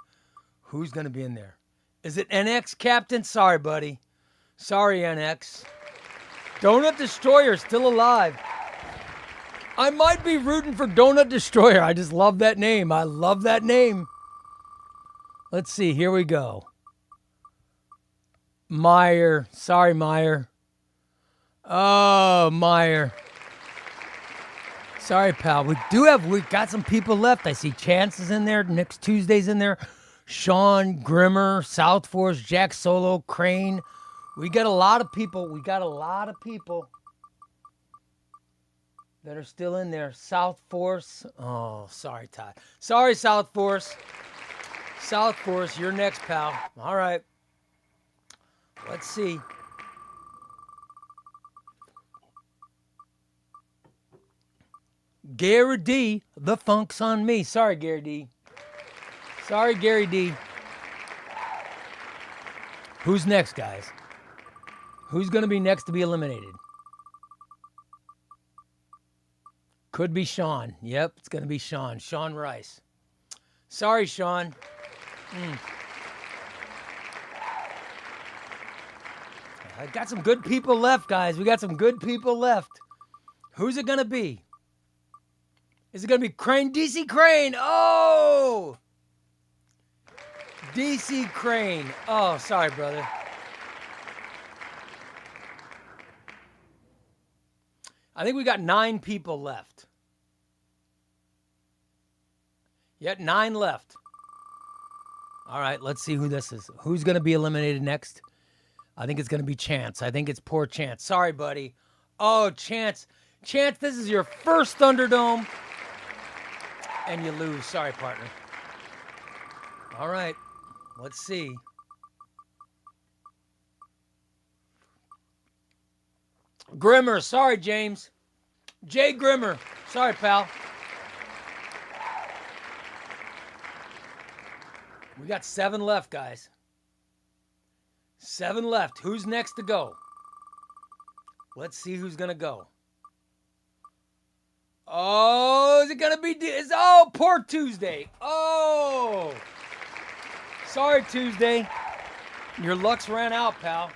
going to be in there? Is it NX, Captain? Sorry, buddy. Sorry, NX. Donut Destroyer still alive. I might be rooting for Donut Destroyer. I just love that name. I love that name. Let's see. Here we go. Meyer. Sorry, Meyer. Oh, Meyer. Sorry, pal. We got some people left. I see Chance is in there. Next Tuesday's in there. Sean, Grimmer, South Force, Jack Solo, Crane. We got a lot of people. That are still in there. South Force. Oh, sorry, Todd. Sorry, South Force. South Force, you're next, pal. All right. Let's see. Gary D, the funk's on me. Sorry, Gary D. Sorry, Gary D. Who's next, guys? Who's going to be next to be eliminated? Could be Sean. Yep, it's going to be Sean. Sean Rice. Sorry, Sean. I got some good people left, guys. We got some good people left. Who's it going to be? Is it going to be Crane? DC Crane. Oh! DC Crane. Oh, sorry, brother. I think we got 9 people left. Yet 9 left. All right, let's see who this is. Who's going to be eliminated next? I think it's going to be Chance. I think it's poor Chance. Sorry, buddy. Oh, Chance. Chance, this is your first Thunderdome. And you lose. Sorry, partner. All right, let's see. Grimmer. Sorry, James. Jay Grimmer. Sorry, pal. We got 7 left, guys. 7 left. Who's next to go? Let's see who's going to go. Oh, is it going to be... Oh, poor Tuesday. Oh. Sorry, Tuesday. Your luck's ran out, pal.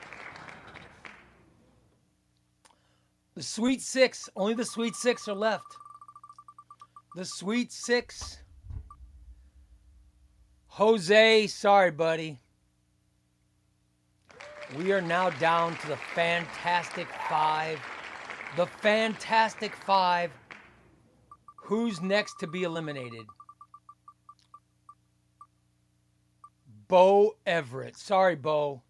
The Sweet 6. Only the Sweet 6 are left. The Sweet 6. Jose, sorry, buddy. We are now down to the Fantastic 5. The Fantastic 5. Who's next to be eliminated? Bo Everett. Sorry, Bo.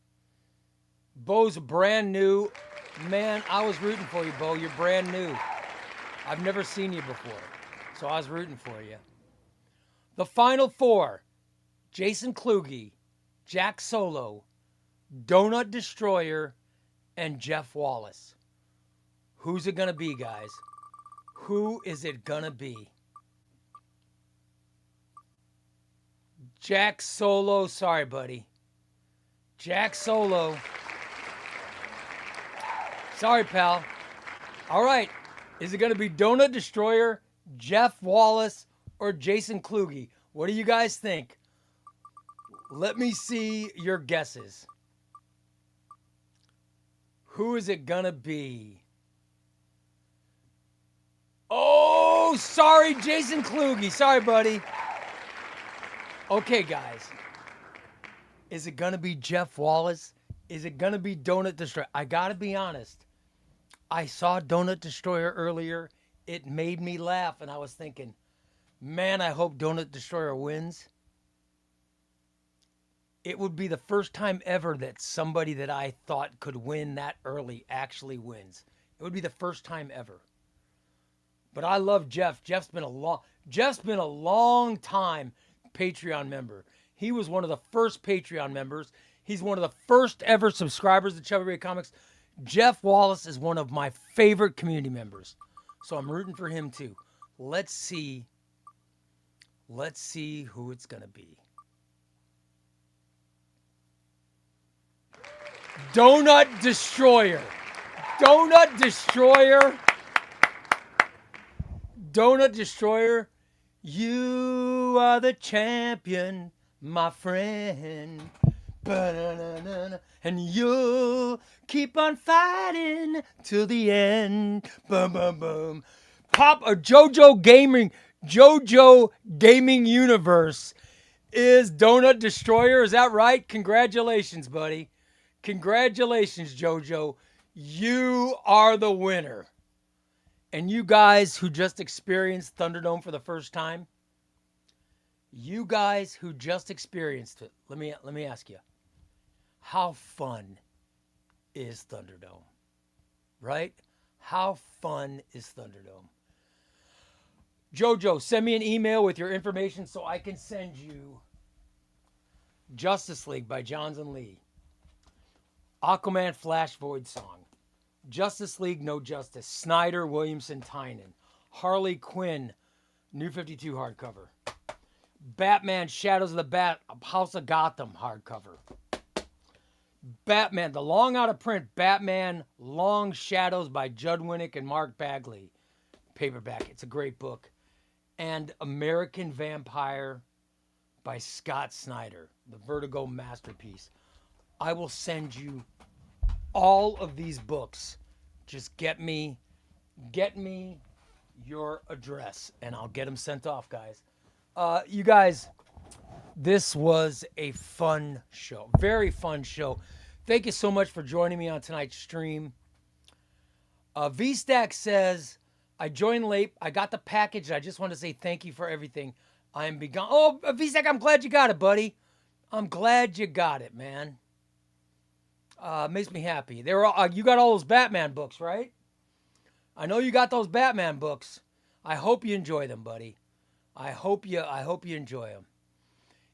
Bo's brand new. Man, I was rooting for you, Bo. You're brand new. I've never seen you before, so I was rooting for you. The final 4. Jason Kluge, Jack Solo, Donut Destroyer, and Jeff Wallace. Who's it going to be, guys? Who is it going to be? Jack Solo. Sorry, buddy. Jack Solo. Sorry, pal. All right. Is it going to be Donut Destroyer, Jeff Wallace, or Jason Kluge? What do you guys think? Let me see your guesses. Who is it gonna be? Oh, sorry, Jason Kluge. Sorry, buddy. Okay, guys. Is it gonna be Jeff Wallace? Is it gonna be Donut Destroyer? I gotta be honest. I saw Donut Destroyer earlier. It made me laugh, and I was thinking, man, I hope Donut Destroyer wins. It would be the first time ever that somebody that I thought could win that early actually wins. It would be the first time ever. But I love Jeff. Jeff's been a long time Patreon member. He was one of the first Patreon members. He's one of the first ever subscribers to ChubbyRay Comics. Jeff Wallace is one of my favorite community members. So I'm rooting for him too. Let's see who it's going to be. Donut Destroyer. Donut Destroyer. Donut Destroyer. You are the champion, my friend. Ba-na-na-na-na. And you'll keep on fighting till the end. Boom, boom, boom. Pop a JoJo Gaming Universe is Donut Destroyer. Is that right? Congratulations, buddy. Congratulations, JoJo. You are the winner. And you guys who just experienced Thunderdome for the first time, you guys who just experienced it, let me ask you, how fun is Thunderdome? Right? How fun is Thunderdome? JoJo, send me an email with your information so I can send you Justice League by Johns and Lee, Aquaman Flash Void Song, Justice League No Justice, Snyder, Williamson, Tynan, Harley Quinn, New 52 hardcover, Batman Shadows of the Bat, House of Gotham hardcover, Batman, the long out of print Batman Long Shadows by Judd Winnick and Mark Bagley, paperback. It's a great book. And American Vampire by Scott Snyder, the Vertigo masterpiece. I will send you all of these books. Just get me your address and I'll get them sent off, guys. You guys, this was a fun show. Very fun show. Thank you so much for joining me on tonight's stream. VStack says, I joined late. I got the package. I just want to say thank you for everything. I am begun. Oh, VStack, I'm glad you got it, buddy. I'm glad you got it, man. Makes me happy. They were all, you got all those Batman books, right? I know you got those Batman books. I hope you enjoy them, buddy. I hope you enjoy them.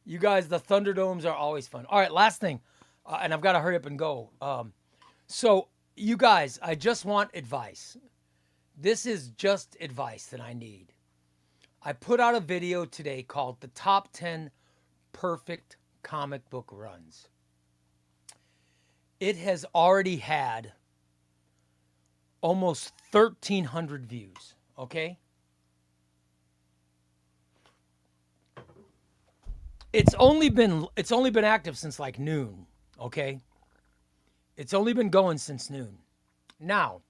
You guys, the Thunderdomes are always fun. All right, last thing, and I've got to hurry up and go. So, you guys, I just want advice. This is just advice that I need. I put out a video today called The Top 10 Perfect Comic Book Runs. It has already had almost 1,300 views, okay? It's only been active since like noon, okay? It's only been going since noon. Now,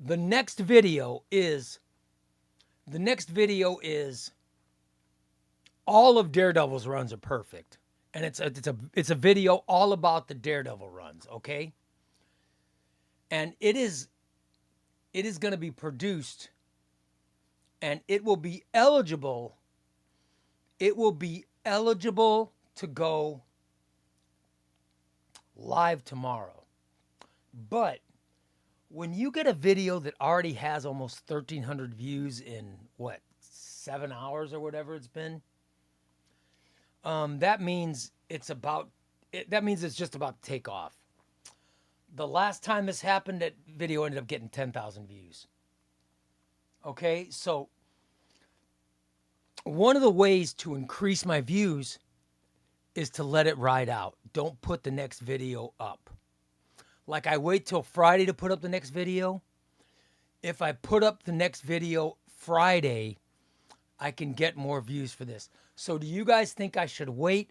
the next video is all of Daredevil's runs are perfect. And it's a video all about the Daredevil runs, okay? And it is going to be produced and it will be eligible to go live tomorrow. But when you get a video that already has almost 1,300 views in, 7 hours or whatever it's been, that means it's just about to take off. The last time this happened, that video ended up getting 10,000 views. Okay, so one of the ways to increase my views is to let it ride out. Don't put the next video up. Like, I wait till Friday to put up the next video. If I put up the next video Friday, I can get more views for this. So do you guys think I should wait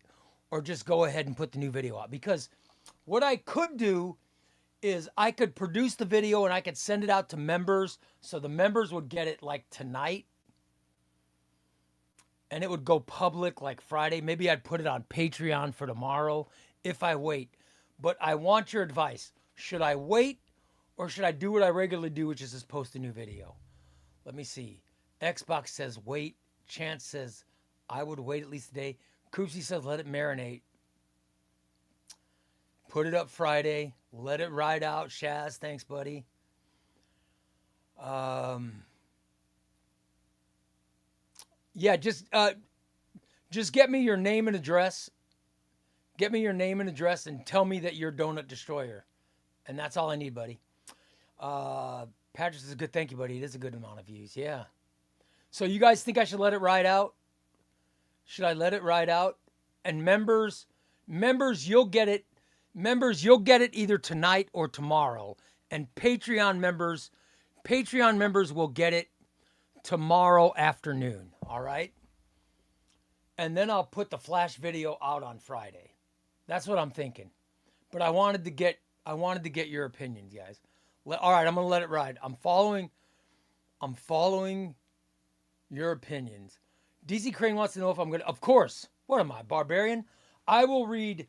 or just go ahead and put the new video out? Because what I could do is I could produce the video and I could send it out to members so the members would get it like tonight. And it would go public like Friday. Maybe I'd put it on Patreon for tomorrow if I wait. But I want your advice. Should I wait or should I do what I regularly do, which is just post a new video? Let me see. Xbox says wait. Chance says I would wait at least a day. Koopsy says let it marinate. Put it up Friday. Let it ride out. Shaz, thanks, buddy. Yeah, just get me your name and address. Get me your name and address and tell me that you're Donut Destroyer. And that's all I need, buddy. Patrick says good. Thank you, buddy. It is a good amount of views. Yeah. So you guys think I should let it ride out? Should I let it ride out? And members, you'll get it. Members, you'll get it either tonight or tomorrow. And Patreon members will get it tomorrow afternoon. All right? And then I'll put the Flash video out on Friday. That's what I'm thinking. But I wanted to get your opinions, guys. All right, I'm gonna let it ride. I'm following your opinions. DC Crane wants to know if I'm gonna. Of course. What am I, barbarian? I will read.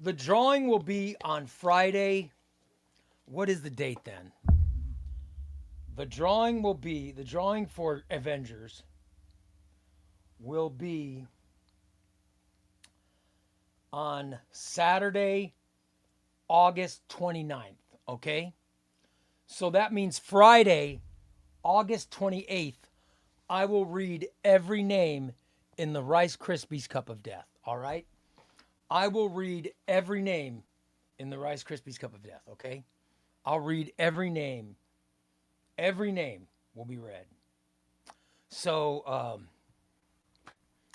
The drawing will be on Friday. What is the date then? The drawing for Avengers will be on Saturday, August 29th, okay? So that means Friday, August 28th, I will read every name in the Rice Krispies Cup of Death, all right? I will read every name in the Rice Krispies Cup of Death, okay? I'll read every name. Every name will be read. So,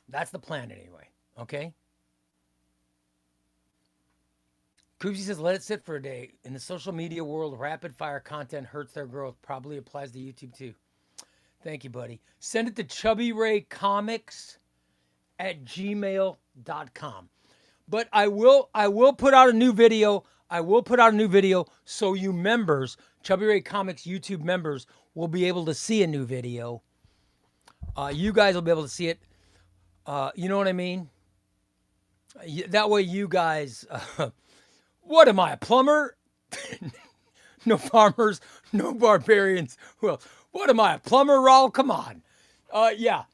that's the plan anyway, okay? Koopsy says, let it sit for a day. In the social media world, rapid fire content hurts their growth. Probably applies to YouTube too. Thank you, buddy. Send it to ChubbyRayComics@gmail.com. But I will put out a new video. I will put out a new video so you members, Chubby Ray Comics YouTube members, will be able to see a new video. You guys will be able to see it. You know what I mean? That way you guys... what am I, a plumber? No farmers, no barbarians. Well, what am I, a plumber, Raul? Come on. Yeah.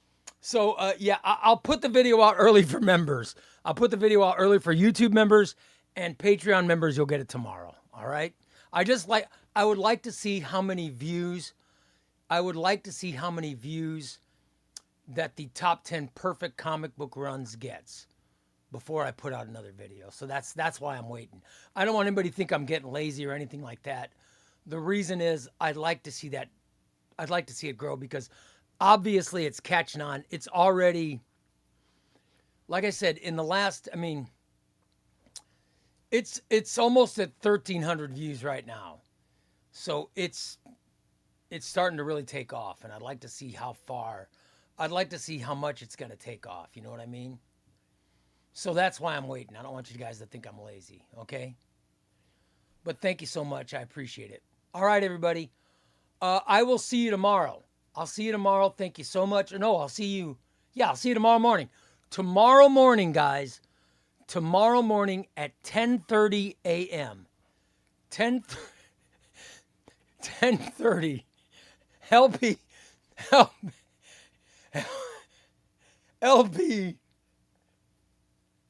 So, I'll put the video out early for members. I'll put the video out early for YouTube members, and Patreon members, you'll get it tomorrow. All right? I would like to see how many views. I would like to see how many views that the top 10 perfect comic book runs gets before I put out another video. So that's why I'm waiting. I don't want anybody to think I'm getting lazy or anything like that. The reason is I'd like to see that. I'd like to see it grow because obviously it's catching on. It's already, like I said, in the last, I mean, it's almost at 1,300 views right now. So it's starting to really take off, and I'd like to see how far. I'd like to see how much it's going to take off. You know what I mean? So that's why I'm waiting. I don't want you guys to think I'm lazy, okay? But thank you so much. I appreciate it. All right, everybody. I will see you tomorrow. I'll see you tomorrow. Thank you so much. Or no, I'll see you tomorrow morning. Tomorrow morning, guys. Tomorrow morning at 10:30 a.m. 10:30. LP.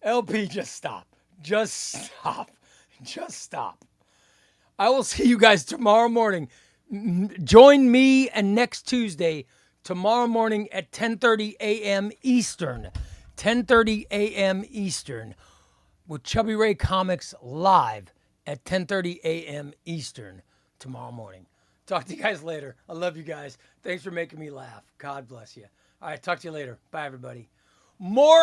LP, just stop. Just stop. Just stop. I will see you guys tomorrow morning. Join me and next Tuesday, tomorrow morning at 10:30 a.m. Eastern. 10:30 a.m. Eastern with Chubby Ray Comics live at 10:30 a.m. Eastern tomorrow morning. Talk to you guys later. I love you guys. Thanks for making me laugh. God bless you. All right, talk to you later. Bye, everybody. More